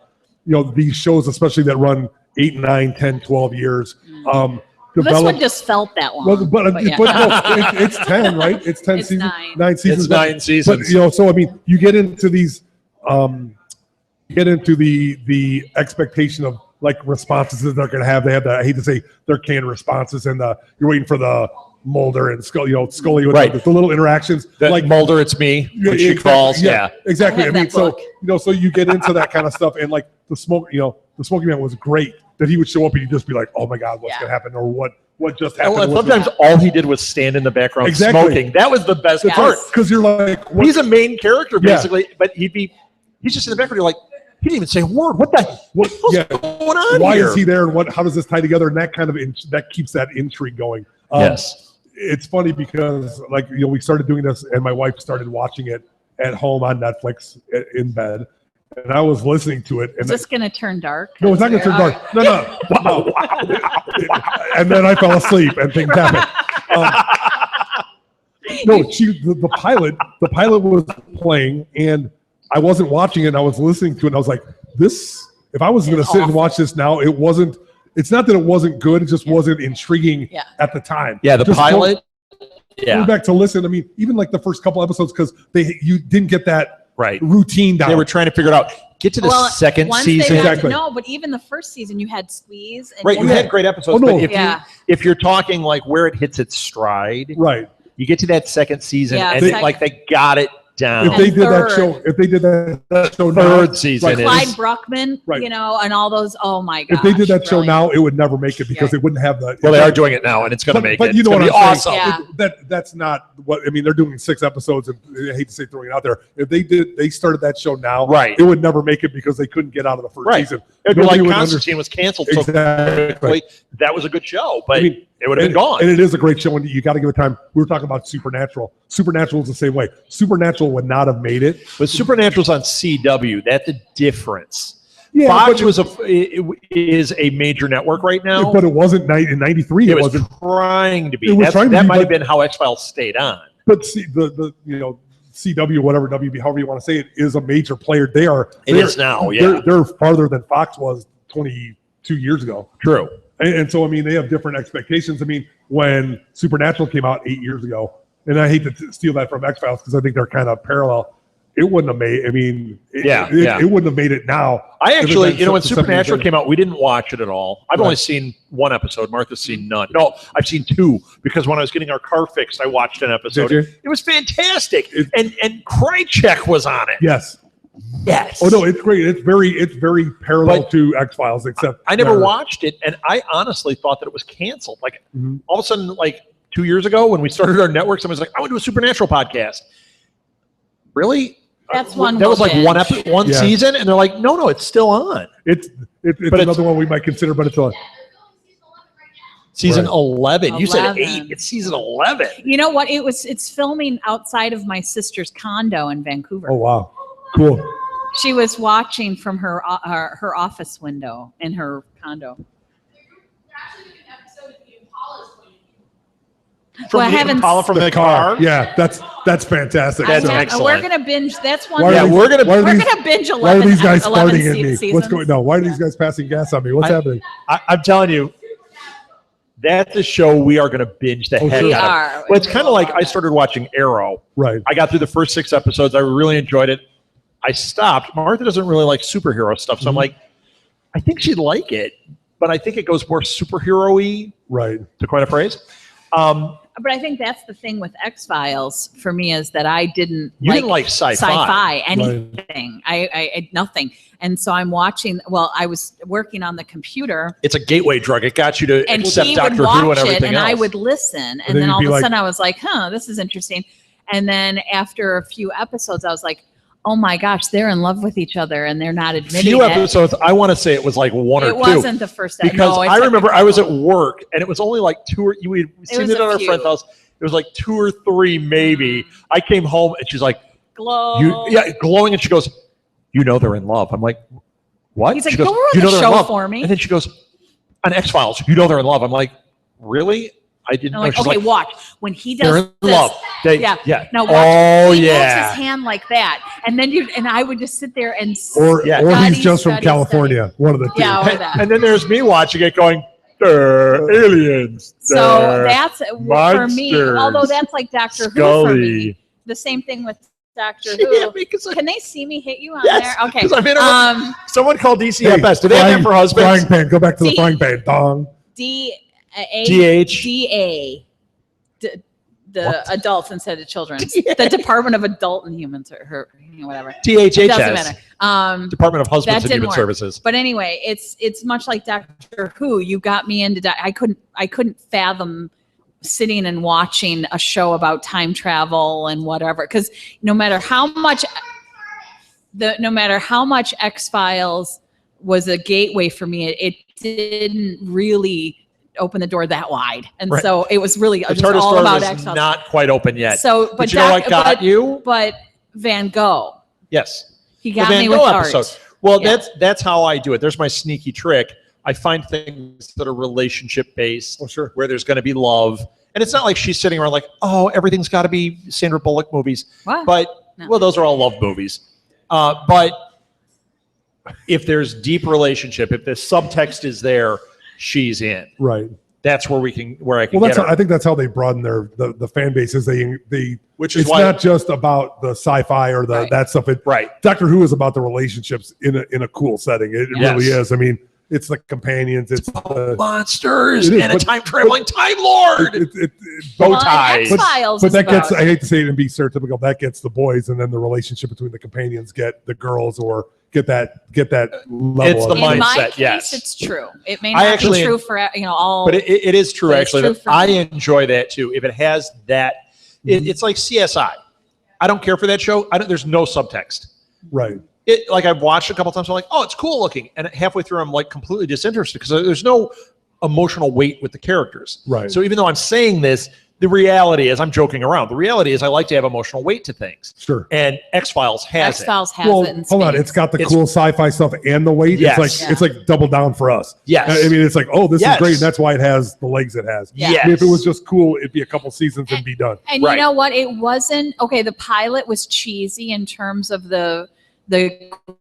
Speaker 2: you know, these shows, especially that run 8, 9, 10, 12 years,
Speaker 5: This
Speaker 2: develop.
Speaker 5: one just felt that long.
Speaker 2: Well, but
Speaker 5: yeah.
Speaker 2: no, it's 10, right? It's 10
Speaker 5: It's
Speaker 2: seasons,
Speaker 5: 9.
Speaker 2: 9 seasons.
Speaker 1: It's 9 seasons.
Speaker 2: But you know, so I mean, you get into these, the expectation of like responses that they're going to have. They have the, I hate to say, their canned responses, and you're waiting for the Mulder and Scully, you know, Scully with
Speaker 1: Right.
Speaker 2: the little interactions,
Speaker 1: That
Speaker 2: like
Speaker 1: Mulder, it's me, which she
Speaker 2: exactly,
Speaker 1: calls. Yeah.
Speaker 2: exactly.
Speaker 5: I
Speaker 2: I
Speaker 5: have
Speaker 2: mean,
Speaker 5: that
Speaker 2: so
Speaker 5: book.
Speaker 2: you know, so you get into that kind of stuff, and like the Smoking Man was great. That he would show up and he'd just be like, "Oh my God, what's
Speaker 5: Yeah.
Speaker 2: going to happen?" or "What just happened?"
Speaker 1: And sometimes all he did was stand in the background
Speaker 2: Exactly.
Speaker 1: smoking. That was the best
Speaker 5: Yes.
Speaker 1: part.
Speaker 2: because you're like, what?
Speaker 1: He's a main character
Speaker 2: Yeah.
Speaker 1: basically, but he's just in the background. You're like, he didn't even say a word. What the
Speaker 2: What-
Speaker 1: hell's
Speaker 2: yeah.
Speaker 1: going on
Speaker 2: Why
Speaker 1: here?
Speaker 2: is he there, and how does this tie together? And that kind of that keeps that intrigue going.
Speaker 1: Yes.
Speaker 2: It's funny because like, you know, we started doing this, and my wife started watching it at home on Netflix in bed, and I was listening to it,
Speaker 5: Is
Speaker 2: and
Speaker 5: this going to turn dark?
Speaker 2: no, it's not going to turn dark. No. And then I fell asleep, and things happened. No, the pilot was playing, and I wasn't watching it. And I was listening to it, and I was like, "This." If I was going to sit and
Speaker 5: awful.
Speaker 2: watch this now, it wasn't. It's not that it wasn't good; it just wasn't intriguing
Speaker 5: Yeah.
Speaker 2: at the time.
Speaker 1: Yeah, the
Speaker 2: Just
Speaker 1: pilot.
Speaker 2: Going back to listen. I mean, even like the first couple episodes, because you didn't get that
Speaker 1: Right.
Speaker 2: routine down.
Speaker 1: They were trying to figure it out. Get to the second
Speaker 5: once
Speaker 1: season.
Speaker 5: they got
Speaker 2: Exactly.
Speaker 5: no, but even the first season, you had Squeeze. And
Speaker 1: Right, you
Speaker 5: had-
Speaker 1: had great episodes,
Speaker 2: Oh, no.
Speaker 1: but
Speaker 5: Yeah.
Speaker 1: if you're talking like where it hits its stride,
Speaker 2: right.
Speaker 1: you get to that second season,
Speaker 5: Yeah,
Speaker 1: and
Speaker 5: second.
Speaker 1: they got it down.
Speaker 2: If they
Speaker 5: And
Speaker 2: did that
Speaker 5: third.
Speaker 2: show, now,
Speaker 1: Third season
Speaker 2: right,
Speaker 1: is-
Speaker 5: Clyde Bruckman,
Speaker 2: Right.
Speaker 5: you know, and all those. Oh my god!
Speaker 2: if they did that show now, it would never make it because
Speaker 5: Yeah.
Speaker 2: it wouldn't have the.
Speaker 1: well, they are doing it now, and it's going to
Speaker 2: But-
Speaker 1: make
Speaker 2: but
Speaker 1: it.
Speaker 2: you
Speaker 1: It's
Speaker 2: know
Speaker 1: gonna
Speaker 2: what
Speaker 1: be
Speaker 2: I'm
Speaker 1: awesome.
Speaker 5: saying. Yeah.
Speaker 2: That's not what I mean. They're doing 6 episodes, and I hate to say throwing it out there. If they started that show now,
Speaker 1: Right.
Speaker 2: it would never make it because they couldn't get out of the first
Speaker 1: Right.
Speaker 2: season.
Speaker 1: It'd be
Speaker 2: Nobody
Speaker 1: like
Speaker 2: would
Speaker 1: Constantine was canceled so
Speaker 2: Exactly.
Speaker 1: quickly. That was a good show, but
Speaker 2: I mean,
Speaker 1: it would have been gone.
Speaker 2: And it is a great show, and you got to give it time. We were talking about Supernatural. Supernatural is the same way. Supernatural would not have made it.
Speaker 1: But Supernatural's on CW. That's the difference.
Speaker 2: Yeah,
Speaker 1: Fox
Speaker 2: but
Speaker 1: is a major network right now.
Speaker 2: but it wasn't in '93.
Speaker 1: It
Speaker 2: It
Speaker 1: was
Speaker 2: wasn't.
Speaker 1: trying to be.
Speaker 2: It was trying to
Speaker 1: that
Speaker 2: be,
Speaker 1: might have
Speaker 2: but-
Speaker 1: been how X-Files stayed on.
Speaker 2: But see, the CW, whatever WB, however you want to say it, is a major player. It
Speaker 1: is now, yeah.
Speaker 2: They're farther than Fox was 22 years ago.
Speaker 1: True.
Speaker 2: And so, I mean, they have different expectations. I mean, when Supernatural came out 8 years ago, and I hate to steal that from X-Files because I think they're kind of parallel, it wouldn't have made, I mean, it wouldn't have made it now.
Speaker 1: I actually, when Supernatural came out, we didn't watch it at all. I've only seen one episode. Martha's seen none. No, I've seen two because when I was getting our car fixed, I watched an episode.
Speaker 2: Did you?
Speaker 1: It was fantastic. And Krychek was on it.
Speaker 2: Yes.
Speaker 1: Yes.
Speaker 2: Oh no, it's great. It's very parallel to X-Files, except
Speaker 1: I never watched it, and I honestly thought that it was canceled. Like all of a sudden, like 2 years ago when we started our network, someone was like, "I want to do a Supernatural podcast." Really?
Speaker 5: That's one.
Speaker 1: That was like one
Speaker 2: Yeah.
Speaker 1: season, and they're like, "No, it's still on."
Speaker 2: It's another one we might consider, but it's a
Speaker 1: Season
Speaker 2: Right.
Speaker 1: 11. You said
Speaker 5: 11.
Speaker 1: 8. It's season 11.
Speaker 5: You know what? It's filming outside of my sister's condo in Vancouver.
Speaker 2: oh wow, cool.
Speaker 5: She was watching from her office window in her condo.
Speaker 1: From
Speaker 5: Well, I
Speaker 1: the
Speaker 5: haven't-
Speaker 1: Impala from the car.
Speaker 2: Yeah, that's fantastic.
Speaker 1: That's
Speaker 2: So-
Speaker 1: excellent.
Speaker 5: We're gonna binge. That's one.
Speaker 2: Why
Speaker 1: Yeah,
Speaker 2: are these-
Speaker 1: we're gonna
Speaker 2: why are
Speaker 5: We're
Speaker 2: these-
Speaker 5: gonna binge 11.
Speaker 2: Why are these guys
Speaker 5: 11
Speaker 2: farting at me?
Speaker 5: seasons.
Speaker 2: What's going? No, why are these guys passing gas on me? What's happening?
Speaker 1: I'm telling you, that's a show we are going to binge the heck
Speaker 5: We
Speaker 1: out of.
Speaker 5: are.
Speaker 1: Well, it's kind of like I started watching Arrow.
Speaker 2: Right.
Speaker 1: I got through the first 6 episodes. I really enjoyed it. I stopped. Martha doesn't really like superhero stuff, so I'm like, I think she'd like it, but I think it goes more superhero-y,
Speaker 2: Right.
Speaker 1: to coin a phrase.
Speaker 5: But I think that's the thing with X-Files for me is that I didn't
Speaker 1: You didn't like sci-fi.
Speaker 5: anything. I nothing. And so I'm watching. Well, I was working on the computer,
Speaker 1: It's a gateway drug. It got you to
Speaker 5: and
Speaker 1: accept
Speaker 5: he
Speaker 1: Doctor
Speaker 5: would
Speaker 1: Who and
Speaker 5: watch it,
Speaker 1: everything
Speaker 5: and
Speaker 1: else.
Speaker 5: I would listen. And
Speaker 2: then
Speaker 5: then all
Speaker 2: you'd
Speaker 5: of
Speaker 2: be
Speaker 5: a
Speaker 2: like-
Speaker 5: sudden, I was like, "Huh, this is interesting." And then after a few episodes, I was like, "Oh my gosh, they're in love with each other, and they're not admitting
Speaker 1: few
Speaker 5: it."
Speaker 1: episodes, I want to say it was like 1 or
Speaker 5: It
Speaker 1: 2.
Speaker 5: wasn't the first
Speaker 1: Because
Speaker 5: no, it
Speaker 1: I
Speaker 5: took
Speaker 1: remember
Speaker 5: a
Speaker 1: I was at
Speaker 5: couple.
Speaker 1: work and it was only like 2 or we'd seen
Speaker 5: was
Speaker 1: it
Speaker 5: a
Speaker 1: at our
Speaker 5: few.
Speaker 1: friend's house. It was like 2 or 3 maybe. I came home and she's like,
Speaker 5: Glow.
Speaker 1: glowing, and she goes, "You know they're in love." I'm like, "What?"
Speaker 5: He's
Speaker 1: She
Speaker 5: like,
Speaker 1: goes,
Speaker 5: "Don't ruin
Speaker 1: "You know
Speaker 5: the
Speaker 1: they're in
Speaker 5: show
Speaker 1: love."
Speaker 5: for me.
Speaker 1: And then she goes, "On X-Files, you know they're in love." I'm like, "Really? I didn't
Speaker 5: I'm
Speaker 1: know."
Speaker 5: like,
Speaker 1: She's
Speaker 5: okay,
Speaker 1: like,
Speaker 5: watch when he
Speaker 1: "They're
Speaker 5: does
Speaker 1: in
Speaker 5: this.
Speaker 1: love."
Speaker 5: Yeah. Now watch.
Speaker 1: Oh
Speaker 5: he moves
Speaker 1: yeah.
Speaker 5: his hand like that, and then I would just sit there and
Speaker 2: Or
Speaker 1: Yeah.
Speaker 2: or
Speaker 5: study,
Speaker 2: he's just from
Speaker 5: study,
Speaker 2: California. One of the two.
Speaker 5: Yeah, or
Speaker 1: And,
Speaker 5: that.
Speaker 1: and then there's me watching it going, "They're aliens."
Speaker 5: So
Speaker 1: they're
Speaker 5: that's for me.
Speaker 1: monsters.
Speaker 5: Although that's like Doctor Who for
Speaker 1: Scully.
Speaker 5: me. The same thing with Doctor
Speaker 1: She hit
Speaker 5: Who.
Speaker 1: me 'cause I-
Speaker 5: Can they see me hit you on
Speaker 1: Yes,
Speaker 5: there? Okay.
Speaker 1: 'cause I'm in Someone called DCFS. Do they have that for husbands?
Speaker 2: Frying pan. Go back to the
Speaker 5: D-
Speaker 2: frying pan. Dong.
Speaker 1: DH.
Speaker 5: DA. The adults instead of children. The Department of Adult and Humans or whatever.
Speaker 1: THHS.
Speaker 5: Doesn't matter.
Speaker 1: Department of Husbands and
Speaker 5: didn't
Speaker 1: Human
Speaker 5: work.
Speaker 1: Services.
Speaker 5: But anyway, it's much like Doctor Who. You got me into I couldn't fathom sitting and watching a show about time travel and whatever, because no matter how much X-Files was a gateway for me, it didn't really open the door that wide, and
Speaker 1: Right.
Speaker 5: so it was really
Speaker 1: The
Speaker 5: just
Speaker 1: TARDIS
Speaker 5: all
Speaker 1: door
Speaker 5: about
Speaker 1: was
Speaker 5: X-Files.
Speaker 1: not quite open yet.
Speaker 5: So, but
Speaker 1: you know what got you?
Speaker 5: But Van Gogh,
Speaker 1: Yes.
Speaker 5: he
Speaker 1: The
Speaker 5: got
Speaker 1: Van
Speaker 5: me
Speaker 1: Gogh
Speaker 5: with
Speaker 1: episode.
Speaker 5: art.
Speaker 1: Well,
Speaker 5: Yeah.
Speaker 1: that's how I do it. There's my sneaky trick. I find things that are relationship based,
Speaker 2: Oh, sure.
Speaker 1: where there's going to be love, and it's not like she's sitting around like, "Oh, everything's got to be Sandra Bullock movies."
Speaker 5: What?
Speaker 1: But
Speaker 5: No.
Speaker 1: well, those are all love movies. But if there's deep relationship, if the subtext is there, she's in.
Speaker 2: Right.
Speaker 1: That's where I can
Speaker 2: Well,
Speaker 1: get
Speaker 2: that's
Speaker 1: her.
Speaker 2: I think that's how they broaden the fan base. Is they
Speaker 1: Which is
Speaker 2: it's
Speaker 1: why
Speaker 2: not just about the sci-fi or
Speaker 5: Right.
Speaker 2: that stuff.
Speaker 1: right.
Speaker 2: Doctor Who is about the relationships in a cool setting. It
Speaker 1: Yes.
Speaker 2: really is. I mean, it's the companions. It's the
Speaker 1: Monsters
Speaker 2: It is,
Speaker 1: and a
Speaker 2: but-
Speaker 1: time traveling time lord. Bow
Speaker 5: Well, and
Speaker 1: ties.
Speaker 5: X-Files
Speaker 2: but
Speaker 5: is
Speaker 2: that gets,
Speaker 5: about-
Speaker 2: I hate to say it and be stereotypical, that gets the boys, and then the relationship between the companions get the girls, or get that level.
Speaker 1: It's the
Speaker 2: of-
Speaker 5: in my
Speaker 1: mindset,
Speaker 5: case,
Speaker 1: yes.
Speaker 5: it's true. It may
Speaker 1: I
Speaker 5: not
Speaker 1: actually-
Speaker 5: be true for all.
Speaker 1: But it is true,
Speaker 5: But it's
Speaker 1: actually.
Speaker 5: true
Speaker 1: That
Speaker 5: for
Speaker 1: I
Speaker 5: me.
Speaker 1: enjoy that too. If it has that, it's like CSI. I don't care for that show. There's no subtext.
Speaker 2: right.
Speaker 1: Like I've watched a couple times. I'm like, oh, it's cool looking, and halfway through, I'm like completely disinterested because there's no emotional weight with the characters.
Speaker 2: Right.
Speaker 1: So even though I'm saying this, the reality is, I'm joking around. The reality is I like to have emotional weight to things.
Speaker 2: Sure.
Speaker 1: And X-Files has
Speaker 5: X-Files has
Speaker 2: Well,
Speaker 5: it in
Speaker 2: hold on.
Speaker 5: spades.
Speaker 2: It's got the
Speaker 1: It's-
Speaker 2: cool sci-fi stuff and the weight.
Speaker 1: Yes.
Speaker 2: It's like double down for us.
Speaker 1: Yes.
Speaker 2: I mean, it's like, oh, this
Speaker 1: Yes.
Speaker 2: is great. And that's why it has the legs it has.
Speaker 5: Yeah.
Speaker 1: Yes.
Speaker 2: I mean, if it was just cool, it'd be a couple seasons and be done.
Speaker 5: And
Speaker 1: Right.
Speaker 5: you know what? It wasn't okay. The pilot was cheesy in terms of the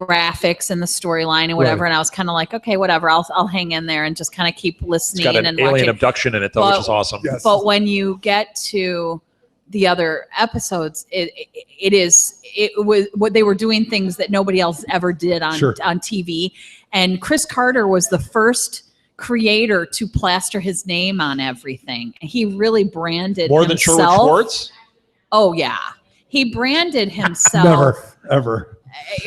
Speaker 5: graphics and the storyline and whatever.
Speaker 2: Right.
Speaker 5: And I was kind of like, okay, whatever. I'll hang in there and just kind of keep
Speaker 1: It's
Speaker 5: listening
Speaker 1: got an
Speaker 5: and
Speaker 1: alien
Speaker 5: watching.
Speaker 1: abduction in it, though,
Speaker 5: But-
Speaker 1: which is awesome.
Speaker 2: Yes.
Speaker 5: But when you get to the other episodes, it was what they were doing, things that nobody else ever did on
Speaker 2: Sure.
Speaker 5: on TV. And Chris Carter was the first creator to plaster his name on everything. He really branded
Speaker 1: More than
Speaker 5: himself.
Speaker 1: Sherwood Schwartz?
Speaker 5: Oh yeah, he branded himself.
Speaker 2: Never, ever.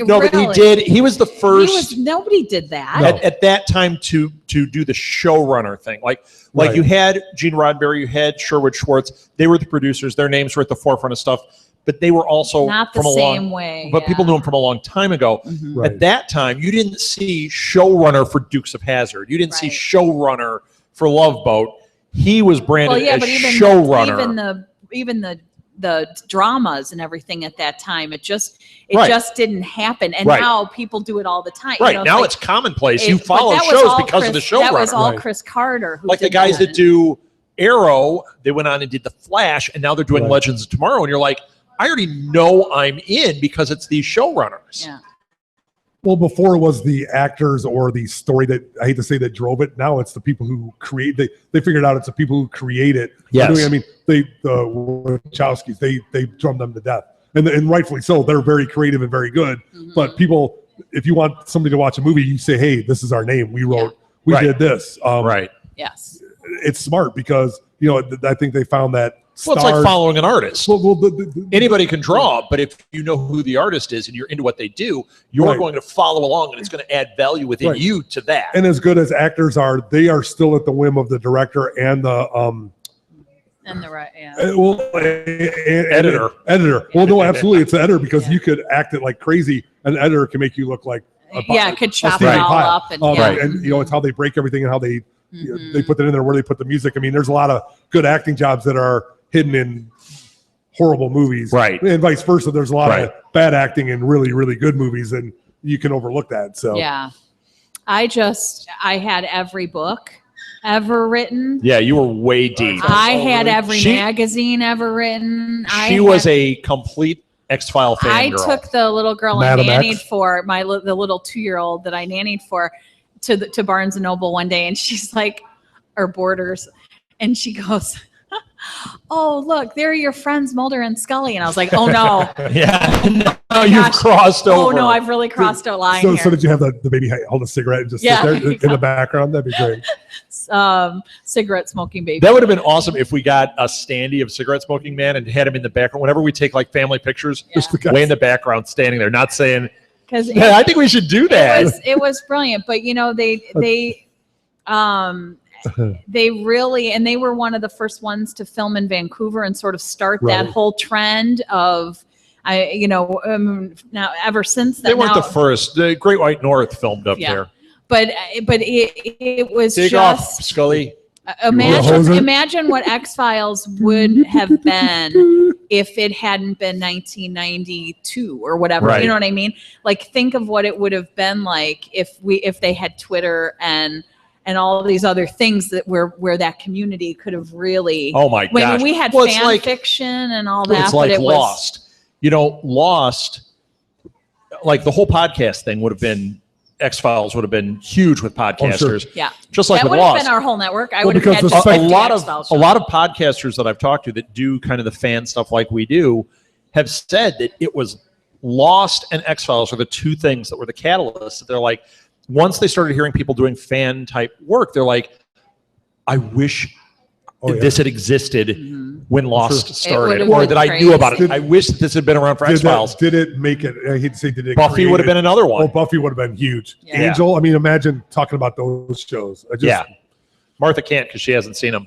Speaker 1: No, but he
Speaker 5: Really.
Speaker 1: did. He was the first
Speaker 5: Nobody did that.
Speaker 2: No.
Speaker 1: at that time to do the showrunner thing. Like
Speaker 2: Right.
Speaker 1: you had Gene Roddenberry, you had Sherwood Schwartz. They were the producers. Their names were at the forefront of stuff. But they were also
Speaker 5: Not the
Speaker 1: from a
Speaker 5: same
Speaker 1: long
Speaker 5: way.
Speaker 1: But
Speaker 5: yeah.
Speaker 1: people knew him from a long time ago.
Speaker 5: Mhm.
Speaker 2: Right.
Speaker 1: At that time, you didn't see showrunner for Dukes of Hazzard. You didn't see
Speaker 5: Right.
Speaker 1: showrunner for Love Boat. He was branded
Speaker 5: Well, yeah,
Speaker 1: as
Speaker 5: but
Speaker 1: showrunner.
Speaker 5: even the dramas and everything at that time, it just
Speaker 1: Right.
Speaker 5: didn't happen. And
Speaker 1: Right.
Speaker 5: now people do it all the time.
Speaker 1: Right.
Speaker 5: You know,
Speaker 1: now
Speaker 5: like-
Speaker 1: it's commonplace.
Speaker 5: it-
Speaker 1: You
Speaker 5: but
Speaker 1: follow
Speaker 5: that was
Speaker 1: shows
Speaker 5: all
Speaker 1: because of the
Speaker 5: Chris- That was
Speaker 1: showrunner.
Speaker 5: all
Speaker 2: Right.
Speaker 5: Chris Carter. Who
Speaker 1: Like the
Speaker 5: did
Speaker 1: guys that
Speaker 5: that
Speaker 1: do Arrow, they went on and did The Flash, and now they're doing
Speaker 2: Right.
Speaker 1: Legends of Tomorrow. And you're like, I already know I'm in because it's these showrunners.
Speaker 5: Yeah.
Speaker 2: Well, before it was the actors or the story that I hate to say that drove it. Now it's the people who create. They figured out it's the people who create it.
Speaker 1: Yes.
Speaker 2: I mean, the Wachowskis, they drum them to death, and rightfully so. They're very creative and very good.
Speaker 5: Mhm.
Speaker 2: But people, if you want somebody to watch a movie, you say, "Hey, this is our name. We wrote. We
Speaker 1: Right.
Speaker 2: did this."
Speaker 1: Right.
Speaker 5: Yes.
Speaker 2: It's smart because I think they found that.
Speaker 1: Well, it's like following an artist.
Speaker 2: Well,
Speaker 1: Anybody can draw, but if you know who the artist is and you're into what they do, you're
Speaker 2: Right.
Speaker 1: going to follow along, and it's going to add value within
Speaker 2: Right.
Speaker 1: you to that.
Speaker 2: and as good as actors are, they are still at the whim of the director and the
Speaker 5: And the right. Yeah.
Speaker 1: Editor.
Speaker 2: Editor. Well, no, absolutely, it's the editor because you could act it like crazy. An editor can make you look like
Speaker 5: Yeah, it could chop
Speaker 2: steaming
Speaker 5: it all
Speaker 2: pile.
Speaker 5: up and
Speaker 1: Right.
Speaker 2: And it's how they break everything and how they
Speaker 5: Mhm.
Speaker 2: they put that in there, where they put the music. I mean, there's a lot of good acting jobs that are hidden in horrible movies,
Speaker 1: Right.
Speaker 2: And vice versa. There's a lot
Speaker 1: Right.
Speaker 2: of bad acting in really, really good movies, and you can overlook that. So
Speaker 5: Yeah. I had every book ever written.
Speaker 1: Yeah, you were way deep.
Speaker 5: I had every
Speaker 1: She-
Speaker 5: magazine ever written.
Speaker 1: She was a complete X-File fan
Speaker 5: I
Speaker 1: girl.
Speaker 5: took the little girl
Speaker 2: Madam
Speaker 5: I nannied
Speaker 2: X.
Speaker 5: for the little 2-year-old that I nannied for to Barnes and Noble one day, and she's like, or Borders, and she goes, "Oh, look, there are your friends Mulder and Scully," and I was like, "Oh no,
Speaker 1: Yeah, no, you've
Speaker 5: gosh.
Speaker 1: crossed
Speaker 5: oh
Speaker 1: over.
Speaker 5: no, I've really crossed a line
Speaker 2: So,
Speaker 5: here."
Speaker 2: so did you have the baby hold a cigarette and just
Speaker 5: Yeah,
Speaker 2: sit there
Speaker 5: there you
Speaker 2: in
Speaker 5: go.
Speaker 2: the background? That'd be great.
Speaker 5: Cigarette smoking baby.
Speaker 1: That would have been awesome if we got a standee of cigarette smoking man and had him in the background. Whenever we take like family pictures,
Speaker 5: Yeah.
Speaker 2: Just the guy.
Speaker 1: way in the background, standing there, not saying,
Speaker 5: because
Speaker 1: "Hey, I think we should do that."
Speaker 5: it was brilliant. But they really, and they were one of the first ones to film in Vancouver and sort of start that
Speaker 2: Right.
Speaker 5: whole trend of, now ever since that.
Speaker 1: They weren't
Speaker 5: now,
Speaker 1: the first. The Great White North filmed up
Speaker 5: Yeah.
Speaker 1: there.
Speaker 5: but it was
Speaker 1: Take
Speaker 5: just
Speaker 1: off, Scully.
Speaker 2: Hoser?
Speaker 5: imagine what X-Files would have been if it hadn't been 1992 or whatever.
Speaker 1: Right.
Speaker 5: You know what I mean? Like, think of what it would have been like if they had Twitter and all these other things that where that community could have really.
Speaker 1: Oh my
Speaker 5: When
Speaker 1: gosh!
Speaker 5: we had
Speaker 1: Well, it's
Speaker 5: fan
Speaker 1: like-
Speaker 5: fiction and all that,
Speaker 1: It's
Speaker 5: but
Speaker 1: like
Speaker 5: it was
Speaker 1: Lost. Lost. Like the whole podcast thing would have been. X-Files would have been huge with podcasters,
Speaker 5: yeah.
Speaker 1: just like
Speaker 5: that
Speaker 1: with
Speaker 5: would have
Speaker 1: Lost.
Speaker 5: been our whole network. I
Speaker 2: Well,
Speaker 5: would have
Speaker 2: because
Speaker 5: had
Speaker 2: the
Speaker 5: just
Speaker 2: spec-
Speaker 1: a
Speaker 5: 50
Speaker 1: lot of
Speaker 5: X-Files
Speaker 1: a
Speaker 5: shows.
Speaker 1: lot of podcasters that I've talked to that do kind of the fan stuff like we do have said that it was Lost and X-Files are the two things that were the catalysts. That they're like, once they started hearing people doing fan type work, they're like, I wish
Speaker 2: Oh, yeah.
Speaker 1: this had existed
Speaker 5: Mhm.
Speaker 1: when Lost
Speaker 5: It
Speaker 1: started,
Speaker 5: would've
Speaker 1: or
Speaker 5: been
Speaker 1: that I knew about it.
Speaker 2: crazy.
Speaker 1: I wish that this had been around for X-Files.
Speaker 2: Did it make it? I hate to say, did it?
Speaker 1: Buffy
Speaker 2: create
Speaker 1: would have
Speaker 2: it?
Speaker 1: been another
Speaker 2: Oh,
Speaker 1: one.
Speaker 2: Buffy would have been huge.
Speaker 5: Yeah.
Speaker 2: Angel. I mean, imagine talking about those shows.
Speaker 1: Yeah, Martha can't because she hasn't seen them.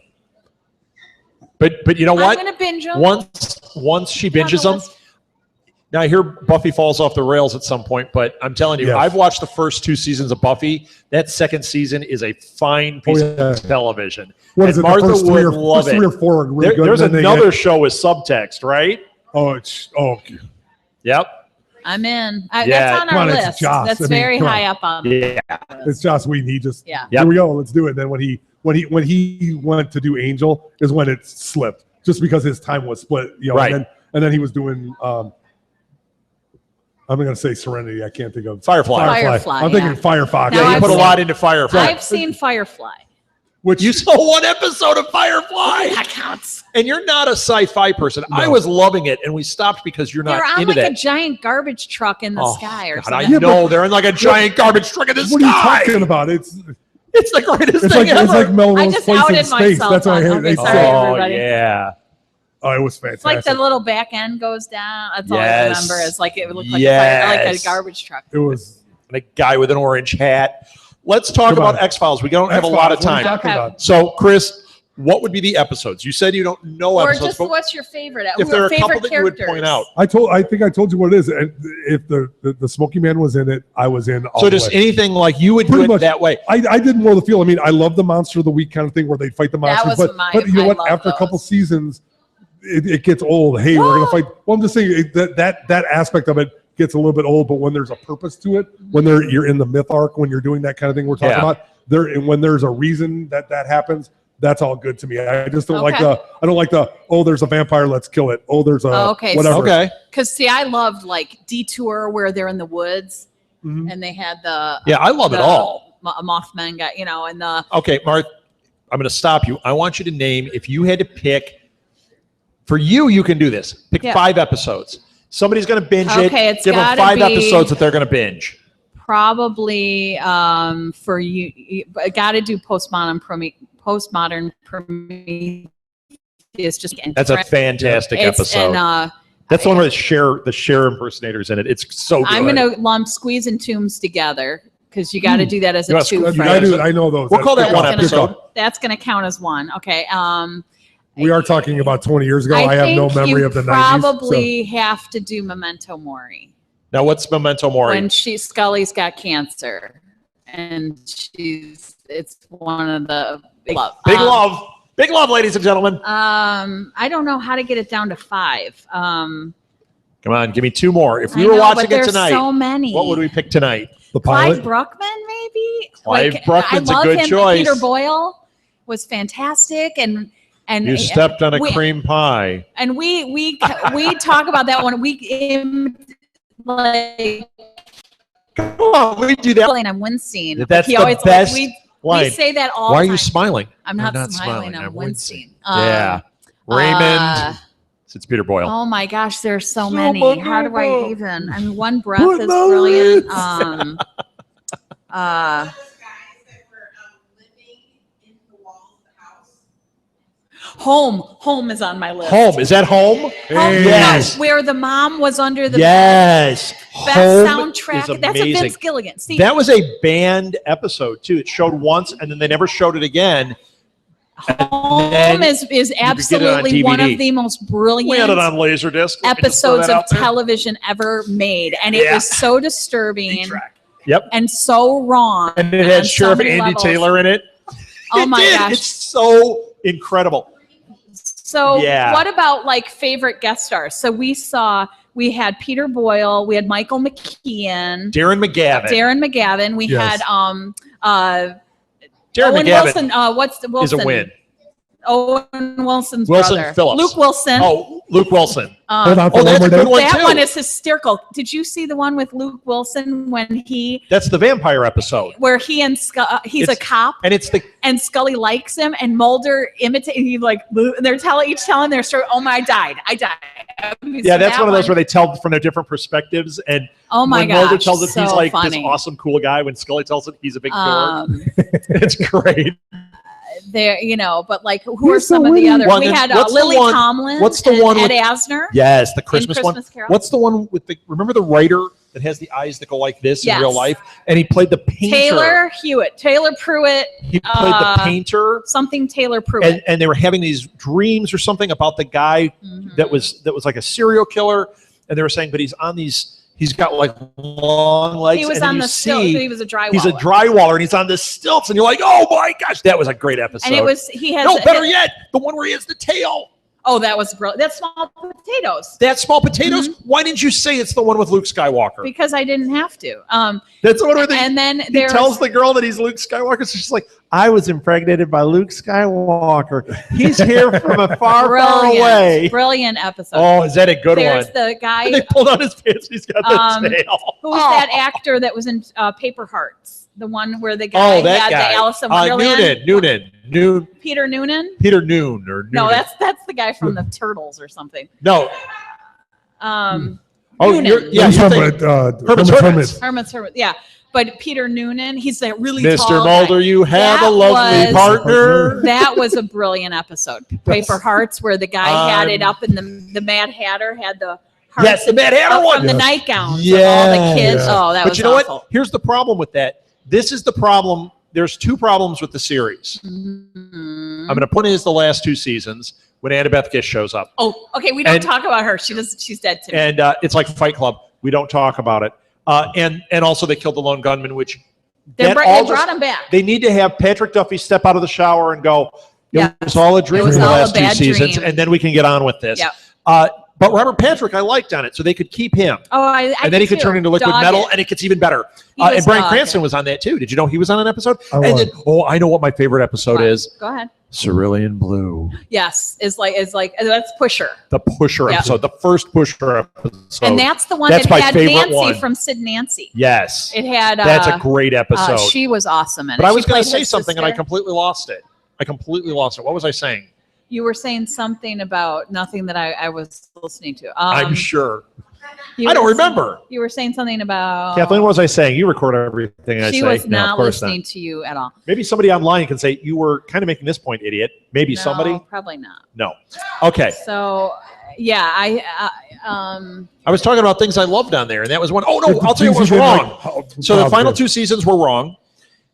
Speaker 1: But you know
Speaker 5: I'm
Speaker 1: what?
Speaker 5: gonna binge them.
Speaker 1: Once she binges them, Now, I hear Buffy falls off the rails at some point, but I'm telling you,
Speaker 2: Yes.
Speaker 1: I've watched the first 2 seasons of Buffy. That second season is a fine piece of television.
Speaker 2: What is
Speaker 1: And
Speaker 2: it?
Speaker 1: Martha
Speaker 2: The first
Speaker 1: would
Speaker 2: three
Speaker 1: love
Speaker 2: or
Speaker 1: it.
Speaker 2: four are really good.
Speaker 1: There's
Speaker 2: and then
Speaker 1: another show with subtext, right?
Speaker 2: Okay.
Speaker 1: Yep.
Speaker 5: I'm in.
Speaker 1: Yeah.
Speaker 5: That's on
Speaker 2: Come
Speaker 5: our
Speaker 2: on, it's
Speaker 5: list.
Speaker 2: Joss.
Speaker 5: That's
Speaker 2: I mean,
Speaker 5: very
Speaker 2: come on.
Speaker 5: high up on.
Speaker 1: Yeah.
Speaker 2: It's Joss Whedon. He just
Speaker 5: Yeah.
Speaker 2: here we go. Let's do it. Then when he went to do Angel is when it slipped, just because his time was split.
Speaker 1: Right.
Speaker 2: And then he was doing. I'm going to say Serenity. I can't think of
Speaker 1: Firefly.
Speaker 5: Firefly,
Speaker 2: I'm thinking
Speaker 5: yeah.
Speaker 2: Firefox.
Speaker 5: Now
Speaker 1: Yeah, you
Speaker 5: I've
Speaker 1: put a
Speaker 5: seen-
Speaker 1: lot into Firefly.
Speaker 5: I've seen Firefly.
Speaker 2: Which
Speaker 1: You saw one episode of Firefly.
Speaker 5: That counts.
Speaker 1: And you're not a sci-fi person.
Speaker 2: No.
Speaker 1: I was loving it, and we stopped because you're
Speaker 5: They're
Speaker 1: not
Speaker 5: on
Speaker 1: into
Speaker 5: like a
Speaker 1: that.
Speaker 5: giant garbage truck in the
Speaker 1: Oh,
Speaker 5: sky or
Speaker 1: God,
Speaker 5: something.
Speaker 1: I know. They're in like a giant garbage truck in the
Speaker 2: what are you
Speaker 1: sky.
Speaker 2: talking about? It's
Speaker 1: It's the greatest
Speaker 2: it's
Speaker 1: thing
Speaker 2: like
Speaker 1: ever.
Speaker 2: it's like Melrose
Speaker 5: I just
Speaker 2: Place in
Speaker 5: outed
Speaker 2: space.
Speaker 5: myself
Speaker 2: That's what I
Speaker 5: on-
Speaker 2: heard.
Speaker 5: okay,
Speaker 2: They
Speaker 5: sorry,
Speaker 2: said.
Speaker 1: Oh,
Speaker 5: everybody.
Speaker 1: yeah.
Speaker 2: Oh, it was fantastic.
Speaker 5: It's like the little back end goes down. That's all I
Speaker 1: Yes.
Speaker 5: remember. Is like it looked like, like a
Speaker 1: Yes.
Speaker 5: garbage truck.
Speaker 2: It was.
Speaker 1: And a guy with an orange hat. Let's talk
Speaker 2: Come
Speaker 1: about
Speaker 2: on.
Speaker 1: X-Files. We don't have a lot of
Speaker 2: X-Files, what are you
Speaker 1: time.
Speaker 2: talking
Speaker 5: Okay.
Speaker 2: about?
Speaker 1: So, Chris, what would be the episodes? You said you don't know
Speaker 5: Or
Speaker 1: episodes,
Speaker 5: just
Speaker 1: but
Speaker 5: what's your favorite?
Speaker 1: if there are a
Speaker 5: favorite
Speaker 1: couple that you would point out.
Speaker 2: I think I told you what it is. And if the Smoky Man was in it, I was in. All
Speaker 1: So
Speaker 2: the
Speaker 1: just
Speaker 2: way.
Speaker 1: anything like you would do
Speaker 2: Pretty
Speaker 1: it
Speaker 2: much.
Speaker 1: that way.
Speaker 2: I did more of the feel. I mean, I love the Monster of the Week kind of thing where they fight the
Speaker 5: That
Speaker 2: monsters.
Speaker 5: was
Speaker 2: But you know
Speaker 5: I
Speaker 2: what?
Speaker 5: love
Speaker 2: After a couple
Speaker 5: those.
Speaker 2: seasons, it gets old. Hey, we're gonna fight. Well, I'm just saying that aspect of it gets a little bit old. But when there's a purpose to it, when you're in the myth arc, when you're doing that kind of thing we're talking
Speaker 1: Yeah.
Speaker 2: about, and when there's a reason that happens, that's all good to me. I just don't
Speaker 5: Okay.
Speaker 2: like the there's a vampire, let's kill it. There's a
Speaker 5: Okay, so-
Speaker 2: whatever.
Speaker 1: Okay.
Speaker 5: Because see, I loved like Detour where they're in the woods
Speaker 2: Mhm.
Speaker 5: and they had the
Speaker 1: Yeah, I love it
Speaker 5: the
Speaker 1: all.
Speaker 5: Mothman guy, and the
Speaker 1: Okay, Mark, I'm going to stop you. I want you to name, if you had to pick, for you can do this. Pick
Speaker 5: Yeah.
Speaker 1: 5 episodes. Somebody's going to binge
Speaker 5: Okay,
Speaker 1: it.
Speaker 5: it's
Speaker 1: Give them
Speaker 5: gotta
Speaker 1: 5
Speaker 5: be-
Speaker 1: episodes that they're going to binge.
Speaker 5: probably for you got to do postmodern Prometheus. Just
Speaker 1: That's a fantastic episode.
Speaker 5: And
Speaker 1: That's the one where the Cher impersonators in it. It's so good.
Speaker 5: I'm gonna lump Squeeze and Tombs together because you got to do that as
Speaker 1: You
Speaker 5: a
Speaker 1: want
Speaker 5: two.
Speaker 1: Squeeze-
Speaker 5: frame.
Speaker 2: I know those.
Speaker 1: We'll call that
Speaker 2: That's
Speaker 1: one
Speaker 2: good.
Speaker 1: episode.
Speaker 5: That's gonna count as one. Okay.
Speaker 2: We are talking about 20 years ago. I have no
Speaker 5: think
Speaker 2: memory
Speaker 5: you
Speaker 2: of the 90s.
Speaker 5: probably have to do Memento Mori.
Speaker 1: Now, what's Memento Mori?
Speaker 5: When Scully's got cancer, and it's one of the big love.
Speaker 1: Big love, ladies and gentlemen.
Speaker 5: I don't know how to get it down to 5.
Speaker 1: Come on, give me 2 more. If we
Speaker 5: I
Speaker 1: were
Speaker 5: know,
Speaker 1: watching
Speaker 5: but
Speaker 1: it
Speaker 5: there's
Speaker 1: tonight,
Speaker 5: so many.
Speaker 1: what would we pick tonight?
Speaker 2: The
Speaker 5: Clive
Speaker 2: pilot.
Speaker 5: Bruckman, maybe.
Speaker 1: Clive Bruckman's a
Speaker 5: I love
Speaker 1: good
Speaker 5: him.
Speaker 1: choice.
Speaker 5: Peter Boyle was fantastic, and
Speaker 1: You stepped on a
Speaker 5: we-
Speaker 1: cream pie.
Speaker 5: And we talk about that one. Like
Speaker 1: Come on, we do that.
Speaker 5: and I'm wincing.
Speaker 1: That's
Speaker 5: He
Speaker 1: the
Speaker 5: always,
Speaker 1: best
Speaker 5: we
Speaker 1: line.
Speaker 5: say that all
Speaker 1: Why are
Speaker 5: the
Speaker 1: you
Speaker 5: time.
Speaker 1: smiling?
Speaker 5: I'm not smiling. I'm wincing.
Speaker 1: Yeah. Raymond. It's Peter Boyle.
Speaker 5: Oh my gosh, there's so
Speaker 2: So
Speaker 5: many.
Speaker 2: much
Speaker 5: How do I
Speaker 2: more.
Speaker 5: even? I mean, one breath
Speaker 2: Put
Speaker 5: is
Speaker 2: my
Speaker 5: brilliant.
Speaker 2: lips.
Speaker 5: Um, uh,
Speaker 6: Those guys that were living in the walls of the house.
Speaker 5: Home is on my list.
Speaker 1: Home. Is that Home?
Speaker 5: Home,
Speaker 1: Yes.
Speaker 5: no, where the mom was under the
Speaker 1: Yes.
Speaker 5: best
Speaker 1: Home
Speaker 5: soundtrack.
Speaker 1: is
Speaker 5: That's a
Speaker 1: amazing.
Speaker 5: Vince Gilligan. See,
Speaker 1: That was a banned episode too. It showed once and then they never showed it again.
Speaker 5: Home
Speaker 1: then
Speaker 5: is
Speaker 1: get it on
Speaker 5: absolutely one
Speaker 1: DVD.
Speaker 5: of the most
Speaker 1: We
Speaker 5: brilliant
Speaker 1: had it on Laserdisc.
Speaker 5: episodes of television ever made, and it
Speaker 1: Yeah.
Speaker 5: was so disturbing
Speaker 1: Yep.
Speaker 5: and so wrong.
Speaker 1: And it
Speaker 5: on
Speaker 1: had
Speaker 5: so
Speaker 1: Sheriff
Speaker 5: many
Speaker 1: Andy
Speaker 5: levels.
Speaker 1: Taylor in it.
Speaker 5: Oh
Speaker 1: It
Speaker 5: my
Speaker 1: did.
Speaker 5: gosh.
Speaker 1: It's so incredible.
Speaker 5: So
Speaker 1: Yeah.
Speaker 5: what about like favorite guest stars? So we had Peter Boyle, we had Michael McKean,
Speaker 1: Darren McGavin.
Speaker 5: Darren McGavin, we
Speaker 2: Yes.
Speaker 5: had
Speaker 1: Darren
Speaker 5: Owen
Speaker 1: McGavin
Speaker 5: Wilson. What's the
Speaker 1: is
Speaker 5: Wilson?
Speaker 1: a win.
Speaker 5: Owen Wilson's
Speaker 1: Wilson
Speaker 5: brother.
Speaker 1: Phillips.
Speaker 5: Luke Wilson.
Speaker 1: Oh, Luke Wilson.
Speaker 2: Hold on for
Speaker 1: Oh,
Speaker 2: one
Speaker 1: that's
Speaker 2: more
Speaker 1: a good
Speaker 2: day.
Speaker 1: one
Speaker 5: that
Speaker 1: too.
Speaker 5: one is hysterical. Did you see the one with Luke Wilson when
Speaker 1: That's the vampire episode.
Speaker 5: where he and he's a
Speaker 1: It's-
Speaker 5: cop
Speaker 1: And it's the
Speaker 5: and Scully likes him and Mulder imitates. He like and they're each telling their story. Oh my, I died.
Speaker 1: yeah, that's one of those where they tell from their different perspectives. And
Speaker 5: Oh my
Speaker 1: when
Speaker 5: gosh,
Speaker 1: Mulder tells it, he's
Speaker 5: so
Speaker 1: like
Speaker 5: funny.
Speaker 1: this awesome cool guy. When Scully tells it, he's a big dork. It's great.
Speaker 5: There, but like, who
Speaker 2: You're
Speaker 5: are
Speaker 2: so
Speaker 5: some of the
Speaker 2: witty.
Speaker 5: other?
Speaker 1: Well,
Speaker 5: We
Speaker 1: then
Speaker 5: had
Speaker 1: what's the
Speaker 5: Lily
Speaker 1: one-
Speaker 5: Tomlin.
Speaker 1: what's the
Speaker 5: and
Speaker 1: one
Speaker 5: Ed
Speaker 1: with-
Speaker 5: Asner?
Speaker 1: Yes, the Christmas one.
Speaker 5: Christmas Carol.
Speaker 1: What's the one with remember the writer that has the eyes that go like this
Speaker 5: Yes.
Speaker 1: in real life? And he played the painter.
Speaker 5: Taylor Hewitt, Taylor Pruitt,
Speaker 1: He played the painter.
Speaker 5: something Taylor Pruitt.
Speaker 1: And they were having these dreams or something about the guy
Speaker 5: Mhm.
Speaker 1: that was like a serial killer. and they were saying, but he's on these. He's got like long legs.
Speaker 5: He was
Speaker 1: and then
Speaker 5: on
Speaker 1: you
Speaker 5: the stilts.
Speaker 1: see
Speaker 5: He was a drywaller.
Speaker 1: He's a drywaller, and he's on the stilts, and you're like, oh my gosh, that was a great episode.
Speaker 5: And it was he has
Speaker 1: no better yet, the one where he has the tail.
Speaker 5: Oh, that was brilliant. That's small potatoes.
Speaker 1: That small potatoes. Why didn't you say it's the one with Luke Skywalker?
Speaker 5: Because I didn't have to.
Speaker 1: That's the one where they,
Speaker 5: and then
Speaker 1: he
Speaker 5: there's
Speaker 1: tells the girl that he's Luke Skywalker. So she's like, I was impregnated by Luke Skywalker. He's here from a far, far away.
Speaker 5: Brilliant episode.
Speaker 1: Oh, is that a good
Speaker 5: There's
Speaker 1: one?
Speaker 5: the guy.
Speaker 1: And they pulled out his pants. He's got the tail.
Speaker 5: Who's that actor that was in Paper Hearts? The one where the guy
Speaker 1: that
Speaker 5: had
Speaker 1: guy.
Speaker 5: the Alice in Wonderland.
Speaker 1: Noonan.
Speaker 5: Peter Noonan.
Speaker 1: Peter Noon or Noonan.
Speaker 5: No, that's the guy from the Turtles or something.
Speaker 1: No.
Speaker 5: Noonan.
Speaker 1: You're
Speaker 2: He's talking about
Speaker 1: Hermit's.
Speaker 5: Hermit's. Yeah. But Peter Noonan, he's that really
Speaker 1: Mr.
Speaker 5: tall
Speaker 1: Mulder,
Speaker 5: guy.
Speaker 1: you have
Speaker 5: That
Speaker 1: a lovely
Speaker 5: was-
Speaker 1: partner.
Speaker 5: That was a brilliant episode. Paper Hearts, where the guy had it up, and the Mad Hatter had the hearts
Speaker 1: Yes, the Mad Hatter
Speaker 5: up
Speaker 1: one.
Speaker 5: from the
Speaker 2: Yes.
Speaker 5: nightgowns of all the kids.
Speaker 2: Yeah.
Speaker 5: Oh, that
Speaker 1: But
Speaker 5: was
Speaker 1: you know
Speaker 5: awful.
Speaker 1: what? Here's the problem with that. This is the problem. There's two problems with the series.
Speaker 5: Mhm.
Speaker 1: I'm going to put in is the last two seasons when Annabeth Gish shows up.
Speaker 5: Oh, okay. We don't
Speaker 1: And-
Speaker 5: talk about her. She's dead to me.
Speaker 1: And it's like Fight Club. We don't talk about it. And also they killed the lone gunman, which
Speaker 5: They
Speaker 1: that
Speaker 5: brought
Speaker 1: all
Speaker 5: him back.
Speaker 1: they need to have Patrick Duffy step out of the shower and go, it
Speaker 5: Yeah.
Speaker 1: was all a dream
Speaker 5: was
Speaker 1: for the
Speaker 5: all a
Speaker 1: last two
Speaker 5: bad
Speaker 1: seasons,
Speaker 5: dream.
Speaker 1: and then we can get on with this.
Speaker 5: Yep.
Speaker 1: But Robert Patrick, I liked on it, so they could keep him.
Speaker 5: Oh, I
Speaker 1: And then he could
Speaker 5: too.
Speaker 1: turn into liquid
Speaker 5: Dog
Speaker 1: metal,
Speaker 5: it.
Speaker 1: and it gets even better.
Speaker 5: He
Speaker 1: And
Speaker 5: was
Speaker 1: Bryan
Speaker 5: dog
Speaker 1: Cranston
Speaker 5: it.
Speaker 1: was on that too. Did you know he was on an episode?
Speaker 2: I
Speaker 1: And
Speaker 2: was.
Speaker 1: then, I know what my favorite episode is.
Speaker 5: Go ahead.
Speaker 1: Cerulean Blue.
Speaker 5: Yes, is like that's Pusher,
Speaker 1: The Pusher
Speaker 5: Yeah.
Speaker 1: episode. The first Pusher episode.
Speaker 5: and that's the one
Speaker 1: that's
Speaker 5: that
Speaker 1: my
Speaker 5: had
Speaker 1: favorite
Speaker 5: Nancy
Speaker 1: one.
Speaker 5: from Sid Nancy.
Speaker 1: Yes.
Speaker 5: It had.
Speaker 1: That's a great episode.
Speaker 5: She was awesome, in
Speaker 1: But
Speaker 5: it.
Speaker 1: I
Speaker 5: She
Speaker 1: was going to
Speaker 5: played
Speaker 1: say
Speaker 5: his
Speaker 1: something, and I
Speaker 5: sister.
Speaker 1: completely lost it. What was I saying?
Speaker 5: You were saying something about nothing that I was listening to.
Speaker 1: I'm sure.
Speaker 5: you
Speaker 1: I don't
Speaker 5: were-
Speaker 1: remember.
Speaker 5: You were saying something about
Speaker 1: Kathleen, what was I saying? You record everything I
Speaker 5: She
Speaker 1: say.
Speaker 5: was
Speaker 1: No, of
Speaker 5: not
Speaker 1: course
Speaker 5: listening to you at all.
Speaker 1: Maybe somebody online can say, you were kind of making this point, idiot. Maybe
Speaker 5: No,
Speaker 1: somebody?
Speaker 5: probably not.
Speaker 1: No. Okay.
Speaker 5: So yeah, I
Speaker 1: I was talking about things I loved on there, and that was one. Oh, no, I'll tell you what was wrong. So the final two seasons were wrong,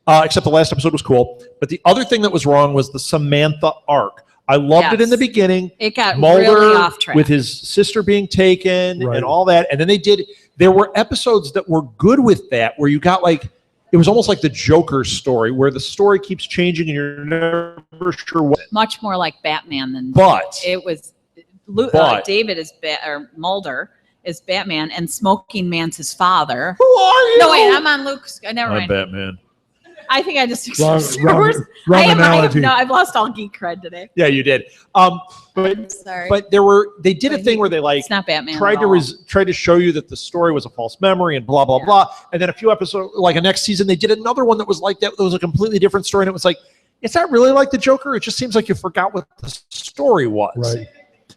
Speaker 1: except the last episode was cool. But the other thing that was wrong was the Samantha arc. I loved it in the
Speaker 5: Yes.
Speaker 1: beginning.
Speaker 5: it got
Speaker 1: Mulder
Speaker 5: really off track.
Speaker 1: with his sister being taken
Speaker 2: Right.
Speaker 1: and all that. And then there were episodes that were good with that, where you got like, it was almost like the Joker story, where the story keeps changing and you're never sure what.
Speaker 5: Much more like Batman than
Speaker 1: But
Speaker 5: it was.
Speaker 1: But-
Speaker 5: David is or Mulder is Batman, and Smoking Man's his father.
Speaker 1: who are you?
Speaker 5: No, wait, I'm on Luke's. Never mind.
Speaker 1: Batman.
Speaker 5: I think I just
Speaker 2: Wrong,
Speaker 5: Star Wars.
Speaker 2: wrong
Speaker 5: I have
Speaker 2: analogy.
Speaker 5: no. I've lost all geek cred today.
Speaker 1: Yeah, you did.
Speaker 5: I'm
Speaker 1: But
Speaker 5: sorry.
Speaker 1: they did a
Speaker 5: But
Speaker 1: thing where they like
Speaker 5: it's not Batman.
Speaker 1: tried
Speaker 5: at
Speaker 1: to
Speaker 5: all.
Speaker 1: tried to show you that the story was a false memory and blah blah
Speaker 5: Yeah.
Speaker 1: blah. And then a few episodes, like a next season, they did another one that was like that. That was a completely different story, and it was like, it's not really like the Joker. It just seems like you forgot what the story was.
Speaker 2: Right.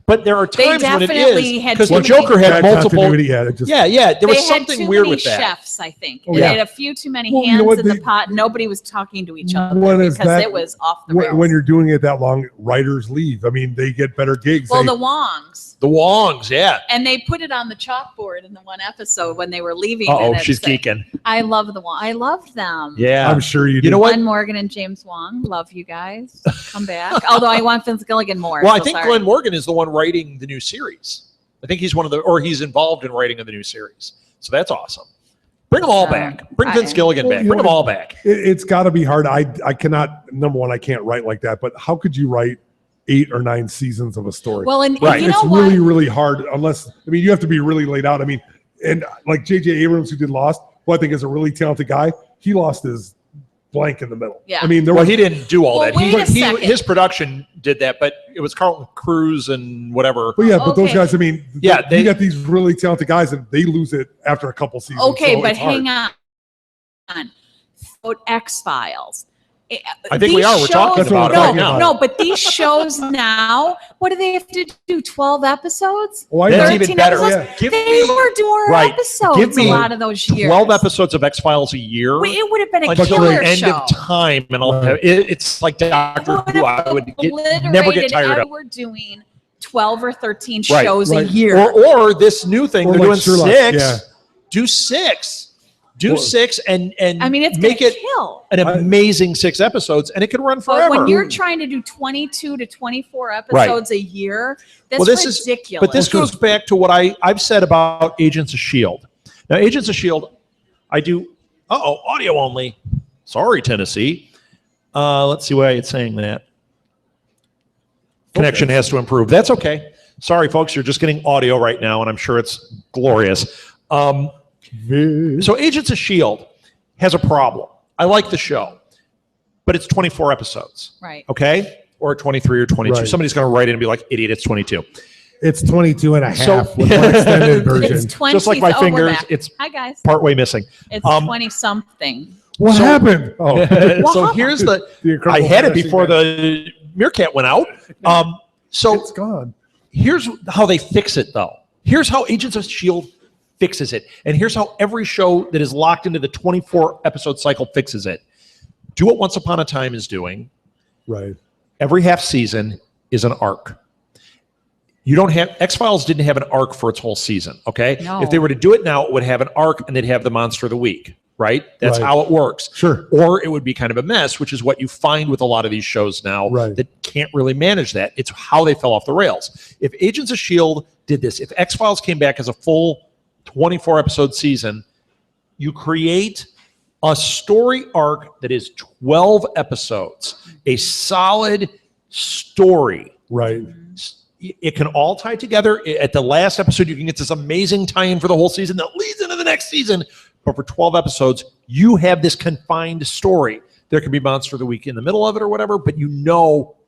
Speaker 1: But there are
Speaker 5: They
Speaker 1: times when it
Speaker 5: definitely
Speaker 1: is
Speaker 5: had
Speaker 1: because
Speaker 5: too
Speaker 1: the
Speaker 5: many-
Speaker 1: Joker had
Speaker 2: Bad
Speaker 1: multiple.
Speaker 2: continuity, yeah, it just,
Speaker 1: Yeah, there was
Speaker 5: They had
Speaker 1: something
Speaker 5: too
Speaker 1: weird
Speaker 5: many
Speaker 1: with that.
Speaker 5: chefs, I think.
Speaker 2: Oh,
Speaker 5: They
Speaker 2: yeah.
Speaker 5: had a few too many
Speaker 2: Well, you
Speaker 5: hands
Speaker 2: know what,
Speaker 5: in the
Speaker 2: they-
Speaker 5: pot. Nobody was talking to each other
Speaker 2: When is
Speaker 5: because
Speaker 2: that-
Speaker 5: it was off the rails.
Speaker 2: when you're doing it that long, writers leave. I mean, they get better gigs.
Speaker 5: well,
Speaker 2: They-
Speaker 5: the Wongs.
Speaker 1: The Wongs, yeah.
Speaker 5: And they put it on the chalkboard in the one episode when they were leaving.
Speaker 1: Oh,
Speaker 5: and
Speaker 1: she's
Speaker 5: it's like,
Speaker 1: geeking.
Speaker 5: I love the Wong. I loved them.
Speaker 1: Yeah.
Speaker 2: I'm sure you
Speaker 1: You
Speaker 2: do.
Speaker 1: know what?
Speaker 5: Glenn Morgan and James Wong. Love you guys. Come back. Although I want Vince Gilligan more.
Speaker 1: Well, I
Speaker 5: so
Speaker 1: think
Speaker 5: sorry.
Speaker 1: Glenn Morgan is the one writing the new series. I think he's he's involved in writing of the new series. So that's awesome. Bring them all back. Bring Vince Gilligan
Speaker 2: Well,
Speaker 1: back.
Speaker 2: you
Speaker 1: Bring
Speaker 2: know
Speaker 1: them all
Speaker 2: what?
Speaker 1: back.
Speaker 2: It's got to be hard. I cannot. Number one, I can't write like that. But how could you write 8 or 9 seasons of a story?
Speaker 5: Well, and
Speaker 1: Right.
Speaker 5: you
Speaker 2: it's
Speaker 5: know what?
Speaker 2: really, really hard. Unless you have to be really laid out. I mean, and like J.J. Abrams, who did Lost, who I think is a really talented guy, he lost his blank in the middle.
Speaker 5: Yeah.
Speaker 2: I mean, there
Speaker 1: Well,
Speaker 2: was
Speaker 1: he didn't do all
Speaker 5: Well,
Speaker 1: that.
Speaker 5: wait a second.
Speaker 1: His production did that, but it was Carlton Cruz and whatever.
Speaker 2: But yeah, but those
Speaker 5: Okay.
Speaker 2: guys, I mean,
Speaker 1: Yeah,
Speaker 2: you got these really talented guys, and they lose it after a couple seasons.
Speaker 5: Okay,
Speaker 2: so
Speaker 5: but
Speaker 2: it's hard.
Speaker 5: hang on. X-Files.
Speaker 1: I think we are. We're talking
Speaker 2: That's what
Speaker 1: about it
Speaker 2: I'm
Speaker 1: right
Speaker 2: talking
Speaker 1: now.
Speaker 2: about.
Speaker 5: No, but these shows now, what do they have to do? 12 episodes?
Speaker 2: Oh, I
Speaker 1: That's
Speaker 2: know.
Speaker 1: even
Speaker 5: 13
Speaker 1: better.
Speaker 5: episodes?
Speaker 2: Yeah.
Speaker 1: Give
Speaker 5: They
Speaker 1: me
Speaker 5: were doing
Speaker 1: right.
Speaker 5: episodes
Speaker 1: Give me
Speaker 5: a lot of those years.
Speaker 1: 12 episodes of X-Files a year
Speaker 5: It would have been a
Speaker 1: until
Speaker 5: killer
Speaker 1: the end
Speaker 5: show.
Speaker 1: of time, and I'll
Speaker 2: Right.
Speaker 1: have, it's like Doctor Who. I would never get tired of.
Speaker 5: We're doing 12 or 13
Speaker 1: Right.
Speaker 5: shows
Speaker 2: Right.
Speaker 5: a year.
Speaker 1: Or this new thing
Speaker 2: Or
Speaker 1: they're
Speaker 2: like
Speaker 1: doing
Speaker 2: Sherlock,
Speaker 1: 6.
Speaker 2: yeah.
Speaker 1: Do 6. Do 6 and
Speaker 5: I mean, it's
Speaker 1: make
Speaker 5: gonna
Speaker 1: it
Speaker 5: kill.
Speaker 1: an amazing 6 episodes, and it can run
Speaker 5: But
Speaker 1: forever.
Speaker 5: when you're trying to do 22 to 24 episodes a year, that's ridiculous.
Speaker 1: But this goes back to what I've said about Agents of S.H.I.E.L.D. Now, Agents of S.H.I.E.L.D., I do, audio only. Sorry, Tennessee. Let's see why it's saying that. Connection has to improve. That's okay. Sorry, folks, you're just getting audio right now, and I'm sure it's glorious. So Agents of S.H.I.E.L.D. has a problem. I like the show, but it's 24 episodes.
Speaker 5: Right.
Speaker 1: Okay? Or 23 or 22.
Speaker 2: Right.
Speaker 1: Somebody's going to write in and be like, idiot, it's 22.
Speaker 2: It's 22 and a half
Speaker 1: So-
Speaker 2: with one extended version.
Speaker 5: It's 20.
Speaker 1: Just like my
Speaker 5: we're
Speaker 1: fingers,
Speaker 5: back.
Speaker 1: it's
Speaker 5: Hi, guys.
Speaker 1: partway missing.
Speaker 5: It's 20 something.
Speaker 2: What
Speaker 1: So-
Speaker 2: happened? Oh,
Speaker 1: So here's
Speaker 2: The
Speaker 1: I
Speaker 2: Incredible
Speaker 1: had it
Speaker 2: Fantasy
Speaker 1: before the meerkat went out. So
Speaker 2: it's gone.
Speaker 1: here's how they fix it, though. Here's how Agents of S.H.I.E.L.D. fixes it. And here's how every show that is locked into the 24 episode cycle fixes it. Do what Once Upon a Time is doing.
Speaker 2: Right.
Speaker 1: Every half season is an arc. You don't have X-Files didn't have an arc for its whole season, okay?
Speaker 5: No.
Speaker 1: If they were to do it now, it would have an arc and they'd have the monster of the week, right? That's
Speaker 2: Right.
Speaker 1: how it works.
Speaker 2: Sure.
Speaker 1: Or it would be kind of a mess, which is what you find with a lot of these shows now
Speaker 2: Right.
Speaker 1: that can't really manage that. It's how they fell off the rails. If Agents of S.H.I.E.L.D. did this, if X-Files came back as a full 24 episode season, you create a story arc that is 12 episodes, a solid story.
Speaker 2: Right.
Speaker 1: It can all tie together. At the last episode, you can get this amazing tie-in for the whole season that leads into the next season. But for 12 episodes, you have this confined story. There can be Monster of the Week in the middle of it or whatever, but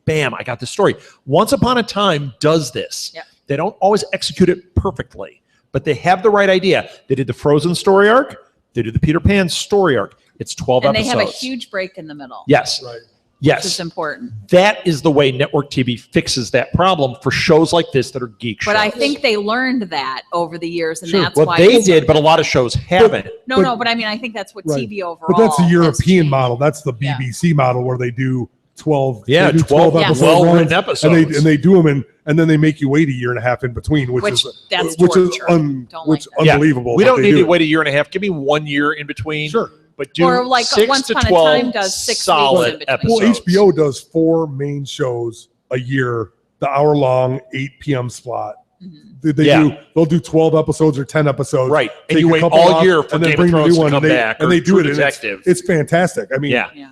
Speaker 1: bam, I got this story. Once Upon a Time does this.
Speaker 5: Yep.
Speaker 1: They don't always execute it perfectly, but they have the right idea. They did the Frozen story arc. They did the Peter Pan story arc. It's 12
Speaker 5: And
Speaker 1: episodes.
Speaker 5: they have a huge break in the middle.
Speaker 1: Yes.
Speaker 2: Right.
Speaker 1: Yes.
Speaker 5: Which is important.
Speaker 1: That is the way network TV fixes that problem for shows like this that are geek shows.
Speaker 5: But I think they learned that over the years, and
Speaker 2: Sure.
Speaker 5: that's
Speaker 1: well,
Speaker 5: why
Speaker 1: they
Speaker 5: it's
Speaker 1: did, but a lot of shows haven't.
Speaker 5: No, but I mean, I think that's what
Speaker 2: Right.
Speaker 5: TV overall.
Speaker 2: But that's the
Speaker 5: has
Speaker 2: European
Speaker 5: changed.
Speaker 2: model. That's the
Speaker 5: Yeah.
Speaker 2: BBC model where they do 12.
Speaker 1: Yeah,
Speaker 2: they do
Speaker 1: 12
Speaker 2: episode
Speaker 1: well-written
Speaker 2: runs,
Speaker 1: episodes.
Speaker 2: and they do them and then they make you wait a year and a half in between, which
Speaker 5: That's
Speaker 2: is
Speaker 5: torture. Don't like that.
Speaker 1: Yeah.
Speaker 2: unbelievable.
Speaker 1: We
Speaker 2: but
Speaker 1: don't
Speaker 2: they
Speaker 1: need
Speaker 2: do
Speaker 1: to
Speaker 2: it.
Speaker 1: wait a year and a half. Give me 1 year in between.
Speaker 2: Sure.
Speaker 1: But do
Speaker 5: Or like
Speaker 1: 6
Speaker 5: Once
Speaker 1: to
Speaker 5: Upon a
Speaker 1: 12
Speaker 5: Time does 6 weeks
Speaker 1: solid
Speaker 5: in between.
Speaker 2: Well,
Speaker 1: episodes.
Speaker 2: HBO does 4 main shows a year, the hour-long 8 p.m. slot. They'll do 12 episodes or 10 episodes.
Speaker 1: Right. And
Speaker 2: take
Speaker 1: you
Speaker 2: a
Speaker 1: wait
Speaker 2: couple
Speaker 1: all
Speaker 2: off,
Speaker 1: year for
Speaker 2: and then
Speaker 1: Game of
Speaker 2: bring the
Speaker 1: Thrones
Speaker 2: new
Speaker 1: to
Speaker 2: one,
Speaker 1: come
Speaker 2: and
Speaker 1: back,
Speaker 2: and
Speaker 1: or
Speaker 2: they do
Speaker 1: True
Speaker 2: it. And
Speaker 1: Detective.
Speaker 2: it's fantastic. I mean,
Speaker 1: Yeah.
Speaker 5: Yeah.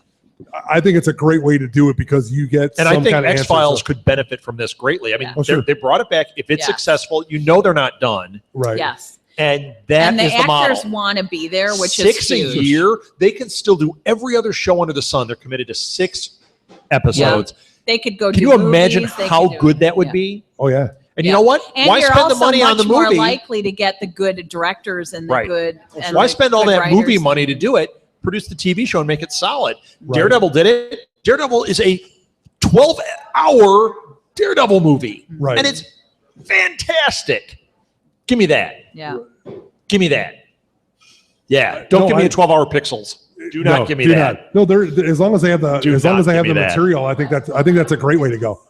Speaker 2: I think it's a great way to do it because you get
Speaker 1: And
Speaker 2: some
Speaker 1: I think
Speaker 2: kind of
Speaker 1: X
Speaker 2: answer.
Speaker 1: Files could benefit from this greatly. I mean,
Speaker 5: Yeah.
Speaker 2: Oh, sure.
Speaker 1: they brought it back. If it's
Speaker 5: Yeah.
Speaker 1: successful, you know they're not done.
Speaker 2: Right.
Speaker 5: Yes.
Speaker 1: And that
Speaker 5: And the
Speaker 1: is the model.
Speaker 5: actors want to be there, which
Speaker 1: 6
Speaker 5: is
Speaker 1: a
Speaker 5: huge.
Speaker 1: year, they can still do every other show under the sun. They're committed to 6 episodes.
Speaker 5: They could go.
Speaker 1: Can
Speaker 5: do
Speaker 1: you imagine
Speaker 5: movies, they
Speaker 1: how
Speaker 5: could do-
Speaker 1: good that would
Speaker 5: yeah.
Speaker 1: be?
Speaker 2: Oh, yeah.
Speaker 1: And
Speaker 5: Yeah.
Speaker 1: you know what?
Speaker 5: And
Speaker 1: Why
Speaker 5: you're
Speaker 1: spend the
Speaker 5: also
Speaker 1: money on the
Speaker 5: much more
Speaker 1: movie?
Speaker 5: likely to get the good directors and the
Speaker 1: Right.
Speaker 5: good. And
Speaker 1: Why
Speaker 5: the
Speaker 1: spend all
Speaker 5: good
Speaker 1: that movie
Speaker 5: writers.
Speaker 1: money to do it? Produce the TV show and make it solid.
Speaker 2: Right.
Speaker 1: Daredevil did it. Daredevil is a 12-hour Daredevil movie.
Speaker 2: Right.
Speaker 1: And it's fantastic. Give me that.
Speaker 5: Yeah.
Speaker 1: Give me that. Yeah. Don't
Speaker 2: No,
Speaker 1: give me
Speaker 2: I-
Speaker 1: a 12-hour Pixels. Do not give me that.
Speaker 2: No, they're as long as they have the
Speaker 1: Do
Speaker 2: as long
Speaker 1: not
Speaker 2: as they
Speaker 1: give
Speaker 2: have
Speaker 1: me
Speaker 2: the
Speaker 1: that.
Speaker 2: material, I think that's a great way to go.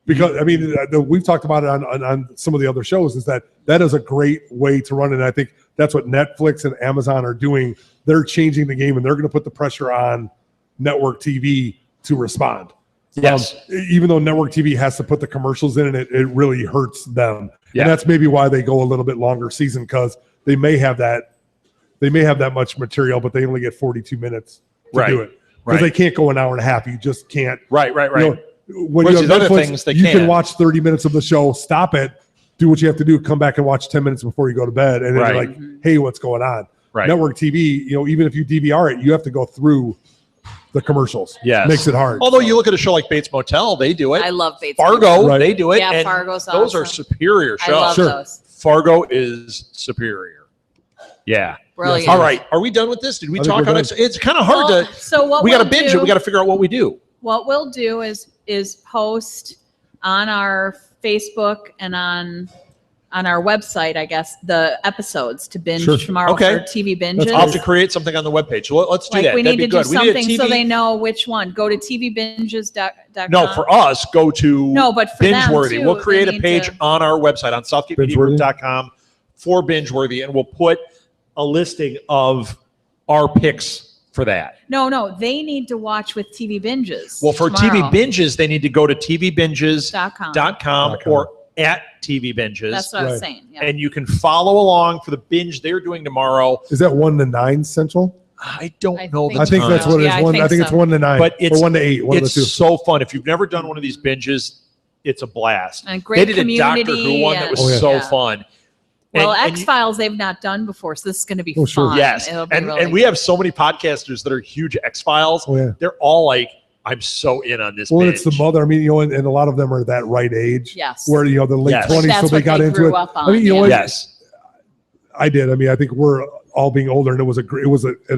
Speaker 2: Because I mean, we've talked about it on some of the other shows. Is that is a great way to run it. And I think that's what Netflix and Amazon are doing. They're changing the game, and they're going to put the pressure on network TV to respond.
Speaker 1: Yes.
Speaker 2: Even though network TV has to put the commercials in, and it really hurts them.
Speaker 1: Yeah.
Speaker 2: And that's maybe why they go a little bit longer season because they may have that much material, but they only get 42 minutes to
Speaker 1: Right.
Speaker 2: do it because
Speaker 1: Right.
Speaker 2: they can't go an hour and a half. You just can't.
Speaker 1: Right.
Speaker 2: You know, when
Speaker 1: Which
Speaker 2: you
Speaker 1: is
Speaker 2: have
Speaker 1: other
Speaker 2: Netflix,
Speaker 1: things they
Speaker 2: you
Speaker 1: can.
Speaker 2: can watch 30 minutes of the show, stop it, do what you have to do, come back and watch 10 minutes before you go to bed, and then
Speaker 1: Right.
Speaker 2: you're like, hey, what's going on?
Speaker 1: Right.
Speaker 2: Network TV, even if you DVR it, you have to go through the commercials.
Speaker 1: Yes.
Speaker 2: Makes it hard.
Speaker 1: Although you look at a show like Bates Motel, they do it.
Speaker 5: I love Bates.
Speaker 1: Fargo,
Speaker 2: Right.
Speaker 1: they do it.
Speaker 5: Yeah,
Speaker 1: and
Speaker 5: Fargo's
Speaker 1: those are
Speaker 5: awesome.
Speaker 1: superior
Speaker 5: I
Speaker 1: shows.
Speaker 5: love
Speaker 2: Sure.
Speaker 5: those.
Speaker 1: Fargo is superior. Yeah.
Speaker 5: Brilliant.
Speaker 1: All right. Are we done with this? Did we
Speaker 2: I think
Speaker 1: talk
Speaker 2: we're
Speaker 1: on
Speaker 2: done.
Speaker 1: it? It's kind of hard
Speaker 5: Well,
Speaker 1: to.
Speaker 5: so what
Speaker 1: We got to
Speaker 5: we'll
Speaker 1: binge
Speaker 5: do,
Speaker 1: it. We got to figure out what we do.
Speaker 5: What we'll do is post on our Facebook and on our website, I guess, the episodes to binge
Speaker 2: Sure.
Speaker 5: tomorrow
Speaker 1: Okay.
Speaker 5: for TV binges.
Speaker 1: I'll have to create something on the webpage. So let's do
Speaker 5: Like
Speaker 1: that.
Speaker 5: we
Speaker 1: That'd
Speaker 5: need
Speaker 1: be
Speaker 5: to do
Speaker 1: good. We need a
Speaker 5: something so
Speaker 1: TV
Speaker 5: they know which one. Go to tvbinges.com.
Speaker 1: No, for us, go to
Speaker 5: No, but for
Speaker 1: BingeWorthy.
Speaker 5: them
Speaker 1: Worthy.
Speaker 5: too,
Speaker 1: We'll
Speaker 5: they
Speaker 1: create a
Speaker 5: need
Speaker 1: page
Speaker 5: to-
Speaker 1: on our website on southgatemediagroup.com for BingeWorthy, and we'll put a listing of our picks for that.
Speaker 5: No, they need to watch with TV binges.
Speaker 1: Well, for
Speaker 5: tomorrow.
Speaker 1: TV binges, they need to go to tvbinges.com or at TV binges.
Speaker 5: That's what I was
Speaker 2: Right.
Speaker 5: saying. Yeah.
Speaker 1: And you can follow along for the binge they're doing tomorrow.
Speaker 2: Is that 1 to 9 Central?
Speaker 1: I don't
Speaker 5: I
Speaker 1: know.
Speaker 5: think
Speaker 1: The
Speaker 2: I think that's
Speaker 1: time.
Speaker 2: what it is.
Speaker 5: Yeah, I
Speaker 2: One. I
Speaker 5: think
Speaker 2: think it's
Speaker 5: so.
Speaker 2: 1 to 9,
Speaker 1: But it's
Speaker 2: or 1 to 8. One of the
Speaker 1: It's
Speaker 2: two.
Speaker 1: so fun. If you've never done one of these binges, it's a blast.
Speaker 5: And great
Speaker 1: They did a Doctor
Speaker 5: community
Speaker 1: Who one that was
Speaker 5: and-
Speaker 1: so
Speaker 5: yeah.
Speaker 1: fun.
Speaker 5: Well,
Speaker 1: And
Speaker 5: X Files they've not done before, so this is going to be
Speaker 2: Oh, sure.
Speaker 5: fun.
Speaker 1: yes,
Speaker 5: It'll be
Speaker 1: and
Speaker 5: really
Speaker 1: we
Speaker 5: good.
Speaker 1: have so many podcasters that are huge X Files.
Speaker 2: Oh yeah.
Speaker 1: They're all like, I'm so in on this.
Speaker 2: Well,
Speaker 1: binge.
Speaker 2: it's the mother. I mean, and a lot of them are that right age.
Speaker 5: Yes.
Speaker 2: Where the late
Speaker 1: Yes.
Speaker 2: 20s,
Speaker 5: That's
Speaker 2: so they
Speaker 5: what
Speaker 2: got
Speaker 5: they
Speaker 2: into
Speaker 5: grew
Speaker 2: it.
Speaker 5: up
Speaker 2: I mean,
Speaker 5: on,
Speaker 2: what?
Speaker 1: Yes.
Speaker 2: I did. I mean, I think we're all being older, and it was at a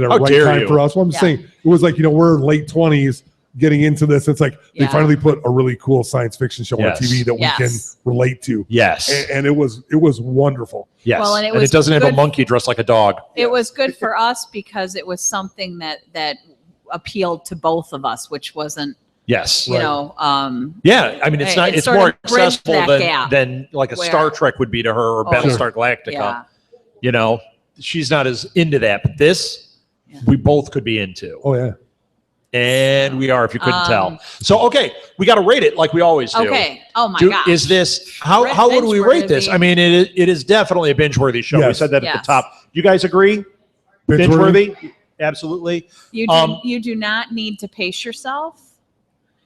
Speaker 1: How
Speaker 2: right
Speaker 1: dare
Speaker 2: time
Speaker 1: you.
Speaker 2: for us. Well, I'm just saying, it was like we're late 20s getting into this. It's like they
Speaker 5: Yeah.
Speaker 2: finally put a really cool science fiction show
Speaker 1: Yes.
Speaker 2: on TV that we can
Speaker 5: Yes.
Speaker 2: relate to,
Speaker 1: Yes.
Speaker 2: and it was wonderful.
Speaker 1: Yes.
Speaker 5: Well, and it
Speaker 1: and
Speaker 5: was
Speaker 1: it doesn't have a
Speaker 5: good-
Speaker 1: monkey dressed like a dog.
Speaker 5: It was good for us because it was something that appealed to both of us, which wasn't,
Speaker 1: Yes.
Speaker 5: you know,
Speaker 1: Yeah. I mean, it's
Speaker 5: It-
Speaker 1: not.
Speaker 5: it
Speaker 1: It's
Speaker 5: sort
Speaker 1: more
Speaker 5: of bridged
Speaker 1: accessible
Speaker 5: that
Speaker 1: than
Speaker 5: gap
Speaker 1: like a
Speaker 5: where-
Speaker 1: Star Trek would be to her or
Speaker 5: Oh,
Speaker 1: Battlestar Galactica.
Speaker 5: yeah.
Speaker 1: You know, she's not as into that, but this
Speaker 5: Yeah.
Speaker 1: we both could be into,
Speaker 2: Oh yeah.
Speaker 1: and we are. If you couldn't
Speaker 5: Um,
Speaker 1: tell. So okay, we got to rate it like we always do.
Speaker 5: Okay. Oh my
Speaker 1: Do-
Speaker 5: gosh.
Speaker 1: Is this how
Speaker 5: Red
Speaker 1: would we rate this?
Speaker 5: binge-worthy.
Speaker 1: I mean, it is definitely a binge-worthy show. We
Speaker 2: Yes.
Speaker 1: said that at the
Speaker 5: Yes.
Speaker 1: top. You guys agree? Binge-worthy? Absolutely.
Speaker 5: You do,
Speaker 1: Um,
Speaker 5: you do not need to pace yourself.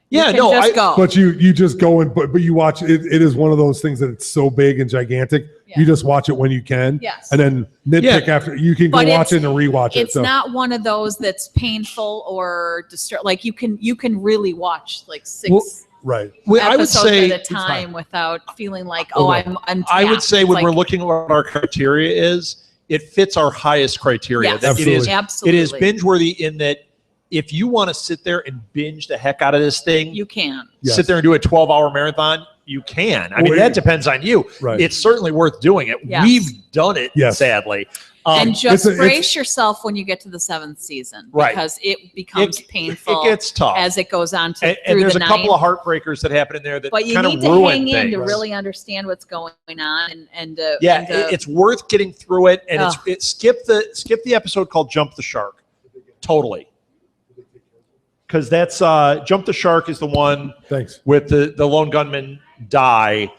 Speaker 1: Yeah.
Speaker 5: You can
Speaker 1: No.
Speaker 5: just go.
Speaker 2: But you just go and but you watch it. It is one of those things that it's so big and gigantic.
Speaker 5: Yeah.
Speaker 2: You just watch it when you can,
Speaker 5: Yes.
Speaker 2: and then nitpick after. You can go
Speaker 5: But
Speaker 2: watch
Speaker 5: it's-
Speaker 2: it and rewatch it.
Speaker 5: It's
Speaker 2: So
Speaker 5: not one of those that's painful or like you can really watch like six
Speaker 1: Well,
Speaker 2: right.
Speaker 1: Well, I would
Speaker 5: episodes
Speaker 1: say
Speaker 5: at a time without feeling like
Speaker 2: Okay.
Speaker 5: I'm
Speaker 1: I would
Speaker 5: tapped.
Speaker 1: say
Speaker 5: It's
Speaker 1: when
Speaker 5: like,
Speaker 1: we're looking at what our criteria is, it fits our highest criteria.
Speaker 5: yes,
Speaker 1: That it is
Speaker 5: absolutely
Speaker 1: it is binge worthy in that if you want to sit there and binge the heck out of this thing,
Speaker 5: you can.
Speaker 2: Yes.
Speaker 1: sit there and do a 12-hour marathon, you can. I mean,
Speaker 2: Well,
Speaker 1: that depends on you.
Speaker 2: Right.
Speaker 1: It's certainly worth doing it.
Speaker 5: Yes.
Speaker 1: We've done it,
Speaker 2: Yes.
Speaker 1: sadly.
Speaker 5: And just
Speaker 2: it's-
Speaker 5: brace yourself when you get to the 7th season,
Speaker 1: Right.
Speaker 5: because it becomes painful
Speaker 1: It gets tough.
Speaker 5: as it goes on to
Speaker 1: and
Speaker 5: through
Speaker 1: there's
Speaker 5: the
Speaker 1: a couple
Speaker 5: ninth.
Speaker 1: of heartbreakers that happen in there that
Speaker 5: But you
Speaker 1: kind
Speaker 5: need
Speaker 1: of
Speaker 5: to
Speaker 1: ruin
Speaker 5: hang in
Speaker 1: things.
Speaker 5: to really understand what's going on and
Speaker 1: Yeah,
Speaker 5: and,
Speaker 1: it's worth getting through it, and
Speaker 5: Ugh.
Speaker 1: skip the episode called Jump the Shark. Totally, because that's Jump the Shark is the one
Speaker 2: Thanks.
Speaker 1: with the lone gunman die.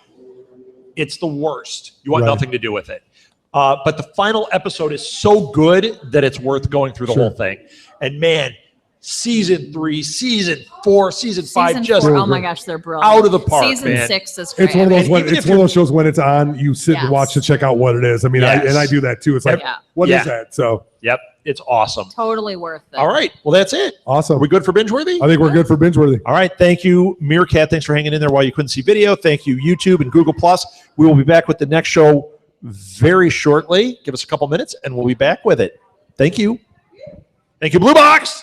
Speaker 1: It's the worst. You want
Speaker 2: Right.
Speaker 1: nothing to do with it. But the final episode is so good that it's worth going through the
Speaker 2: Sure.
Speaker 1: whole thing. And man, season 3, season 4, season 5,
Speaker 5: season
Speaker 1: just
Speaker 5: 4, oh my gosh, they're brilliant.
Speaker 1: out of the park,
Speaker 5: Season
Speaker 1: man.
Speaker 5: 6 is great.
Speaker 2: It's one of those.
Speaker 1: And
Speaker 2: When,
Speaker 1: even
Speaker 2: it's
Speaker 1: if
Speaker 2: one of those shows when it's on, you sit and
Speaker 5: Yes.
Speaker 2: watch to check out what it is. I mean,
Speaker 1: Yes.
Speaker 2: I do that too. It's like,
Speaker 5: Yeah.
Speaker 2: what is
Speaker 1: Yeah.
Speaker 2: that? So
Speaker 1: Yep, it's awesome.
Speaker 5: Totally worth it.
Speaker 1: All right, well that's it.
Speaker 2: awesome.
Speaker 1: Are we good for binge worthy?
Speaker 2: I think we're good for binge worthy.
Speaker 1: All right. Thank you, Meerkat. Thanks for hanging in there while you couldn't see video. Thank you, YouTube and Google Plus. We will be back with the next show very shortly. Give us a couple minutes and we'll be back with it. Thank you. Thank you, Blue Box.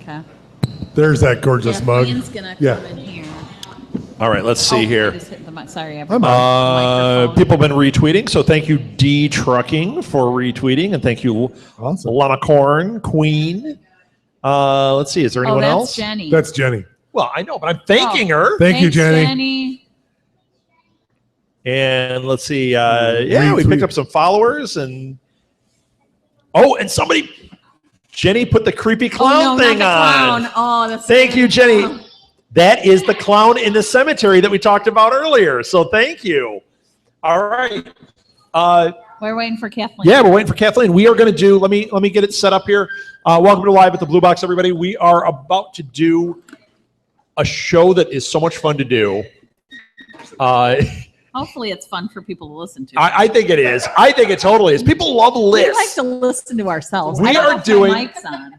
Speaker 5: Okay.
Speaker 2: There's that gorgeous mug.
Speaker 5: Kathleen's gonna
Speaker 2: Yeah.
Speaker 5: come in here.
Speaker 1: All right, let's see
Speaker 5: I
Speaker 1: here.
Speaker 5: just hit the sorry,
Speaker 2: I'm
Speaker 5: microphone.
Speaker 1: People have been retweeting, so thank you, D Trucking, for retweeting, and thank you,
Speaker 2: Awesome.
Speaker 1: Lana Corn, Queen. Let's see, is there anyone
Speaker 5: that's
Speaker 1: else?
Speaker 5: Jenny.
Speaker 2: That's Jenny.
Speaker 1: Well, I know, but I'm thanking her.
Speaker 2: Thank you,
Speaker 5: Thanks,
Speaker 2: Jenny.
Speaker 1: And let's see. Yeah, we
Speaker 2: Retweet.
Speaker 1: picked up some followers, and somebody, Jenny put the creepy clown
Speaker 5: Oh, no,
Speaker 1: thing
Speaker 5: not the
Speaker 1: on.
Speaker 5: clown. Oh, that's
Speaker 1: Thank you, Jenny. That is the clown in the cemetery that we talked about earlier. So thank you. All right.
Speaker 5: We're waiting for Kathleen.
Speaker 1: Yeah, we're waiting for Kathleen. We are going to do. Let me get it set up here. Welcome to Live at the Blue Box, everybody. We are about to do a show that is so much fun to do.
Speaker 5: Hopefully, it's fun for people to listen to.
Speaker 1: I think it is. I think it totally is. People love
Speaker 5: We
Speaker 1: lists.
Speaker 5: like to listen to ourselves.
Speaker 1: We
Speaker 5: I don't
Speaker 1: are
Speaker 5: know if
Speaker 1: doing-
Speaker 5: my mic's on.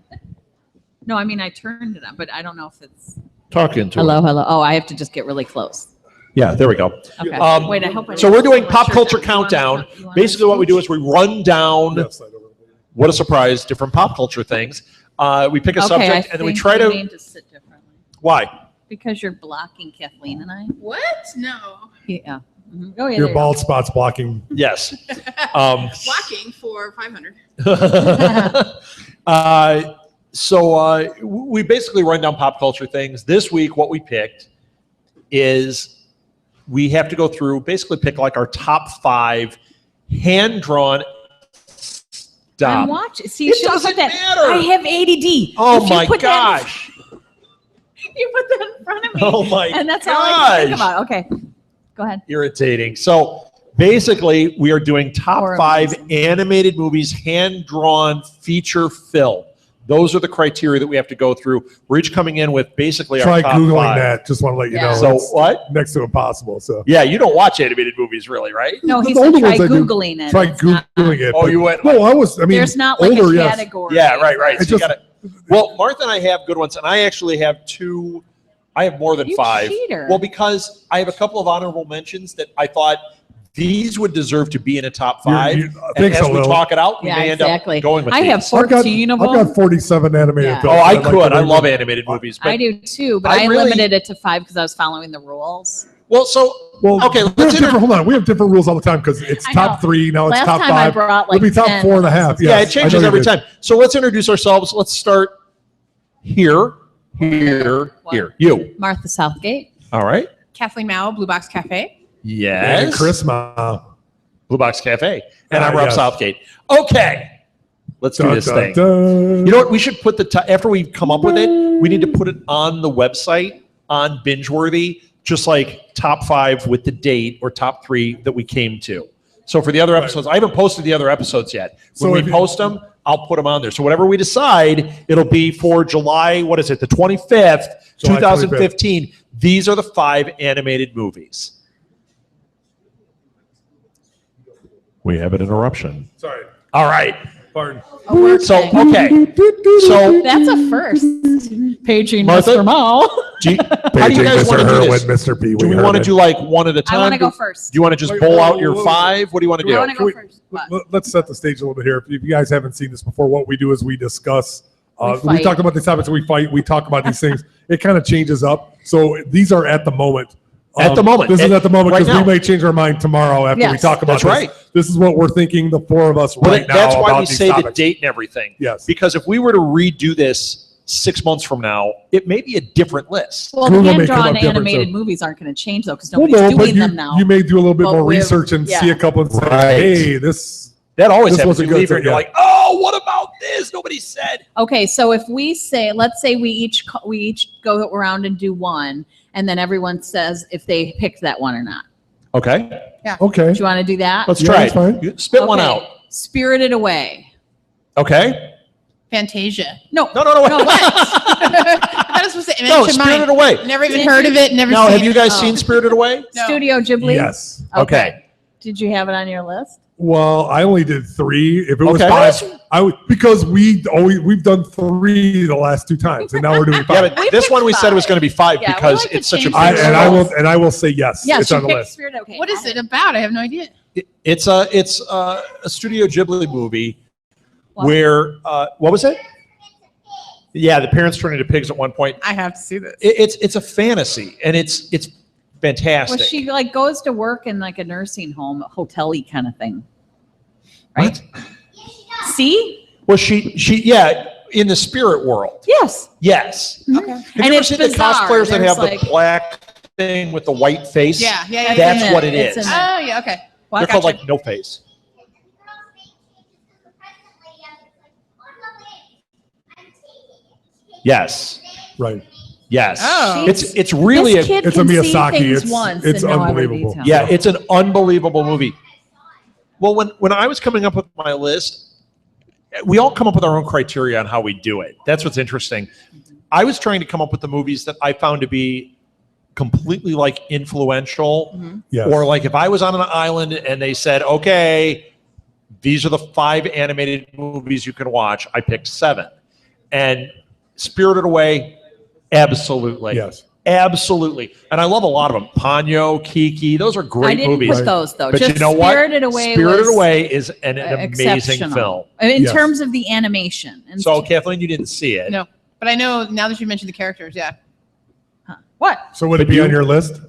Speaker 5: No, I mean I turned it on, but I don't know if it's.
Speaker 1: Talking to
Speaker 5: Hello. Oh, I have to just get really close.
Speaker 1: Yeah, there we go.
Speaker 5: Okay. Wait, I hope.
Speaker 1: So we're doing pop culture
Speaker 5: You wanna-
Speaker 1: countdown.
Speaker 5: you wanna
Speaker 1: Basically, what we do
Speaker 5: switch?
Speaker 1: is we run down.
Speaker 2: Left side over.
Speaker 1: What a surprise! Different pop culture things. We pick a
Speaker 5: Okay,
Speaker 1: subject
Speaker 5: I
Speaker 1: and then we
Speaker 5: think
Speaker 1: try
Speaker 5: you
Speaker 1: to.
Speaker 5: need sit differently
Speaker 1: Why?
Speaker 5: because you're blocking Kathleen and I.
Speaker 6: What? No.
Speaker 5: Yeah. Mhm. Oh yeah.
Speaker 2: Your
Speaker 5: there you
Speaker 2: bald spot's blocking.
Speaker 1: Yes.
Speaker 6: Blocking for 500.
Speaker 1: So we basically run down pop culture things. This week, what we picked is we have to go through, basically pick like our top 5 hand-drawn.
Speaker 5: go.
Speaker 1: Stop.
Speaker 5: I'm watching. See,
Speaker 1: It
Speaker 5: you should
Speaker 1: doesn't
Speaker 5: put that.
Speaker 1: matter.
Speaker 5: I have ADD.
Speaker 1: Oh
Speaker 5: If you
Speaker 1: my
Speaker 5: put that-
Speaker 1: gosh.
Speaker 5: you put that in front of me.
Speaker 1: Oh my
Speaker 5: And that's all I can think
Speaker 1: gosh.
Speaker 5: about. Okay. Go ahead.
Speaker 1: Irritating. So basically, we are doing top
Speaker 5: Or
Speaker 1: 5
Speaker 5: amazing.
Speaker 1: animated movies, hand-drawn feature film. Those are the criteria that we have to go through. We're each coming in with basically
Speaker 2: Try
Speaker 1: our top
Speaker 2: Googling
Speaker 1: 5.
Speaker 2: that. Just want to let you
Speaker 5: Yeah.
Speaker 2: know.
Speaker 1: So
Speaker 2: It's
Speaker 1: what?
Speaker 2: next to impossible. So
Speaker 1: Yeah, you don't watch animated movies, really, right?
Speaker 5: No, he
Speaker 2: The
Speaker 5: said
Speaker 2: only
Speaker 5: try
Speaker 2: ones I do-
Speaker 5: Googling it.
Speaker 2: try
Speaker 5: It's not-
Speaker 2: Googling it.
Speaker 1: Oh,
Speaker 2: but-
Speaker 1: you went.
Speaker 2: No, I was. I mean,
Speaker 5: There's not like
Speaker 2: older,
Speaker 5: a
Speaker 2: yes.
Speaker 5: category.
Speaker 1: Yeah, right.
Speaker 2: It
Speaker 1: So you
Speaker 2: just-
Speaker 1: gotta, well, Martha and I have good ones, and I actually have 2. I have more than
Speaker 5: You
Speaker 1: 5.
Speaker 5: cheater.
Speaker 1: Well, because I have a couple of honorable mentions that I thought these would deserve to be in a top 5.
Speaker 2: You-
Speaker 1: And
Speaker 2: thanks
Speaker 1: as
Speaker 2: a
Speaker 1: we
Speaker 2: little.
Speaker 1: talk it out, we
Speaker 5: Yeah,
Speaker 1: may end
Speaker 5: exactly.
Speaker 1: up going with
Speaker 5: I
Speaker 1: these.
Speaker 5: have 14 of
Speaker 2: I've
Speaker 5: them.
Speaker 2: got 47 animated
Speaker 5: Yeah.
Speaker 2: films.
Speaker 1: Oh, I
Speaker 2: I'd like
Speaker 1: could.
Speaker 2: to
Speaker 1: I
Speaker 2: bring
Speaker 1: love
Speaker 2: them.
Speaker 1: animated movies. But,
Speaker 5: I do too, but
Speaker 1: I
Speaker 5: I
Speaker 1: really-
Speaker 5: limited it to 5 because I was following the rules.
Speaker 1: well, so
Speaker 2: Well,
Speaker 1: okay.
Speaker 2: we have
Speaker 1: Let's
Speaker 2: different, hold on. We have different rules all the time because it's
Speaker 5: I
Speaker 2: top
Speaker 5: know.
Speaker 2: 3 now. It's
Speaker 5: Last
Speaker 2: top
Speaker 5: time
Speaker 2: 5.
Speaker 5: I brought like
Speaker 2: It'll be top
Speaker 5: 10.
Speaker 2: 4.5.
Speaker 1: yeah,
Speaker 2: Yes,
Speaker 1: it
Speaker 2: I
Speaker 1: changes
Speaker 2: know
Speaker 1: every
Speaker 2: you did.
Speaker 1: time. So let's introduce ourselves. Let's start here. You.
Speaker 5: Martha Southgate.
Speaker 1: All right.
Speaker 6: Kathleen Mao, Blue Box Cafe.
Speaker 1: Yes.
Speaker 2: And Chris Ma.
Speaker 1: Blue Box Cafe. And I'm Rob
Speaker 2: yes.
Speaker 1: Southgate. Okay. Let's do
Speaker 2: Dun,
Speaker 1: this
Speaker 2: dun,
Speaker 1: thing.
Speaker 2: dun.
Speaker 1: You know what? We should put after we come up with it, we need to put it on the website on BInge Worthy, just like top 5 with the date or top 3 that we came to. So for the other episodes, I haven't posted the other episodes yet. When
Speaker 2: So
Speaker 1: we
Speaker 2: if you-
Speaker 1: post them, I'll put them on there. So whatever we decide, it'll be for July, what is it, the 25th,
Speaker 2: July
Speaker 1: 2015. These are the 5 animated movies. We have an interruption.
Speaker 2: Sorry.
Speaker 1: All right.
Speaker 2: Pardon.
Speaker 1: So, okay. So,
Speaker 5: That's a first. Paging
Speaker 1: Martha?
Speaker 5: Mr. Mao.
Speaker 1: do you, how do you
Speaker 2: Paging
Speaker 1: guys
Speaker 2: Mr.
Speaker 1: want to do
Speaker 2: Herwin,
Speaker 1: this?
Speaker 2: Mr. Pee
Speaker 1: Do
Speaker 2: Wee
Speaker 1: we want to
Speaker 2: Herman.
Speaker 1: do like one at a time?
Speaker 5: I want to go
Speaker 1: Do
Speaker 5: first.
Speaker 1: you want to just
Speaker 2: Wait,
Speaker 1: bowl
Speaker 2: whoa,
Speaker 1: out your
Speaker 2: whoa, whoa.
Speaker 1: 5? What do you want to
Speaker 5: I
Speaker 1: do?
Speaker 5: want to go
Speaker 2: we-
Speaker 5: first. What?
Speaker 2: Let's set the stage a little bit here. If you guys haven't seen this before, what we do is we discuss.
Speaker 5: We
Speaker 2: We
Speaker 5: fight.
Speaker 2: talk about these topics. We fight. We talk about these things. It kind of changes up. So these are at the moment.
Speaker 1: At the moment.
Speaker 2: This is at the moment
Speaker 1: Right
Speaker 2: because
Speaker 1: now.
Speaker 2: we may change our mind tomorrow after we
Speaker 5: Yes.
Speaker 2: talk about
Speaker 1: That's
Speaker 2: this.
Speaker 1: right.
Speaker 2: This is what we're thinking, the 4 of us
Speaker 1: Well,
Speaker 2: right now
Speaker 1: that's why
Speaker 2: about
Speaker 1: we
Speaker 2: these
Speaker 1: say the
Speaker 2: topics.
Speaker 1: date and everything.
Speaker 2: Yes.
Speaker 1: Because if we were to redo this 6 months from now, it may be a different list.
Speaker 5: Well,
Speaker 2: Google
Speaker 5: the
Speaker 2: may come
Speaker 5: hand-drawn
Speaker 2: up different,
Speaker 5: animated
Speaker 2: too.
Speaker 5: movies aren't going to change though because
Speaker 2: Well,
Speaker 5: nobody's
Speaker 2: no, but
Speaker 5: doing
Speaker 2: you,
Speaker 5: them now.
Speaker 2: you may do a little bit
Speaker 5: But
Speaker 2: more
Speaker 5: we're-
Speaker 2: research and
Speaker 5: yeah.
Speaker 2: see a couple and say,
Speaker 1: Right.
Speaker 2: hey, this.
Speaker 1: That always
Speaker 2: This
Speaker 1: happens.
Speaker 2: wasn't
Speaker 1: You
Speaker 2: good,
Speaker 1: leave here and
Speaker 2: so,
Speaker 1: you're
Speaker 2: yeah.
Speaker 1: like, oh, what about this? Nobody said.
Speaker 5: Okay, so if we say, let's say we each go around and do one, and then everyone says if they picked that one or not.
Speaker 1: Okay.
Speaker 2: Okay.
Speaker 5: Do you want to do that?
Speaker 1: Let's
Speaker 2: Yeah,
Speaker 1: try
Speaker 2: that's
Speaker 1: it.
Speaker 2: fine.
Speaker 1: You spit one
Speaker 5: Okay.
Speaker 1: out.
Speaker 5: Spirited Away.
Speaker 1: Okay.
Speaker 6: Fantasia.
Speaker 5: No.
Speaker 1: No, wait.
Speaker 5: No,
Speaker 6: What? I thought it was supposed to
Speaker 1: No,
Speaker 6: mention
Speaker 1: Spirited
Speaker 6: mine.
Speaker 1: Away.
Speaker 6: Never even
Speaker 5: Did
Speaker 6: heard
Speaker 5: you?
Speaker 6: of it. Never
Speaker 1: No,
Speaker 6: seen
Speaker 1: have you
Speaker 6: it.
Speaker 1: guys
Speaker 5: Oh.
Speaker 1: seen Spirited Away?
Speaker 6: No.
Speaker 5: Studio Ghibli.
Speaker 2: Yes.
Speaker 1: Okay.
Speaker 5: Did you have it on your list?
Speaker 2: Well, I only did 3. If it was
Speaker 1: Okay.
Speaker 2: 5, I would because we've done 3 the last 2 times, and now we're doing 5.
Speaker 1: Yeah, but this
Speaker 5: picked
Speaker 1: one we said was
Speaker 5: 5.
Speaker 1: going to be 5
Speaker 5: Yeah, we
Speaker 1: because
Speaker 5: like to
Speaker 1: it's such a
Speaker 5: change
Speaker 1: big
Speaker 5: it.
Speaker 2: and I will say yes.
Speaker 5: Yes,
Speaker 2: it's
Speaker 5: you
Speaker 2: on the
Speaker 5: picked
Speaker 2: list.
Speaker 5: Spirited Away.
Speaker 6: What is it about? I have no idea.
Speaker 1: It's a Studio Ghibli movie
Speaker 5: What?
Speaker 1: where what was it? Yeah, the parents turn into pigs at one point.
Speaker 7: I have to see this.
Speaker 1: It's a fantasy, and it's fantastic.
Speaker 5: Well, she like goes to work in like a nursing home, hotel-y kind of thing. Right?
Speaker 1: What?
Speaker 5: See?
Speaker 1: Well, she in the spirit world.
Speaker 5: Yes.
Speaker 1: Yes.
Speaker 7: Okay.
Speaker 1: Have
Speaker 5: And
Speaker 1: you ever
Speaker 5: it's
Speaker 1: seen
Speaker 5: bizarre.
Speaker 1: the cosplayers that
Speaker 5: There's
Speaker 1: have
Speaker 5: like-
Speaker 1: the black thing with the white face?
Speaker 7: Yeah.
Speaker 1: That's
Speaker 5: in
Speaker 1: what
Speaker 5: it.
Speaker 1: it
Speaker 5: It's
Speaker 1: is.
Speaker 5: in
Speaker 7: Oh, yeah. Okay. Well,
Speaker 1: They're called like no face. Yes.
Speaker 2: Right.
Speaker 1: Yes.
Speaker 7: Oh.
Speaker 1: It's really
Speaker 5: This kid
Speaker 2: it's a
Speaker 5: can see
Speaker 2: Miyazaki.
Speaker 5: things
Speaker 2: It's-
Speaker 5: once
Speaker 2: it's
Speaker 5: and know every
Speaker 2: unbelievable.
Speaker 5: detail.
Speaker 1: yeah, it's an unbelievable movie. Well, when I was coming up with my list, we all come up with our own criteria on how we do it. That's what's interesting. I was trying to come up with the movies that I found to be completely like influential,
Speaker 2: Yes.
Speaker 1: or like if I was on an island and they said, okay, these are the 5 animated movies you can watch, I picked 7. And Spirited Away, absolutely.
Speaker 2: Yes.
Speaker 1: Absolutely. And I love a lot of them. Ponyo, Kiki, those are great
Speaker 5: I didn't
Speaker 1: movies.
Speaker 5: put those though.
Speaker 1: But
Speaker 5: Just
Speaker 1: you know what?
Speaker 5: Spirited Away
Speaker 1: Spirited
Speaker 5: was
Speaker 1: Away is an amazing
Speaker 5: exceptional.
Speaker 1: film.
Speaker 5: In
Speaker 2: Yes.
Speaker 5: terms of the animation. And
Speaker 1: So, Kathleen, you didn't see it.
Speaker 7: No. But I know now that you mentioned the characters, yeah.
Speaker 5: what?
Speaker 2: So would it
Speaker 1: But
Speaker 2: be
Speaker 1: you-
Speaker 2: on your list?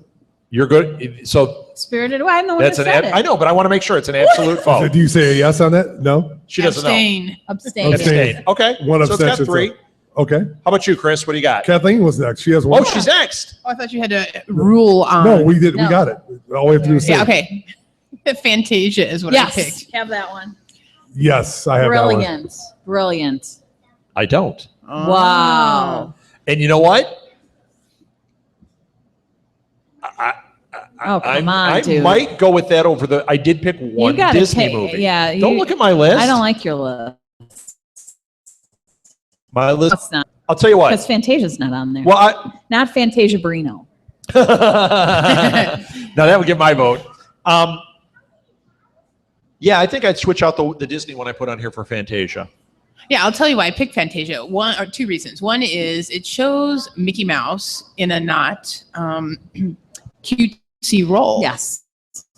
Speaker 1: You're good. So
Speaker 5: Spirited Away. I'm the one
Speaker 1: that's
Speaker 5: that
Speaker 1: an.
Speaker 5: said it.
Speaker 1: I know, but I want to make sure it's an absolute
Speaker 2: So
Speaker 1: vote.
Speaker 2: do you say a yes on that? No.
Speaker 1: She doesn't know.
Speaker 7: Abstain.
Speaker 5: Abstain.
Speaker 1: Abstain. Okay.
Speaker 2: One
Speaker 1: so it's got
Speaker 2: abstention,
Speaker 1: 3.
Speaker 2: so- Okay.
Speaker 1: How about you, Chris? What do you got?
Speaker 2: Kathleen was next. She has one.
Speaker 1: Oh, she's next.
Speaker 7: Oh, I thought you had to rule on.
Speaker 2: No, we did. We
Speaker 5: No.
Speaker 2: got it. All we have to do is say
Speaker 7: Yeah, okay. Fantasia is what I
Speaker 5: Yes.
Speaker 7: picked.
Speaker 5: Have that one.
Speaker 2: yes. I have that one.
Speaker 5: Brilliant. Brilliant.
Speaker 1: I don't.
Speaker 5: Wow.
Speaker 1: And you know what?
Speaker 5: Oh, come on,
Speaker 1: I
Speaker 5: dude.
Speaker 1: might go with that over the. I did pick one
Speaker 5: gotta
Speaker 1: Disney
Speaker 5: take-
Speaker 1: movie.
Speaker 5: yeah,
Speaker 1: Don't
Speaker 5: you-
Speaker 1: look at my list.
Speaker 5: I don't like your list.
Speaker 1: my list.
Speaker 5: It's not.
Speaker 1: I'll tell you what.
Speaker 5: Because Fantasia's not on there.
Speaker 1: Well,
Speaker 5: Not Fantasia Barrino.
Speaker 1: now that would get my vote. Yeah, I think I'd switch out the Disney one I put on here for Fantasia.
Speaker 7: Yeah, I'll tell you why I picked Fantasia. One or two reasons. One is it shows Mickey Mouse in a not cutesy role.
Speaker 5: Yes.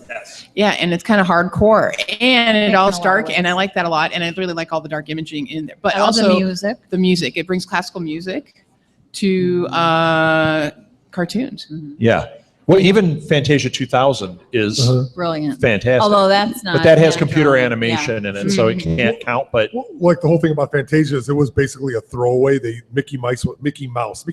Speaker 1: Yes.
Speaker 7: Yeah, and it's kind of hardcore, and
Speaker 5: In
Speaker 7: it all
Speaker 5: a lot of
Speaker 7: dark,
Speaker 5: ways.
Speaker 7: and I like that a lot, and I really like all the dark imaging in there. But
Speaker 5: I love
Speaker 7: also
Speaker 5: the music.
Speaker 7: the music. It brings classical music to cartoons.
Speaker 1: Yeah. Well, even Fantasia 2000 is
Speaker 2: Uh-huh.
Speaker 5: Brilliant.
Speaker 1: fantastic.
Speaker 5: Although that's not.
Speaker 1: but that has
Speaker 5: natural.
Speaker 1: computer
Speaker 5: Yeah.
Speaker 1: animation in it, so it can't count. But
Speaker 2: Well, like the whole thing about Fantasia is it was basically a throwaway. They Mickey Mouse, Mickey Mouse,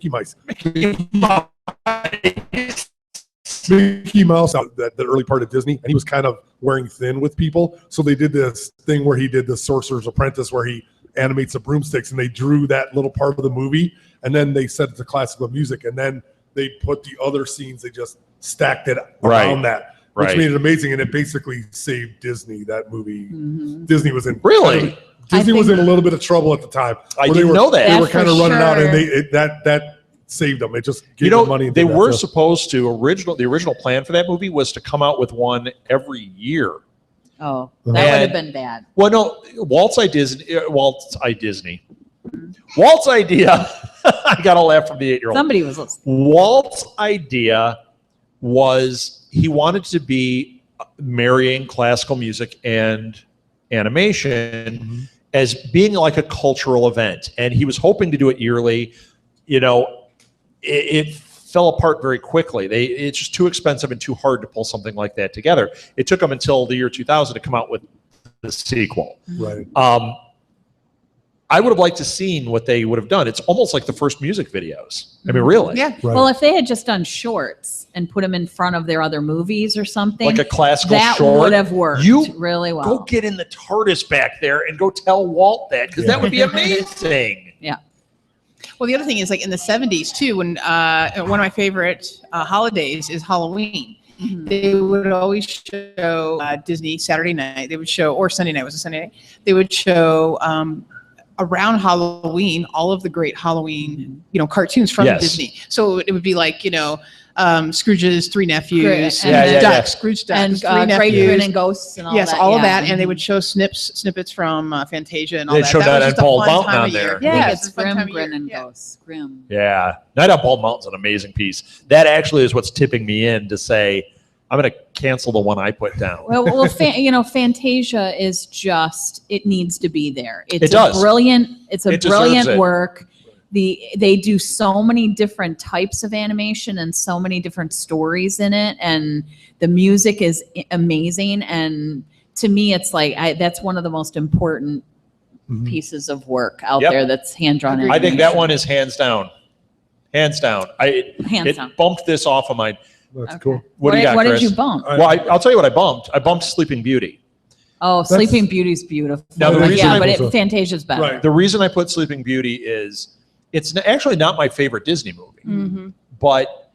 Speaker 2: the early part of Disney, and he was kind of wearing thin with people. So they did this thing where he did the Sorcerer's Apprentice, where he animates the broomsticks, and they drew that little part of the movie, and then they set it to classical music, and then they put the other scenes. They just stacked it around that, which
Speaker 1: Right.
Speaker 2: made it amazing, and it basically saved Disney. That movie,
Speaker 5: Mhm.
Speaker 2: Disney was in
Speaker 1: Really?
Speaker 2: Disney
Speaker 5: I
Speaker 2: was
Speaker 5: think-
Speaker 2: in a little bit of trouble at the time.
Speaker 1: I
Speaker 2: where
Speaker 1: didn't know that.
Speaker 2: They
Speaker 5: That
Speaker 2: were kind of
Speaker 5: for
Speaker 2: running out, and
Speaker 5: sure.
Speaker 2: that saved them. It just gave
Speaker 1: you know,
Speaker 2: them money. and
Speaker 1: they
Speaker 2: did that
Speaker 1: were
Speaker 2: stuff.
Speaker 1: supposed to the original plan for that movie was to come out with one every year.
Speaker 5: Oh,
Speaker 2: And-
Speaker 5: that would have been bad.
Speaker 1: Well, no, Walt's idea. Walt's idea. I got a laugh from the 8-year-old.
Speaker 5: Somebody was listening.
Speaker 1: Walt's idea was he wanted to be marrying classical music and animation as being like a cultural event, and he was hoping to do it yearly. You know, it fell apart very quickly. It's just too expensive and too hard to pull something like that together. It took them until the year 2000 to come out with the sequel.
Speaker 2: Right.
Speaker 1: I would have liked to seen what they would have done. It's almost like the first music videos. I mean, really.
Speaker 7: Yeah.
Speaker 2: Right.
Speaker 5: Well, if they had just done shorts and put them in front of their other movies or something,
Speaker 1: Like a classical
Speaker 5: that
Speaker 1: short.
Speaker 5: would have worked
Speaker 1: You
Speaker 5: really well.
Speaker 1: Go get in the TARDIS back there and go tell Walt that, because that would be amazing.
Speaker 7: Well, the other thing is like in the 70s too, when one of my favorite holidays is Halloween.
Speaker 5: Mhm.
Speaker 7: They would always show Disney Saturday night. They would show, or Sunday night was a Sunday night. They would show around Halloween all of the great Halloween, cartoons from
Speaker 1: Yes.
Speaker 7: Disney. So it would be like, Scrooge's Three Nephews,
Speaker 5: Great.
Speaker 7: and
Speaker 1: Yeah, yeah,
Speaker 7: Ducks,
Speaker 1: yeah.
Speaker 7: Scrooge Ducks,
Speaker 5: And
Speaker 7: Three
Speaker 5: Great
Speaker 7: Nephews.
Speaker 5: Britain and Ghosts and all
Speaker 7: Yes,
Speaker 5: that.
Speaker 7: all of
Speaker 5: yeah.
Speaker 7: that, and they would show snippets from Fantasia and all
Speaker 1: They'd
Speaker 7: that.
Speaker 1: show
Speaker 7: that
Speaker 1: that
Speaker 7: was
Speaker 1: on
Speaker 7: just a
Speaker 1: Bald
Speaker 7: fun
Speaker 1: Mountain
Speaker 7: time
Speaker 1: on
Speaker 7: of year.
Speaker 1: there.
Speaker 5: I
Speaker 7: Yeah,
Speaker 5: think
Speaker 7: it's
Speaker 5: it's
Speaker 7: a fun
Speaker 5: Grim,
Speaker 7: time of
Speaker 5: Grin,
Speaker 7: year.
Speaker 5: and
Speaker 7: Yeah.
Speaker 5: Ghosts. Grim.
Speaker 1: Yeah. Night on Bald Mountain's an amazing piece. That actually is what's tipping me in to say, I'm going to cancel the one I put down.
Speaker 5: Well, Fantasia is just, it needs to be there. It's
Speaker 1: It does.
Speaker 5: Brilliant. It's a
Speaker 1: It deserves
Speaker 5: brilliant
Speaker 1: it.
Speaker 5: work. they do so many different types of animation and so many different stories in it, and the music is amazing. And to me, it's like that's one of the most important pieces of work out
Speaker 1: Yep.
Speaker 5: there that's hand-drawn
Speaker 1: I think that
Speaker 5: animation.
Speaker 1: one is hands down. Hands down. It
Speaker 5: down.
Speaker 1: bumped this off of mine.
Speaker 2: That's
Speaker 5: Okay.
Speaker 2: cool.
Speaker 1: What do you got,
Speaker 5: What
Speaker 1: Chris?
Speaker 5: did you bump?
Speaker 2: I-
Speaker 1: Well, I'll tell you what I bumped. I bumped Sleeping Beauty.
Speaker 5: Oh, Sleeping Beauty's beautiful.
Speaker 1: Now, the
Speaker 5: But
Speaker 1: reason
Speaker 5: yeah,
Speaker 1: I-
Speaker 5: but Fantasia's better.
Speaker 2: Right.
Speaker 1: The reason I put Sleeping Beauty is it's actually not my favorite Disney movie,
Speaker 5: Mhm.
Speaker 1: but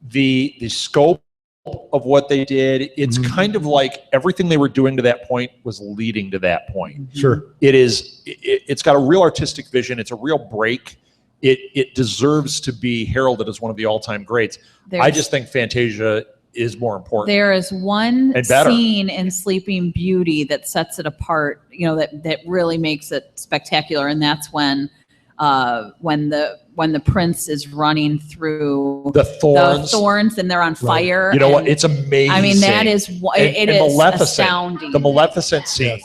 Speaker 1: the scope of what they did, it's kind of like everything they were doing to that point was leading to that point.
Speaker 2: Sure.
Speaker 1: It's got a real artistic vision. It's a real break. It deserves to be heralded as one of the all-time greats. I
Speaker 5: There's-
Speaker 1: just think Fantasia is more important.
Speaker 5: There is one
Speaker 1: And better.
Speaker 5: scene in Sleeping Beauty that sets it apart, that really makes it spectacular, and that's when the prince is running through
Speaker 1: The thorns.
Speaker 5: and they're on fire.
Speaker 1: You know what?
Speaker 5: and-
Speaker 1: It's amazing.
Speaker 5: I mean, that is
Speaker 1: And-
Speaker 5: it
Speaker 1: and
Speaker 5: is
Speaker 1: Maleficent.
Speaker 5: astounding.
Speaker 1: The Maleficent scene.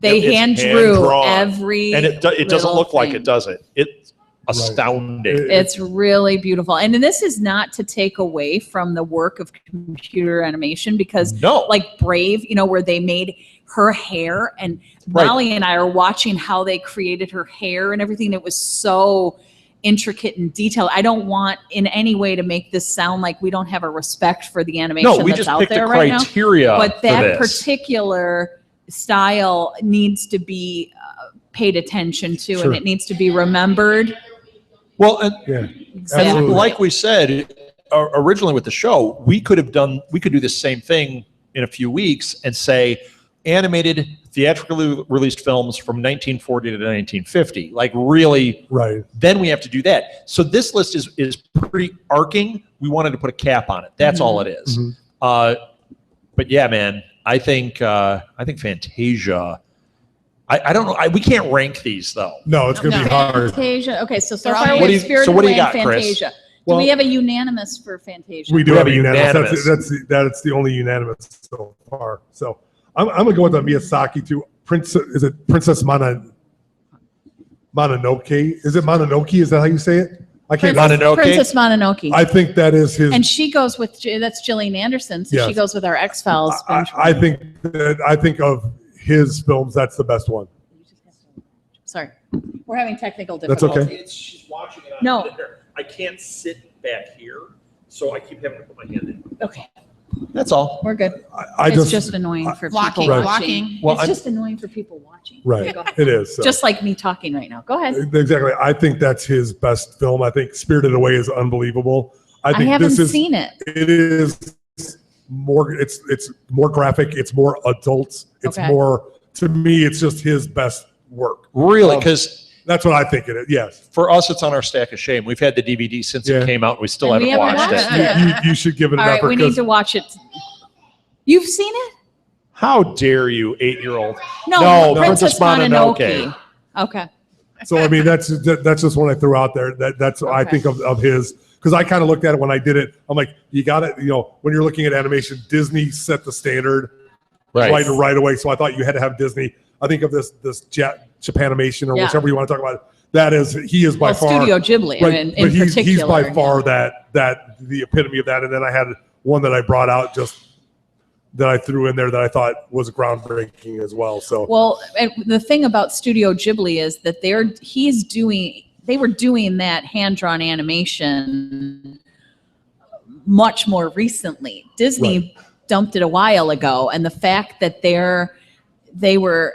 Speaker 5: They
Speaker 1: It's
Speaker 5: hand drew
Speaker 1: hand-drawn.
Speaker 5: every,
Speaker 1: And it doesn't
Speaker 5: little
Speaker 1: look like
Speaker 5: thing.
Speaker 1: it, does it? It's astounding.
Speaker 5: It's really beautiful. And this is not to take away from the work of computer animation, because
Speaker 1: No.
Speaker 5: like Brave, where they made her hair, and
Speaker 1: Right.
Speaker 5: Molly and I are watching how they created her hair and everything. It was so intricate and detailed. I don't want in any way to make this sound like we don't have a respect for the animation
Speaker 1: No, we
Speaker 5: that's
Speaker 1: just
Speaker 5: out
Speaker 1: picked the
Speaker 5: there right now.
Speaker 1: criteria
Speaker 5: But
Speaker 1: for
Speaker 5: that
Speaker 1: this.
Speaker 5: particular style needs to be paid attention to,
Speaker 2: Sure.
Speaker 5: and it needs to be remembered.
Speaker 1: Well, and
Speaker 2: Yeah.
Speaker 5: Exactly.
Speaker 2: Absolutely.
Speaker 1: like we said originally with the show, we could do the same thing in a few weeks and say animated theatrically released films from 1940 to 1950. Like really,
Speaker 2: Right.
Speaker 1: then we have to do that. So this list is pretty arcing. We wanted to put a cap on it. That's all it is. But yeah, man, I think Fantasia. I don't know. We can't rank these though.
Speaker 2: No, it's going to be hard.
Speaker 5: Fantasia. Okay, so
Speaker 7: They're all
Speaker 5: far
Speaker 7: What
Speaker 5: we
Speaker 7: do
Speaker 5: have
Speaker 1: you-
Speaker 5: Spirited
Speaker 1: so what do you
Speaker 5: Away and
Speaker 1: got, Chris?
Speaker 5: Fantasia. Do
Speaker 2: Well-
Speaker 5: we have a unanimous for Fantasia?
Speaker 2: We do
Speaker 1: We
Speaker 2: have
Speaker 1: have
Speaker 2: a
Speaker 1: a
Speaker 2: unanimous.
Speaker 1: unanimous.
Speaker 2: That's the only unanimous so far. So I'm going to go with the Miyazaki too. Is it Princess Mononoke? Is it Mononoke? Is that how you say it? I can't.
Speaker 1: Mononoke?
Speaker 5: Princess Mononoke.
Speaker 2: I think that is his.
Speaker 5: And she goes with, that's Gillian Anderson, so she
Speaker 2: Yes.
Speaker 5: goes with our X-Files.
Speaker 2: I think of his films. That's the best one.
Speaker 5: Sorry. We're having technical
Speaker 2: That's
Speaker 5: difficulties.
Speaker 2: okay.
Speaker 1: She's watching it
Speaker 5: on No.
Speaker 1: I can't sit back here, so I keep having to put my hand in.
Speaker 5: Okay,
Speaker 1: That's all.
Speaker 5: we're good.
Speaker 2: I
Speaker 5: It's
Speaker 2: just
Speaker 5: just annoying for
Speaker 7: Blocking,
Speaker 5: people
Speaker 2: Right.
Speaker 5: watching.
Speaker 7: blocking.
Speaker 1: Well,
Speaker 5: It's
Speaker 1: I'm-
Speaker 5: just annoying for people watching.
Speaker 2: right.
Speaker 5: Okay, go ahead.
Speaker 2: It is. So.
Speaker 5: Just like me talking right now. Go ahead.
Speaker 2: Exactly. I think that's his best film. I think Spirited Away is unbelievable. I think
Speaker 5: haven't
Speaker 2: this is.
Speaker 5: seen it.
Speaker 2: It is more. It's more graphic. It's more adult. It's
Speaker 5: Okay.
Speaker 2: more. To me, it's just his best work.
Speaker 1: Really, because
Speaker 2: That's what I think it is. Yes.
Speaker 1: for us, it's on our stack of shame. We've had the DVD since
Speaker 2: Yeah.
Speaker 1: it came out. We still
Speaker 5: And we
Speaker 1: haven't
Speaker 5: haven't
Speaker 1: watched
Speaker 5: watched
Speaker 1: it.
Speaker 5: it.
Speaker 2: You should give it an
Speaker 5: All right,
Speaker 2: effort
Speaker 5: we need
Speaker 2: because
Speaker 5: to watch it. You've seen it?
Speaker 1: How dare you, 8-year-old?
Speaker 5: No,
Speaker 1: No,
Speaker 5: Princess
Speaker 1: Princess Mononoke.
Speaker 5: Mononoke. Okay.
Speaker 2: so I mean that's just one I threw out there. That's what I
Speaker 5: Okay.
Speaker 2: think of his because I kind of looked at it when I did it. I'm like, you got it. When you're looking at animation, Disney set the standard right away. So I thought you had to have Disney. I think of this Japanimation or
Speaker 5: Yeah.
Speaker 2: whichever you want to talk about. He is by
Speaker 5: Well,
Speaker 2: far
Speaker 5: Studio Ghibli,
Speaker 2: right,
Speaker 5: in
Speaker 2: but he's
Speaker 5: particular.
Speaker 2: by far that the epitome of that. And then I had one that I brought out just that I threw in there that I thought was groundbreaking as well. So
Speaker 5: Well, and the thing about Studio Ghibli is that they were doing that hand-drawn animation much more recently. Disney dumped it a while ago, and the fact that they were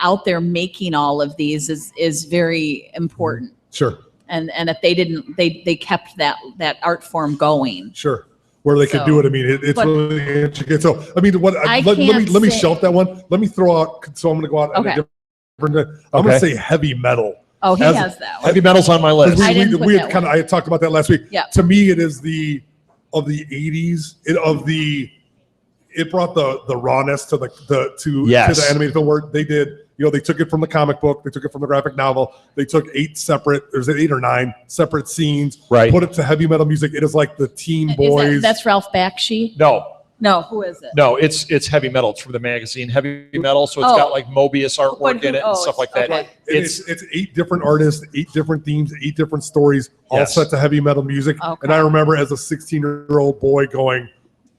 Speaker 5: out there making all of these is very important.
Speaker 2: sure.
Speaker 5: And that they kept that art form going.
Speaker 2: Sure. Where they could
Speaker 5: So-
Speaker 2: do it. I mean, it's
Speaker 5: but-
Speaker 2: really intricate. So, I mean,
Speaker 5: I
Speaker 2: let
Speaker 5: can't
Speaker 2: me
Speaker 5: say-
Speaker 2: shelf that one. Let me throw out. So I'm going to go out. on a
Speaker 5: Okay.
Speaker 2: different. I'm going
Speaker 1: Okay.
Speaker 2: to say heavy metal.
Speaker 5: Oh, he
Speaker 2: As-
Speaker 5: has that one.
Speaker 1: Heavy metal's on my
Speaker 2: 'Cause
Speaker 1: list.
Speaker 5: I didn't put
Speaker 2: we
Speaker 5: that
Speaker 2: had kind of.
Speaker 5: one.
Speaker 2: I had talked about that last week.
Speaker 5: Yeah.
Speaker 2: To me, it is of the 80s. It brought the rawness to the
Speaker 1: Yes.
Speaker 2: animated film work. They did. They took it from the comic book. They took it from the graphic novel. They took 8 or 9 separate scenes.
Speaker 1: Right.
Speaker 2: Put it to heavy metal music. It is like the teen boys.
Speaker 5: That's Ralph Bakshi.
Speaker 1: No.
Speaker 5: No, who is it?
Speaker 1: No, it's heavy metal. It's from the magazine Heavy Metal, so it's got like Mobius artwork in it and stuff like that.
Speaker 5: okay.
Speaker 2: It's 8 different artists, 8 different themes, 8 different stories, all
Speaker 1: Yes.
Speaker 2: set to heavy metal music.
Speaker 5: Okay.
Speaker 2: And I remember as a 16-year-old boy going,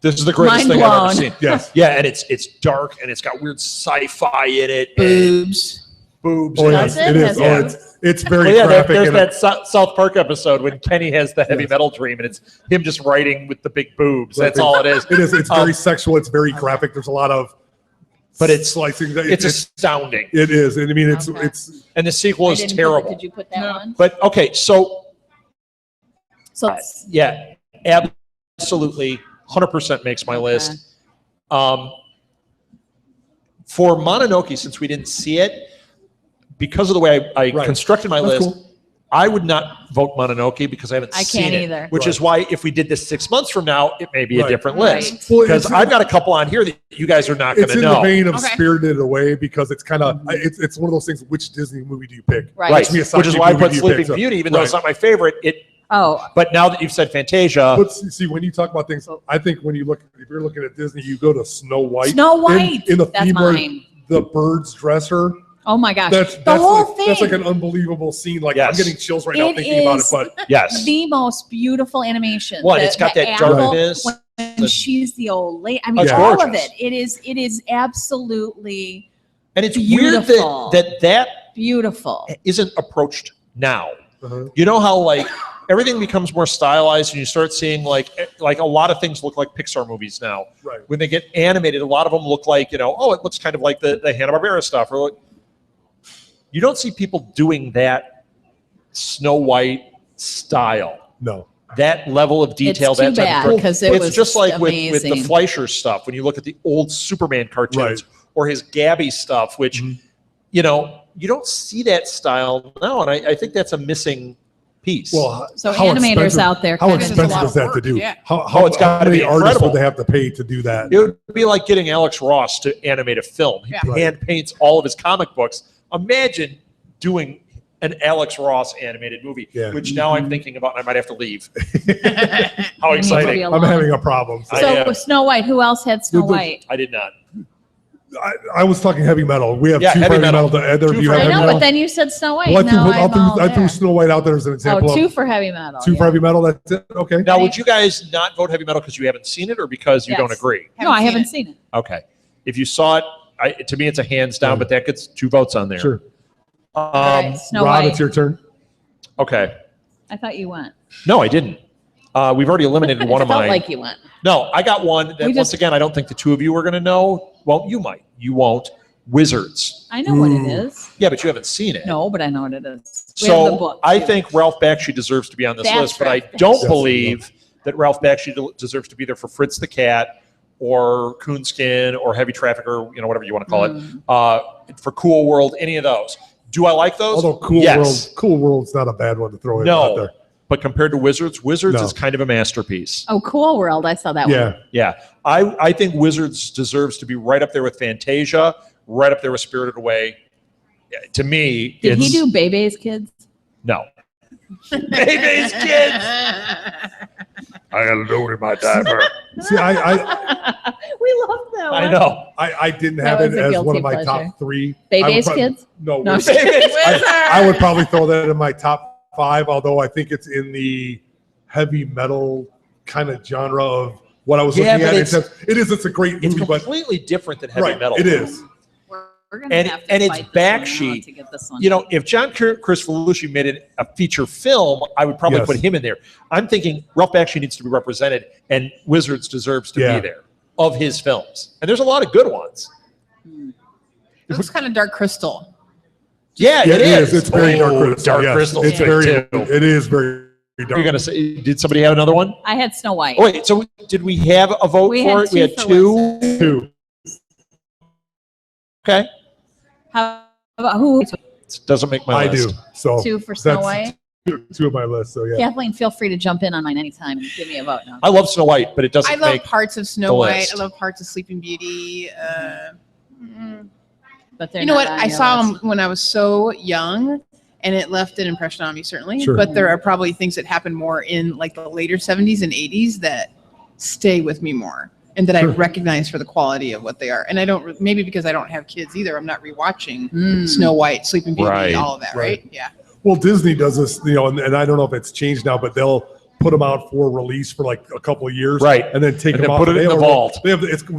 Speaker 1: This is the greatest
Speaker 5: Mind
Speaker 1: thing I've ever
Speaker 5: blown.
Speaker 1: seen.
Speaker 2: yes.
Speaker 1: Yeah, and it's dark and it's got weird sci-fi in it.
Speaker 7: Boobs.
Speaker 1: Boobs.
Speaker 2: Oh,
Speaker 1: and
Speaker 2: yes,
Speaker 5: Does it?
Speaker 2: it is.
Speaker 5: Has
Speaker 2: Oh,
Speaker 5: boobs?
Speaker 2: it's very
Speaker 1: Well, yeah,
Speaker 2: graphic.
Speaker 1: there's
Speaker 2: and
Speaker 1: that South Park episode when Kenny has the heavy metal dream, and it's him just writing with the big boobs. That's all it is.
Speaker 2: it is. It's very sexual. It's very graphic. There's a lot of,
Speaker 1: But it's
Speaker 2: slicing.
Speaker 1: it's astounding,
Speaker 2: It is. And I mean, it's
Speaker 5: Okay.
Speaker 2: it's
Speaker 1: and the sequel
Speaker 5: I
Speaker 1: is
Speaker 5: didn't
Speaker 1: terrible.
Speaker 5: Did you put that one?
Speaker 1: But okay, so
Speaker 5: So
Speaker 1: yeah, absolutely, 100% makes my list. For Mononoke, since we didn't see it, because of the way I
Speaker 2: Right.
Speaker 1: constructed my
Speaker 2: That's
Speaker 1: list,
Speaker 2: cool.
Speaker 1: I would not vote Mononoke because I haven't
Speaker 5: I
Speaker 1: seen
Speaker 5: can't
Speaker 1: it.
Speaker 5: either.
Speaker 1: Which is why if we did this 6 months from now, it may be a
Speaker 2: Right.
Speaker 1: different
Speaker 5: Right.
Speaker 1: list.
Speaker 2: Well,
Speaker 1: Because
Speaker 2: it's-
Speaker 1: I've got a couple on here that you guys are not going
Speaker 2: It's
Speaker 1: to
Speaker 2: in
Speaker 1: know.
Speaker 2: the vein of
Speaker 7: Okay.
Speaker 2: Spirited Away because it's kind of it's one of those things. Which Disney movie do you pick?
Speaker 5: Right.
Speaker 1: Right,
Speaker 2: Which
Speaker 1: which
Speaker 2: Miyazaki
Speaker 1: is why I
Speaker 2: movie
Speaker 1: put
Speaker 2: do you
Speaker 1: Sleeping
Speaker 2: pick? So-
Speaker 1: Beauty, even though it's
Speaker 2: right.
Speaker 1: not my favorite.
Speaker 5: oh,
Speaker 1: But now that you've said Fantasia,
Speaker 2: But see, when you talk about things, I think when you look, if you're looking at Disney, you go to Snow White.
Speaker 5: Snow White.
Speaker 2: in the
Speaker 5: That's
Speaker 2: theme where
Speaker 5: mine.
Speaker 2: the birds dress her.
Speaker 5: Oh my gosh.
Speaker 2: That's
Speaker 5: the whole
Speaker 2: like,
Speaker 5: thing.
Speaker 2: That's like an unbelievable scene. Like
Speaker 1: Yes.
Speaker 2: I'm getting chills right now
Speaker 5: It
Speaker 2: thinking about it.
Speaker 5: is
Speaker 2: But
Speaker 1: yes.
Speaker 5: the most beautiful animation.
Speaker 1: Well,
Speaker 5: The-
Speaker 1: it's got
Speaker 5: the
Speaker 1: that
Speaker 5: apple,
Speaker 1: darkness.
Speaker 5: when she's the old lady. I mean,
Speaker 1: It's
Speaker 5: all of
Speaker 1: gorgeous.
Speaker 5: it. It is absolutely
Speaker 1: And it's
Speaker 5: beautiful.
Speaker 1: weird that
Speaker 5: beautiful.
Speaker 1: isn't approached now.
Speaker 2: uh-huh.
Speaker 1: You know how like everything becomes more stylized and you start seeing like a lot of things look like Pixar movies now.
Speaker 2: Right.
Speaker 1: When they get animated, a lot of them look like, oh, it looks kind of like the Hanna-Barbera stuff. Or like, you don't see people doing that Snow White style,
Speaker 2: No.
Speaker 1: that level of detail.
Speaker 5: It's too
Speaker 1: that type
Speaker 5: bad
Speaker 1: of
Speaker 5: because it
Speaker 1: it's
Speaker 5: was
Speaker 1: just like with the
Speaker 5: amazing.
Speaker 1: Fleischer stuff. When you look at the old Superman cartoons
Speaker 2: Right.
Speaker 1: or his Gabby stuff, which
Speaker 2: Mhm.
Speaker 1: you don't see that style now, and I think that's a missing piece.
Speaker 2: Well,
Speaker 5: So
Speaker 2: how
Speaker 5: animators
Speaker 2: expensive-
Speaker 5: out there,
Speaker 2: How
Speaker 5: kind of-
Speaker 7: It's a
Speaker 2: expensive
Speaker 7: lot
Speaker 2: is
Speaker 7: of
Speaker 2: that to
Speaker 7: work,
Speaker 2: do?
Speaker 7: yeah.
Speaker 2: How
Speaker 1: it's gotta
Speaker 2: many
Speaker 1: be
Speaker 2: artists
Speaker 1: incredible.
Speaker 2: would they have to pay to do that?
Speaker 1: it would be like getting Alex Ross to animate a film. He
Speaker 7: Yeah.
Speaker 1: hand paints all of his comic books. Imagine doing an Alex Ross animated movie,
Speaker 2: Yeah.
Speaker 1: which now I'm thinking about, and I might have to leave. How
Speaker 5: It needs to be
Speaker 1: exciting!
Speaker 5: a
Speaker 2: I'm
Speaker 5: long-
Speaker 2: having a problem.
Speaker 1: I
Speaker 5: So
Speaker 1: am.
Speaker 5: with Snow White, who else had Snow
Speaker 2: The-
Speaker 5: White?
Speaker 1: I did not.
Speaker 2: I was talking heavy metal. We have
Speaker 1: Yeah,
Speaker 2: two
Speaker 1: heavy
Speaker 2: for heavy
Speaker 1: metal.
Speaker 2: metal. Either of
Speaker 1: Two
Speaker 2: you
Speaker 1: for
Speaker 2: have
Speaker 5: I
Speaker 1: heavy
Speaker 2: heavy
Speaker 5: know,
Speaker 2: metal?
Speaker 5: but then you said Snow White.
Speaker 2: Well, I
Speaker 5: now I'm all
Speaker 2: I threw
Speaker 5: there.
Speaker 2: Snow White out there as an example.
Speaker 5: Oh, 2
Speaker 2: of,
Speaker 5: for heavy metal.
Speaker 2: two for heavy metal. That's it. Okay.
Speaker 1: Now, would you guys not vote heavy metal because you haven't seen it, or because you
Speaker 5: Yes.
Speaker 1: don't agree?
Speaker 5: No, I haven't seen it.
Speaker 1: Okay. If you saw it, to me, it's a hands down,
Speaker 2: Yeah.
Speaker 1: but that gets 2 votes on there.
Speaker 2: Sure.
Speaker 5: All right, Snow
Speaker 2: Rob,
Speaker 5: White.
Speaker 2: it's your turn.
Speaker 1: Okay.
Speaker 5: I thought you went.
Speaker 1: No, I didn't. We've already eliminated one
Speaker 5: I
Speaker 1: of
Speaker 5: felt
Speaker 1: mine.
Speaker 5: like you went.
Speaker 1: No, I got one that,
Speaker 5: We
Speaker 1: once
Speaker 5: just-
Speaker 1: again, I don't think the 2 of you are going to know. Well, you might. You won't. Wizards.
Speaker 5: I know what it
Speaker 2: Ooh.
Speaker 5: is.
Speaker 1: Yeah, but you haven't seen it.
Speaker 5: No, but I know what it is. We have the
Speaker 1: So
Speaker 5: book,
Speaker 1: I
Speaker 5: too.
Speaker 1: think Ralph Bakshi deserves to be on this
Speaker 5: That's
Speaker 1: list, but I
Speaker 5: Ralph
Speaker 1: don't
Speaker 2: Bakshi.
Speaker 1: believe that Ralph Bakshi deserves to be there for Fritz the Cat or Coonskin or Heavy Traffic or whatever you want to call it. For Cool World, any of those. Do I like those?
Speaker 2: Although
Speaker 1: Yes.
Speaker 2: Cool World's not a bad one to throw in out
Speaker 1: No,
Speaker 2: there.
Speaker 1: but compared to Wizards, Wizards
Speaker 2: No.
Speaker 1: is kind of a masterpiece.
Speaker 5: Oh, Cool World. I saw that one.
Speaker 2: Yeah.
Speaker 1: Yeah, I think Wizards deserves to be right up there with Fantasia, right up there with Spirited Away. Yeah, to me,
Speaker 5: Did he
Speaker 1: it's-
Speaker 5: do Bebe's Kids?
Speaker 1: No. Baby's Kids. I got a note in my diaper.
Speaker 2: See,
Speaker 5: we love that one.
Speaker 1: I know.
Speaker 2: I didn't
Speaker 5: That
Speaker 2: have
Speaker 5: was
Speaker 2: it
Speaker 5: a
Speaker 2: as
Speaker 5: guilty
Speaker 2: one of my
Speaker 5: pleasure.
Speaker 2: top 3.
Speaker 5: Bebe's
Speaker 2: I would
Speaker 5: Kids?
Speaker 2: No,
Speaker 5: No,
Speaker 2: Wizards.
Speaker 5: Baby's
Speaker 2: I would probably throw that in my top 5, although I think it's in the heavy metal kind of genre of what I was
Speaker 1: Yeah,
Speaker 2: looking
Speaker 1: but
Speaker 2: at. It's a great
Speaker 1: It's
Speaker 2: movie, but
Speaker 1: completely different than heavy
Speaker 2: right,
Speaker 1: metal.
Speaker 2: it is.
Speaker 5: We're gonna
Speaker 1: And-
Speaker 5: have to
Speaker 1: and it's
Speaker 5: fight this one
Speaker 1: Bakshi.
Speaker 5: out to get this one.
Speaker 1: If John Kricfalusi made it a feature film, I would probably
Speaker 2: Yes.
Speaker 1: put him in there. I'm thinking Ralph Bakshi needs to be represented, and Wizards deserves to
Speaker 2: Yeah.
Speaker 1: be there of his films. And there's a lot of good ones.
Speaker 7: It looks kind of Dark Crystal.
Speaker 1: Yeah,
Speaker 2: Yeah,
Speaker 1: it is.
Speaker 2: It's very Dark Crystal.
Speaker 1: Dark
Speaker 2: yes.
Speaker 1: Crystal.
Speaker 2: It's very. It is very
Speaker 1: You're
Speaker 2: dark.
Speaker 1: gonna say? Did somebody have another one?
Speaker 5: I had Snow White.
Speaker 1: Oh, wait. So did we have a vote
Speaker 5: We
Speaker 1: for
Speaker 5: had
Speaker 1: it? We
Speaker 5: two
Speaker 1: had
Speaker 5: for
Speaker 1: 2.
Speaker 2: Two.
Speaker 1: Okay.
Speaker 5: How about who?
Speaker 1: It doesn't make my
Speaker 2: I
Speaker 1: list.
Speaker 2: do. So
Speaker 5: 2 for Snow
Speaker 2: that's
Speaker 5: White.
Speaker 2: two of my list. So yeah.
Speaker 5: Kathleen, feel free to jump in on mine anytime and give me a vote. No.
Speaker 1: I love Snow White, but it doesn't
Speaker 7: I love
Speaker 1: make.
Speaker 7: parts of
Speaker 1: the
Speaker 7: Snow White.
Speaker 1: list.
Speaker 7: I love parts of Sleeping Beauty.
Speaker 5: But they're
Speaker 7: You know
Speaker 5: not
Speaker 7: what?
Speaker 5: on
Speaker 7: I
Speaker 5: your
Speaker 7: saw
Speaker 5: list.
Speaker 7: them when I was so young, and it left an impression on me, certainly.
Speaker 2: Sure.
Speaker 7: But there are probably things that happened more in like the later 70s and 80s that stay with me more. and that I
Speaker 2: Sure.
Speaker 7: recognize for the quality of what they are. And I don't, maybe because I don't have kids either, I'm not rewatching
Speaker 5: Mm.
Speaker 7: Snow White, Sleeping Beauty,
Speaker 1: Right.
Speaker 7: all of that, right? Yeah.
Speaker 2: Well, Disney does this, and I don't know if it's changed now, but they'll put them out for release for like a couple of years,
Speaker 1: Right.
Speaker 2: and then take
Speaker 1: And
Speaker 2: them
Speaker 1: then
Speaker 2: off.
Speaker 1: put it
Speaker 2: They
Speaker 1: in the
Speaker 2: have a-
Speaker 1: vault.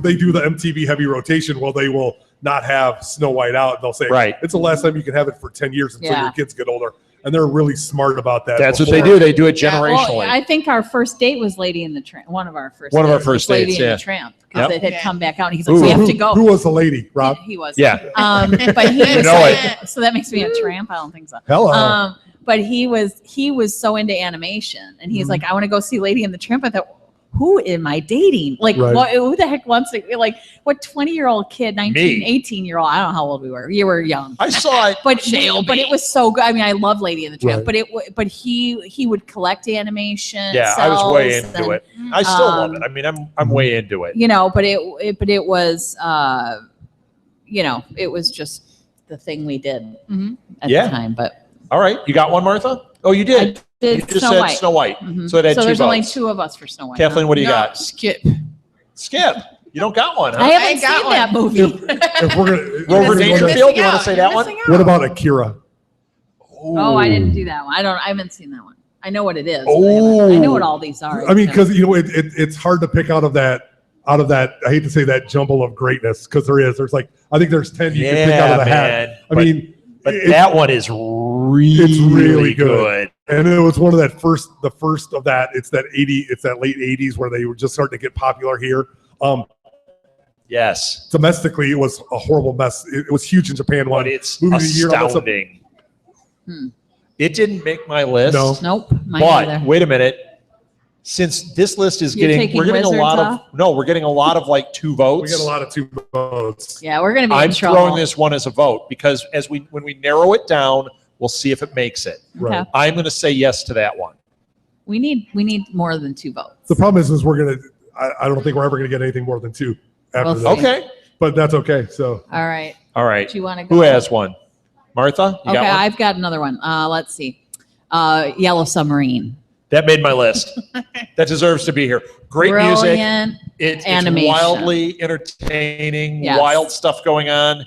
Speaker 2: They do the MTV heavy rotation. Well, they will not have Snow White out. They'll say,
Speaker 1: Right.
Speaker 2: it's the last time you can have it for 10 years until
Speaker 5: Yeah.
Speaker 2: your kids get older. And they're really smart about that.
Speaker 1: That's what they
Speaker 2: before.
Speaker 1: do. They do it
Speaker 7: Yeah, well,
Speaker 1: generationally.
Speaker 5: I think our first date was Lady in the Tramp. One of our first
Speaker 1: One of our
Speaker 5: dates
Speaker 1: first
Speaker 5: was Lady
Speaker 1: dates,
Speaker 5: in
Speaker 1: yeah.
Speaker 5: the Tramp because
Speaker 1: Yep.
Speaker 5: it had
Speaker 7: Yeah.
Speaker 5: come back out. And he's like,
Speaker 1: Ooh.
Speaker 5: we have
Speaker 2: Who-
Speaker 5: to go.
Speaker 2: Who was the lady, Rob?
Speaker 5: He was.
Speaker 1: Yeah.
Speaker 5: But he
Speaker 1: You
Speaker 5: was
Speaker 1: know
Speaker 5: like, so that makes me a tramp. I don't think so.
Speaker 2: Hello.
Speaker 5: But he was so into animation, and he's
Speaker 2: Mhm.
Speaker 5: like, I want to go see Lady in the Tramp. I thought, who am I dating? Like,
Speaker 2: Right.
Speaker 5: who the heck wants to, like, what 20-year-old kid, 19,
Speaker 1: Me.
Speaker 5: 18-year-old, I don't know how old we were. You were young.
Speaker 1: I saw it.
Speaker 5: But it was so good. I mean, I love Lady in the Tramp,
Speaker 2: Right.
Speaker 5: but he would collect animation.
Speaker 1: Yeah, I was way
Speaker 5: cells,
Speaker 1: into
Speaker 5: and,
Speaker 1: it. I still love
Speaker 5: Um,
Speaker 1: it. I mean, I'm way into it.
Speaker 5: You know, but it was, you know, it was just the thing we did
Speaker 7: Mhm.
Speaker 5: at
Speaker 1: Yeah.
Speaker 5: the time. But
Speaker 1: All right, you got one, Martha? Oh, you did.
Speaker 5: did
Speaker 1: You just
Speaker 5: Snow
Speaker 1: said
Speaker 5: White.
Speaker 1: Snow White.
Speaker 5: Mhm.
Speaker 1: So it had two
Speaker 5: there's only
Speaker 1: votes.
Speaker 5: 2 of us for Snow White.
Speaker 1: Kathleen, what do you
Speaker 7: No,
Speaker 1: got?
Speaker 7: Skip.
Speaker 1: Skip. You don't got one,
Speaker 5: I
Speaker 1: huh?
Speaker 5: haven't
Speaker 7: I got
Speaker 5: seen
Speaker 7: one.
Speaker 5: that movie.
Speaker 2: If we're gonna,
Speaker 1: Rover
Speaker 2: if we're gonna go
Speaker 1: Dangerfield,
Speaker 2: to-
Speaker 1: you want to say that one?
Speaker 2: what about Akira?
Speaker 5: Oh, I didn't do that one. I haven't seen that one. I know what it is. but
Speaker 1: Oh.
Speaker 5: I know what all these are.
Speaker 2: I mean, because it's hard to pick out of that. I hate to say that jumble of greatness because there's like I think there's 10 you can pick out of the hat.
Speaker 1: man.
Speaker 2: I mean,
Speaker 1: But
Speaker 2: it-
Speaker 1: that one is really,
Speaker 2: It's really
Speaker 1: good.
Speaker 2: and it was one of the first of that. It's that late 80s where they were just starting to get popular here.
Speaker 1: Yes,
Speaker 2: Domestically, it was a horrible mess. It was huge in Japan.
Speaker 1: but it's
Speaker 2: movie of the year, all that stuff.
Speaker 1: astounding.
Speaker 5: Hmm.
Speaker 1: It didn't make my list.
Speaker 2: No.
Speaker 5: Nope. Mine
Speaker 1: But
Speaker 5: either.
Speaker 1: wait a minute. Since this list is
Speaker 5: You're
Speaker 1: getting,
Speaker 5: taking
Speaker 1: we're getting a lot
Speaker 5: Wizards
Speaker 1: we're getting a lot of like 2 votes.
Speaker 2: We got a lot of 2 votes.
Speaker 5: Yeah, we're gonna be
Speaker 1: I'm
Speaker 5: in trouble.
Speaker 1: throwing this one as a vote because when we narrow it down, we'll see if it makes it.
Speaker 5: Okay.
Speaker 2: Right.
Speaker 1: I'm going to say yes to that one.
Speaker 5: We need more than 2 votes.
Speaker 2: The problem is we're gonna. I don't think we're ever gonna get anything more than 2 after
Speaker 5: We'll
Speaker 2: this.
Speaker 5: see.
Speaker 1: Okay.
Speaker 2: But that's okay. So
Speaker 5: All right.
Speaker 1: All right.
Speaker 5: Do you want to go?
Speaker 1: Who has one? Martha, you
Speaker 5: Okay,
Speaker 1: got one?
Speaker 5: I've got another one. Let's see. Yellow Submarine.
Speaker 1: That made my list. That deserves to be here. Great music.
Speaker 5: Brilliant.
Speaker 1: It's
Speaker 5: animation.
Speaker 1: wildly entertaining,
Speaker 5: Yes.
Speaker 1: wild stuff going on.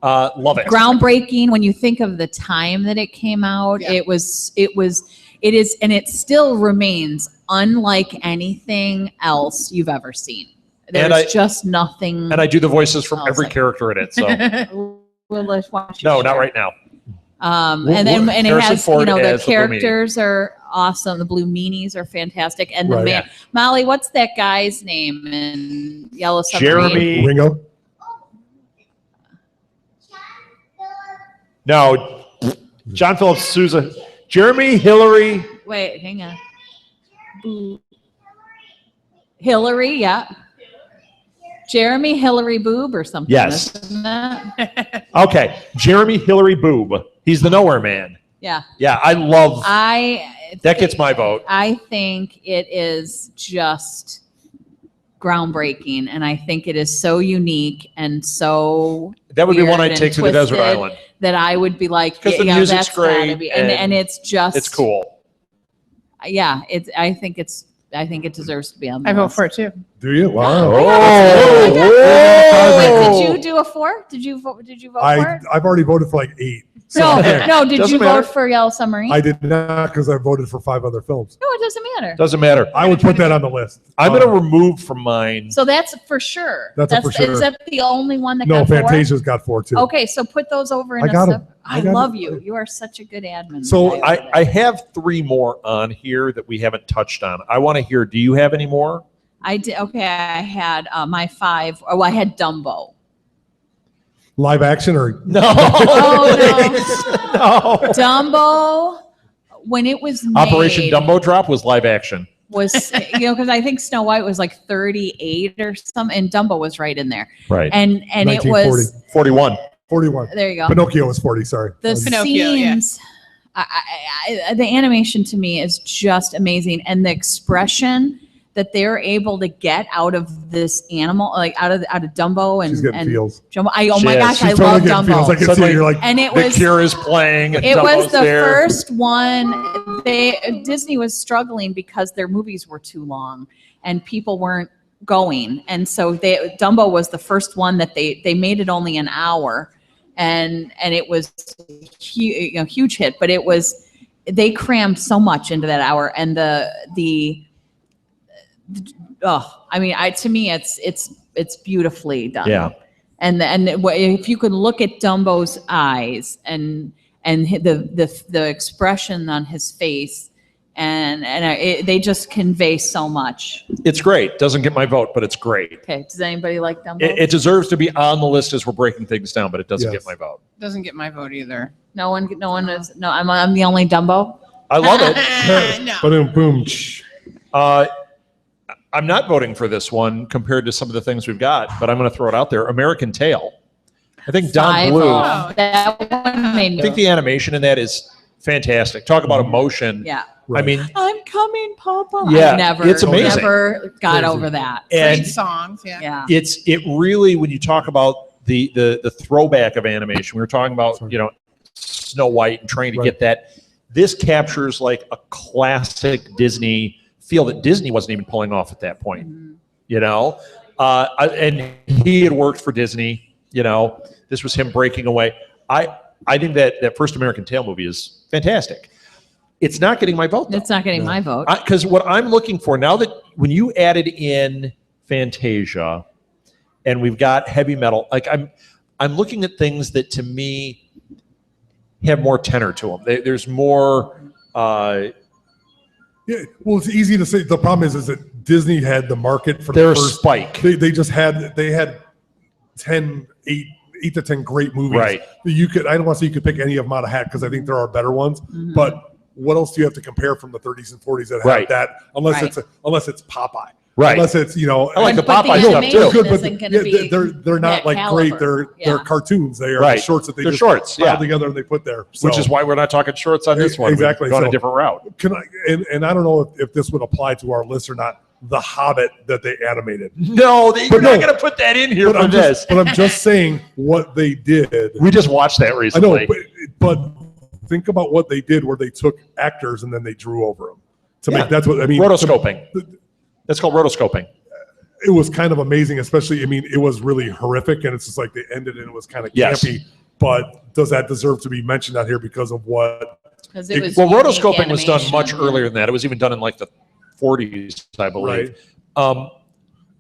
Speaker 1: Love it.
Speaker 5: Groundbreaking when you think of the time that it came out.
Speaker 7: Yeah.
Speaker 5: It is, and it still remains unlike anything else you've ever seen. There's
Speaker 1: And I-
Speaker 5: just nothing.
Speaker 1: And I do the voices from
Speaker 5: Smells
Speaker 1: every
Speaker 5: like-
Speaker 1: character in it. So
Speaker 5: Well, let's watch you
Speaker 1: no,
Speaker 5: share.
Speaker 1: not right now.
Speaker 5: And then and it
Speaker 1: Harrison
Speaker 5: has
Speaker 1: Ford
Speaker 5: the
Speaker 1: as the Blue Meanie.
Speaker 5: characters are awesome. The Blue Meanies are fantastic, and the
Speaker 2: Right.
Speaker 5: man Molly. What's that guy's name in Yellow Submarine?
Speaker 1: Jeremy.
Speaker 2: Ringo.
Speaker 1: No, John Philip Sousa. Jeremy Hillary.
Speaker 5: Wait, hang on. Hillary, yeah. Jeremy Hillary Boob or something.
Speaker 1: Yes.
Speaker 5: Isn't that?
Speaker 1: Okay. Jeremy Hillary Boob. He's the nowhere man.
Speaker 5: Yeah.
Speaker 1: Yeah, I love that gets my vote.
Speaker 5: I think it is just groundbreaking, and I think it is so unique and so
Speaker 1: That would be one
Speaker 5: weird
Speaker 1: I'd take
Speaker 5: and
Speaker 1: to the desert
Speaker 5: twisted
Speaker 1: island.
Speaker 5: that I would be like,
Speaker 1: 'Cause the
Speaker 5: yeah,
Speaker 1: music's
Speaker 5: that's gotta
Speaker 1: great
Speaker 5: be.
Speaker 1: and
Speaker 5: And it's just
Speaker 1: It's cool.
Speaker 5: Yeah, I think it deserves to be on the
Speaker 7: I vote
Speaker 5: list.
Speaker 7: for it too.
Speaker 2: Do you? Wow.
Speaker 5: Wait,
Speaker 1: Oh,
Speaker 5: did you do a 4? Did you vote for it?
Speaker 2: I've already voted for like 8. So
Speaker 5: No, did
Speaker 1: Doesn't
Speaker 5: you
Speaker 1: matter.
Speaker 5: vote for Yellow Submarine?
Speaker 2: I did not because I voted for 5 other films.
Speaker 5: No, it doesn't matter.
Speaker 1: Doesn't matter.
Speaker 2: I would put that on the list.
Speaker 1: I'm going to remove from mine.
Speaker 5: So that's for sure.
Speaker 2: That's a for sure.
Speaker 5: Is that the only one that
Speaker 2: No,
Speaker 5: got 4?
Speaker 2: Fantasia's got 4 too.
Speaker 5: Okay, so put those over in
Speaker 2: I got 'em.
Speaker 5: I
Speaker 2: I got
Speaker 5: love
Speaker 2: 'em.
Speaker 5: you. You are such a good admin.
Speaker 2: So
Speaker 5: guy over there.
Speaker 1: I have 3 more on here that we haven't touched on. I want to hear, do you have any more?
Speaker 5: I did. Okay, I had my 5. Oh, I had Dumbo.
Speaker 2: Live action or
Speaker 1: No.
Speaker 5: Oh,
Speaker 1: no.
Speaker 5: Dumbo, when it was made,
Speaker 1: Operation Dumbo Drop was live action.
Speaker 5: was because I think Snow White was like 38 or something, and Dumbo was right in there,
Speaker 1: Right.
Speaker 5: and it
Speaker 2: 1940.
Speaker 5: was
Speaker 1: 41.
Speaker 2: 41.
Speaker 5: there. You go.
Speaker 2: Pinocchio was 40. Sorry.
Speaker 5: The
Speaker 7: Pinocchio, yeah.
Speaker 5: scenes, the animation to me is just amazing, and the expression that they're able to get out of this animal, like out of Dumbo and
Speaker 2: She's getting
Speaker 5: and
Speaker 2: feels.
Speaker 5: Jumbo. Oh my
Speaker 1: She is.
Speaker 5: gosh,
Speaker 2: She's
Speaker 5: I
Speaker 2: totally
Speaker 5: love
Speaker 2: getting feels. I
Speaker 5: Dumbo.
Speaker 2: can see
Speaker 1: Suddenly-
Speaker 2: it. You're like,
Speaker 5: And it
Speaker 1: The
Speaker 5: was
Speaker 1: Cure is playing. And
Speaker 5: it was
Speaker 1: Dumbo's
Speaker 5: the
Speaker 1: there.
Speaker 5: first one. Disney was struggling because their movies were too long, and people weren't going. And so Dumbo was the first one that they made it only an hour, and it was huge hit, but they crammed so much into that hour, and to me it's beautifully done.
Speaker 1: Yeah.
Speaker 5: And if you could look at Dumbo's eyes and the expression on his face, they just convey so much.
Speaker 1: It's great. Doesn't get my vote, but it's great.
Speaker 5: Okay, does anybody like Dumbo?
Speaker 1: It deserves to be on the list as we're breaking things down, but it doesn't get my vote.
Speaker 7: Doesn't get my vote either.
Speaker 5: No one is. No, I'm the only Dumbo.
Speaker 1: I love it.
Speaker 7: No.
Speaker 2: Boom, boom.
Speaker 1: I'm not voting for this one compared to some of the things we've got, but I'm going to throw it out there. American Tail. I think Don Bluth.
Speaker 7: Oh.
Speaker 5: That one made me.
Speaker 1: I think the animation in that is fantastic. Talk about emotion.
Speaker 5: Yeah.
Speaker 1: I mean,
Speaker 5: I'm coming, Papa.
Speaker 1: Yeah, it's amazing.
Speaker 5: Never got over that.
Speaker 1: and
Speaker 7: Great songs, yeah.
Speaker 5: Yeah.
Speaker 1: it really, when you talk about the throwback of animation, we were talking about Snow White and trying to get that. This captures like a classic Disney feel that Disney wasn't even pulling off at that point. And he had worked for Disney. This was him breaking away. I think that first American Tail movie is fantastic. It's not getting my vote, though.
Speaker 5: It's not getting my vote.
Speaker 1: Because what I'm looking for now, that when you added in Fantasia and we've got heavy metal, like I'm looking at things that to me have more tenor to them. There's more.
Speaker 2: Yeah, well, it's easy to say. The problem is that Disney had the market for
Speaker 1: their
Speaker 2: the first
Speaker 1: spike.
Speaker 2: They just had 8 to 10 great movies.
Speaker 1: Right.
Speaker 2: I don't want to say you could pick any of them out of hat because I think there are better ones.
Speaker 5: Mm-hmm.
Speaker 2: But what else do you have to compare from the 30s and 40s that have that? Unless it's Popeye.
Speaker 1: Right.
Speaker 2: Unless it's
Speaker 1: I like the
Speaker 5: But the
Speaker 1: Popeye stuff
Speaker 5: animation
Speaker 1: too.
Speaker 2: good, but
Speaker 5: isn't gonna be
Speaker 2: they're not
Speaker 5: that
Speaker 2: like great.
Speaker 5: caliber.
Speaker 2: They're cartoons. They are
Speaker 1: Right.
Speaker 2: shorts that they
Speaker 1: They're
Speaker 2: just
Speaker 1: shorts,
Speaker 2: pile
Speaker 1: yeah.
Speaker 2: together and they put there.
Speaker 1: Which
Speaker 2: So-
Speaker 1: is why we're not talking shorts on this one.
Speaker 2: Exactly.
Speaker 1: We've gone a
Speaker 2: So-
Speaker 1: different route.
Speaker 2: Can I? And I don't know if this would apply to our list or not. The Hobbit that they animated.
Speaker 1: No, you're not going to put that in here for this.
Speaker 2: But I'm just saying what they did.
Speaker 1: We just watched that
Speaker 2: I
Speaker 1: recently.
Speaker 2: know, but think about what they did, where they took actors and then they drew over them to make. That's what I mean.
Speaker 1: Rotoscoping. That's called rotoscoping.
Speaker 2: It was kind of amazing, especially. I mean, it was really horrific, and it's just like they ended and it was kind of campy. But does that deserve to be mentioned out here because of what?
Speaker 5: Because it was
Speaker 1: rotoscoping was done
Speaker 5: animation.
Speaker 1: much earlier than that. It was even done in like the 40s, I believe.
Speaker 2: Right.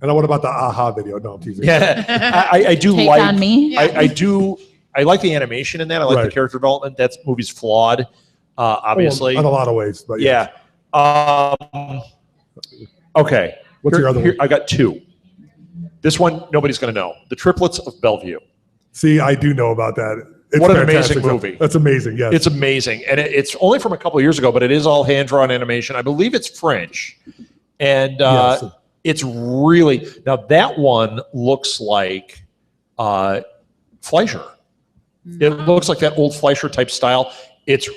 Speaker 2: And what about the AHA video? No, I'm teasing.
Speaker 1: Yeah, I do
Speaker 5: Take
Speaker 1: like.
Speaker 5: on me.
Speaker 1: I like the animation in that. I like the character development. That movie's flawed, obviously.
Speaker 2: In a lot of ways, but
Speaker 1: yeah. Okay.
Speaker 2: What's your other one?
Speaker 1: I got two. This one, nobody's going to know. The Triplets of Bellevue.
Speaker 2: See, I do know about that. It's
Speaker 1: What an
Speaker 2: fantastic.
Speaker 1: amazing movie.
Speaker 2: That's amazing. Yes.
Speaker 1: It's amazing. And it's only from a couple of years ago, but it is all hand-drawn animation. I believe it's French. And
Speaker 2: Yes.
Speaker 1: it's really... Now, that one looks like Fleischer. It looks like that old Fleischer type style. It's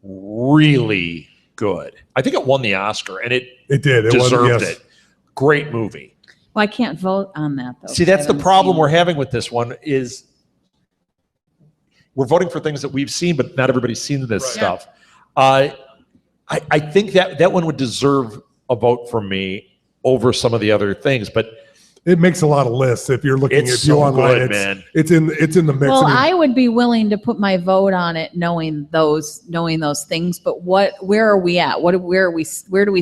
Speaker 1: really good. I think it won the Oscar, and it
Speaker 2: did. It
Speaker 1: deserved
Speaker 2: yes.
Speaker 1: it. Great movie.
Speaker 5: Well, I can't vote on that though.
Speaker 1: See, that's the
Speaker 5: I haven't
Speaker 1: problem
Speaker 5: seen
Speaker 1: we're
Speaker 5: it.
Speaker 1: having with this one is we're voting for things that we've seen, but not everybody's seen this stuff. I think that one would deserve a vote from me over some of the other things, but
Speaker 2: It makes a lot of lists if you're looking
Speaker 1: It's
Speaker 2: if you
Speaker 1: so
Speaker 2: online.
Speaker 1: good, man.
Speaker 2: It's in the mix.
Speaker 5: Well,
Speaker 2: I mean,
Speaker 5: I would be willing to put my vote on it, knowing those things. But where are we at? Where do we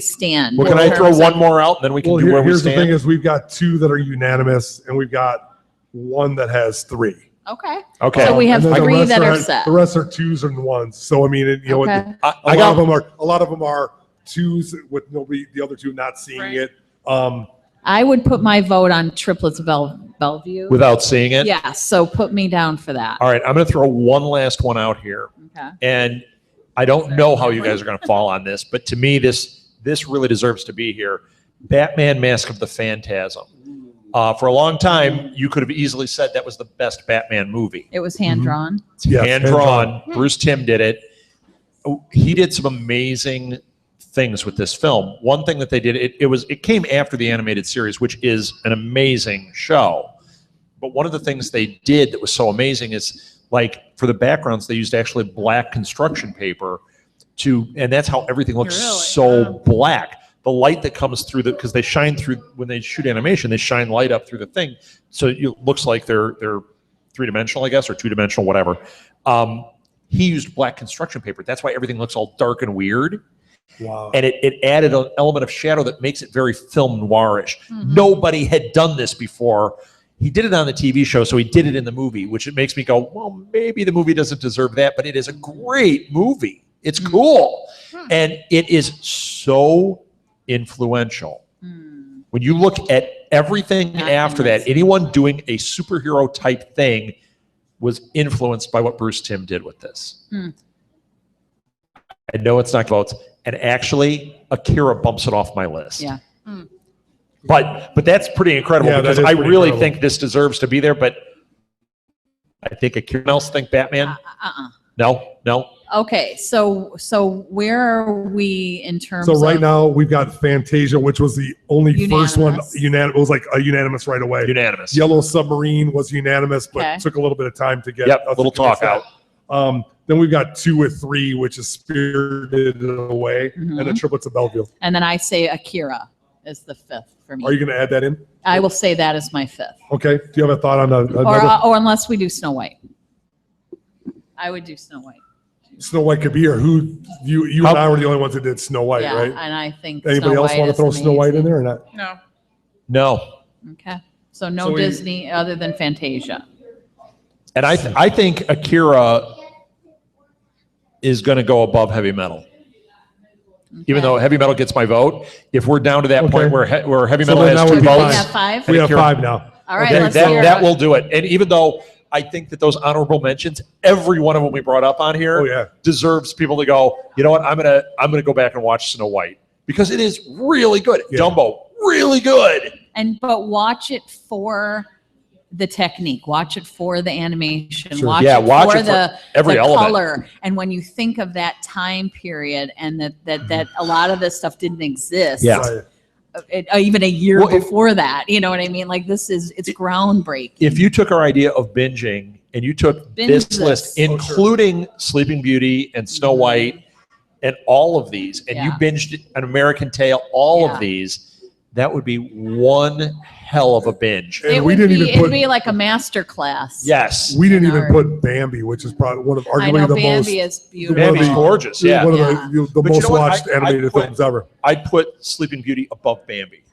Speaker 5: stand?
Speaker 1: well,
Speaker 5: in
Speaker 1: can I throw
Speaker 5: terms of-
Speaker 1: one more out and then we can do where we
Speaker 2: here's the thing:
Speaker 1: stand?
Speaker 2: is we've got 2 that are unanimous, and we've got 1 that has 3.
Speaker 5: Okay.
Speaker 1: Okay.
Speaker 5: So we have
Speaker 2: And then the
Speaker 5: 3
Speaker 2: rest
Speaker 5: that are
Speaker 2: are
Speaker 5: set.
Speaker 2: The rest are 2s and 1s. So I mean,
Speaker 5: Okay.
Speaker 1: I
Speaker 2: a lot
Speaker 1: got
Speaker 2: of them are 2s with nobody, the other 2 not seeing
Speaker 7: Right.
Speaker 2: it.
Speaker 5: I would put my vote on Triplets of Bellevue.
Speaker 1: without seeing it.
Speaker 5: Yeah. So put me down for that.
Speaker 1: All right, I'm going to throw one last one out here,
Speaker 5: Okay.
Speaker 1: and I don't know how you guys are going to fall on this, but to me, this really deserves to be here. Batman: Mask of the Phantasm. For a long time, you could have easily said that was the best Batman movie.
Speaker 5: It was hand drawn.
Speaker 2: Yes,
Speaker 1: Hand drawn. Bruce Timm did it. He did some amazing things with this film. One thing that they did, it came after the animated series, which is an amazing show. But one of the things they did that was so amazing is, like, for the backgrounds, they used actually black construction paper and that's how everything looks
Speaker 7: Really?
Speaker 1: so
Speaker 7: Wow.
Speaker 1: black. the light that comes through because they shine through when they shoot animation, they shine light up through the thing, so it looks like they're 3-dimensional, I guess, or 2-dimensional, whatever. He used black construction paper. That's why everything looks all dark and weird.
Speaker 2: Wow.
Speaker 1: And it added an element of shadow that makes it very film noirish. Nobody had done this before. He did it on the TV show, so he did it in the movie, which it makes me go, well, maybe the movie doesn't deserve that, but it is a great movie. It's cool. And it is so influential. When you look at everything after that, anyone doing a superhero type thing was influenced by what Bruce Timm did with this. I know it's not votes, and actually Akira bumps it off my list.
Speaker 5: Yeah.
Speaker 1: But that's pretty incredible,
Speaker 2: Yeah, that
Speaker 1: because
Speaker 2: is
Speaker 1: I
Speaker 2: pretty
Speaker 1: really
Speaker 2: incredible.
Speaker 1: think this deserves to be there, but I think Akira else think Batman? No.
Speaker 5: Okay, so where are we in terms
Speaker 2: So right
Speaker 5: of
Speaker 2: now we've got Fantasia, which was the only first one.
Speaker 5: Unanimous.
Speaker 2: It was like a unanimous right away.
Speaker 1: Unanimous.
Speaker 2: Yellow Submarine was unanimous, but
Speaker 5: Okay.
Speaker 2: took a little bit of time to get.
Speaker 1: Yep,
Speaker 2: us
Speaker 1: little
Speaker 2: to finish
Speaker 1: talk
Speaker 2: that. Then we've got 2 with 3, which is Spirited Away, and the Triplets of Belleville.
Speaker 5: and then I say Akira is the 5th for me.
Speaker 2: Are you going to add that in?
Speaker 5: I will say that is my 5th.
Speaker 2: Okay. Do you have a thought on another?
Speaker 5: Or unless we do Snow White. I would do Snow White.
Speaker 2: Snow White could be here. Who you and I were the only ones that did Snow White,
Speaker 5: Yeah,
Speaker 2: right?
Speaker 5: and I think
Speaker 2: Anybody
Speaker 5: Snow
Speaker 2: else
Speaker 5: White
Speaker 2: want to
Speaker 5: is
Speaker 2: throw Snow White in
Speaker 5: amazing.
Speaker 2: there or not?
Speaker 1: No.
Speaker 5: Okay, so no
Speaker 2: So we-
Speaker 5: Disney other than Fantasia.
Speaker 1: And I think Akira is going to go above Heavy Metal. Even though Heavy Metal gets my vote, if we're down to that
Speaker 2: Okay.
Speaker 1: point where Heavy
Speaker 2: So
Speaker 1: Metal
Speaker 2: then
Speaker 1: has
Speaker 2: that
Speaker 1: 2
Speaker 2: would be
Speaker 5: We
Speaker 1: votes,
Speaker 5: have 5.
Speaker 2: We have
Speaker 1: Akira.
Speaker 2: 5 now.
Speaker 5: All right,
Speaker 2: Okay,
Speaker 5: let's hear
Speaker 1: that
Speaker 5: it.
Speaker 1: will do it. And even though I think that those honorable mentions, every one of them we brought up on here,
Speaker 2: Oh, yeah.
Speaker 1: deserves people to go, you know what, I'm gonna go back and watch Snow White, because it is really good.
Speaker 2: Yeah.
Speaker 1: Dumbo, really good.
Speaker 5: But watch it for the technique. Watch it for the animation.
Speaker 2: Sure.
Speaker 5: Watch
Speaker 1: Yeah,
Speaker 5: it
Speaker 1: watch
Speaker 5: for
Speaker 1: it for
Speaker 5: the
Speaker 1: every
Speaker 5: the
Speaker 1: element.
Speaker 5: color. And when you think of that time period and that a lot of this stuff didn't exist,
Speaker 1: Yeah.
Speaker 2: Right.
Speaker 5: even a year
Speaker 1: Well, if-
Speaker 5: before that, you know what I mean? Like it's groundbreaking.
Speaker 1: If you took our idea of binging and you took
Speaker 5: Binge
Speaker 1: this
Speaker 5: this.
Speaker 1: list,
Speaker 2: Oh, sure.
Speaker 1: including Sleeping Beauty and Snow White and all of these, and you
Speaker 5: Yeah.
Speaker 1: binged An American Tale, all
Speaker 5: Yeah.
Speaker 1: of these, that would be one hell of a binge.
Speaker 2: And
Speaker 5: It
Speaker 2: we
Speaker 5: would
Speaker 2: didn't
Speaker 5: be,
Speaker 2: even
Speaker 5: it'd
Speaker 2: put
Speaker 5: be like a master class.
Speaker 1: Yes.
Speaker 2: we didn't
Speaker 5: in
Speaker 2: even
Speaker 5: our-
Speaker 2: put Bambi, which is probably one of
Speaker 5: I
Speaker 2: arguably
Speaker 5: know
Speaker 2: the
Speaker 5: Bambi
Speaker 2: most
Speaker 5: is beautiful.
Speaker 1: Bambi's
Speaker 2: the-
Speaker 1: gorgeous, yeah.
Speaker 2: one of
Speaker 5: Yeah.
Speaker 2: the
Speaker 1: But you
Speaker 2: most
Speaker 1: know what?
Speaker 2: watched
Speaker 1: I
Speaker 2: animated
Speaker 1: put-
Speaker 2: films ever.
Speaker 1: I'd put Sleeping Beauty above Bambi.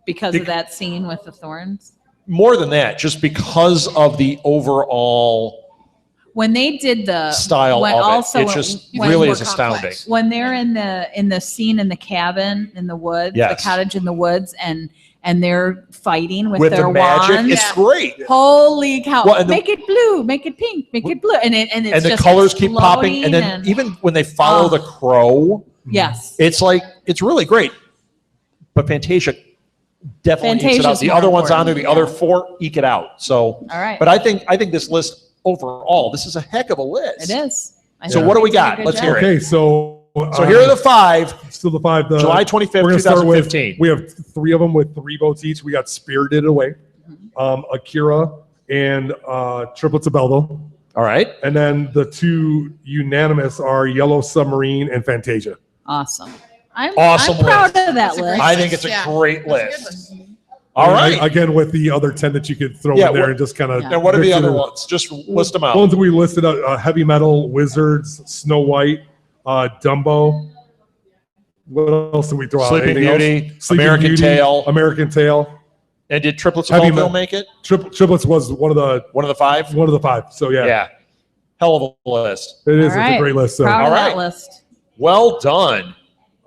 Speaker 5: Because of that scene with the thorns.
Speaker 1: More than that, just because of the overall
Speaker 5: When they did the
Speaker 1: style
Speaker 5: when
Speaker 1: of
Speaker 5: also
Speaker 1: it. It just
Speaker 5: when-
Speaker 1: really
Speaker 7: more
Speaker 1: is astounding.
Speaker 7: complex.
Speaker 5: when they're in the scene in the cabin in the woods,
Speaker 1: Yes.
Speaker 5: the cottage in the woods, and they're fighting with
Speaker 1: With
Speaker 5: their
Speaker 1: the magic,
Speaker 5: wands.
Speaker 1: it's great.
Speaker 5: Holy cow!
Speaker 1: Well, and the-
Speaker 5: make it blue, make it pink, make it blue, and it's
Speaker 1: And the
Speaker 5: just
Speaker 1: colors keep popping. And then
Speaker 5: exploding
Speaker 1: even when they follow
Speaker 5: Oh.
Speaker 1: the crow,
Speaker 5: yes,
Speaker 1: it's like, it's really great. But Fantasia definitely ekes it out.
Speaker 5: Fantasia's
Speaker 1: The
Speaker 5: more
Speaker 1: other ones on there,
Speaker 5: important,
Speaker 1: the other
Speaker 5: yeah.
Speaker 1: 4 eke it out. So,
Speaker 5: all right,
Speaker 1: but I think this list overall, this is a heck of a list.
Speaker 5: it is. I
Speaker 1: So
Speaker 5: think
Speaker 1: what do we
Speaker 5: they did a
Speaker 1: got?
Speaker 5: good
Speaker 1: Let's
Speaker 5: job.
Speaker 1: hear it.
Speaker 2: Okay, so
Speaker 1: So here are the 5.
Speaker 2: still the 5.
Speaker 1: July 25th,
Speaker 2: we're gonna start with-
Speaker 1: 2015.
Speaker 2: We have 3 of them with 3 votes each. We got Spirited Away, Akira, and Triplets of Belleville.
Speaker 1: All right.
Speaker 2: And then the 2 unanimous are Yellow Submarine and Fantasia.
Speaker 5: Awesome. I'm
Speaker 1: Awesome
Speaker 5: proud
Speaker 1: list.
Speaker 5: of that list.
Speaker 1: I think it's a
Speaker 7: Yeah.
Speaker 1: great
Speaker 7: That's a good
Speaker 1: list.
Speaker 7: list.
Speaker 1: All
Speaker 2: And
Speaker 1: right.
Speaker 2: Again, with the other 10 that you could throw
Speaker 1: Yeah,
Speaker 2: in there
Speaker 1: what-
Speaker 2: and just kind of.
Speaker 5: Yeah.
Speaker 1: And what are the other ones? Just list them out.
Speaker 2: Ones that we listed out: Heavy Metal, Wizards, Snow White, Dumbo. What else did we throw out?
Speaker 1: Sleeping
Speaker 2: Anything else?
Speaker 1: Beauty,
Speaker 2: Sleeping
Speaker 1: American
Speaker 2: Beauty,
Speaker 1: Tail.
Speaker 2: American Tail.
Speaker 1: And did Triplets of
Speaker 2: Heavy
Speaker 1: Belleville
Speaker 2: Metal.
Speaker 1: make it?
Speaker 2: Triplets was one of the
Speaker 1: 5?
Speaker 2: 5. So yeah,
Speaker 1: Hell of a list.
Speaker 2: it is.
Speaker 5: All
Speaker 2: It's
Speaker 5: right.
Speaker 2: a great list. So.
Speaker 5: Proud
Speaker 1: All
Speaker 5: of
Speaker 1: right.
Speaker 5: that list.
Speaker 1: Well done.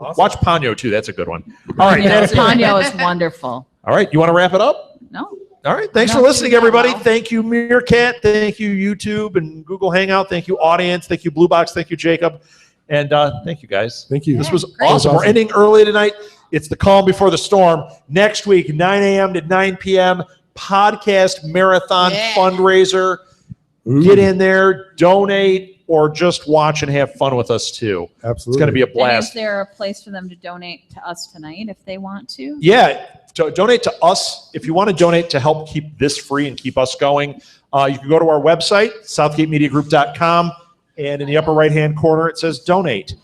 Speaker 2: Awesome.
Speaker 1: Watch Ponyo too. That's a good one. All right.
Speaker 5: Yeah,
Speaker 1: that's it.
Speaker 5: Ponyo is wonderful.
Speaker 1: All right. You want to wrap it up?
Speaker 5: No.
Speaker 1: All right. Thanks
Speaker 5: I
Speaker 1: for
Speaker 5: don't
Speaker 1: listening,
Speaker 5: do that
Speaker 1: everybody.
Speaker 5: well.
Speaker 1: Thank you, Meerkat. Thank you, YouTube and Google Hangout. Thank you, audience. Thank you, Blue Box. Thank you, Jacob. And thank you, guys.
Speaker 2: Thank you.
Speaker 1: This was
Speaker 5: great.
Speaker 1: awesome. We're ending early tonight. It's the calm before the storm. Next week, 9 a.m. to 9 p.m. podcast marathon
Speaker 7: Yeah.
Speaker 1: fundraiser.
Speaker 2: Ooh,
Speaker 1: Get in there, donate, or just watch and have fun with us too.
Speaker 2: Absolutely.
Speaker 1: It's going to be a
Speaker 5: And is
Speaker 1: blast.
Speaker 5: there a place for them to donate to us tonight if they want to?
Speaker 1: Yeah, donate to us. If you want to donate to help keep this free and keep us going, you can go to our website, southgatemediagroup.com, and in the upper right-hand corner, it says donate.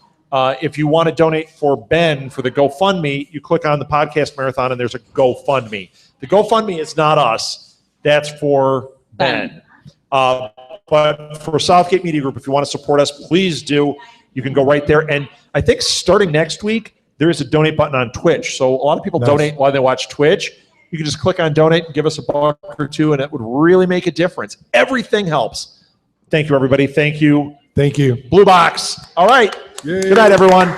Speaker 1: If you want to donate for Ben for the GoFundMe, you click on the podcast marathon and there's a GoFundMe. The GoFundMe is not us. That's for Ben. But for Southgate Media Group, if you want to support us, please do. You can go right there. And I think starting next week, there is a donate button on Twitch. So a lot of people donate while they watch Twitch. You can just click on donate and give us $1 or $2, and it would really make a difference. Everything helps. Thank you, everybody. Thank you.
Speaker 2: Thank you.
Speaker 1: Blue Box. All right.
Speaker 2: Yay.
Speaker 1: Good night, everyone.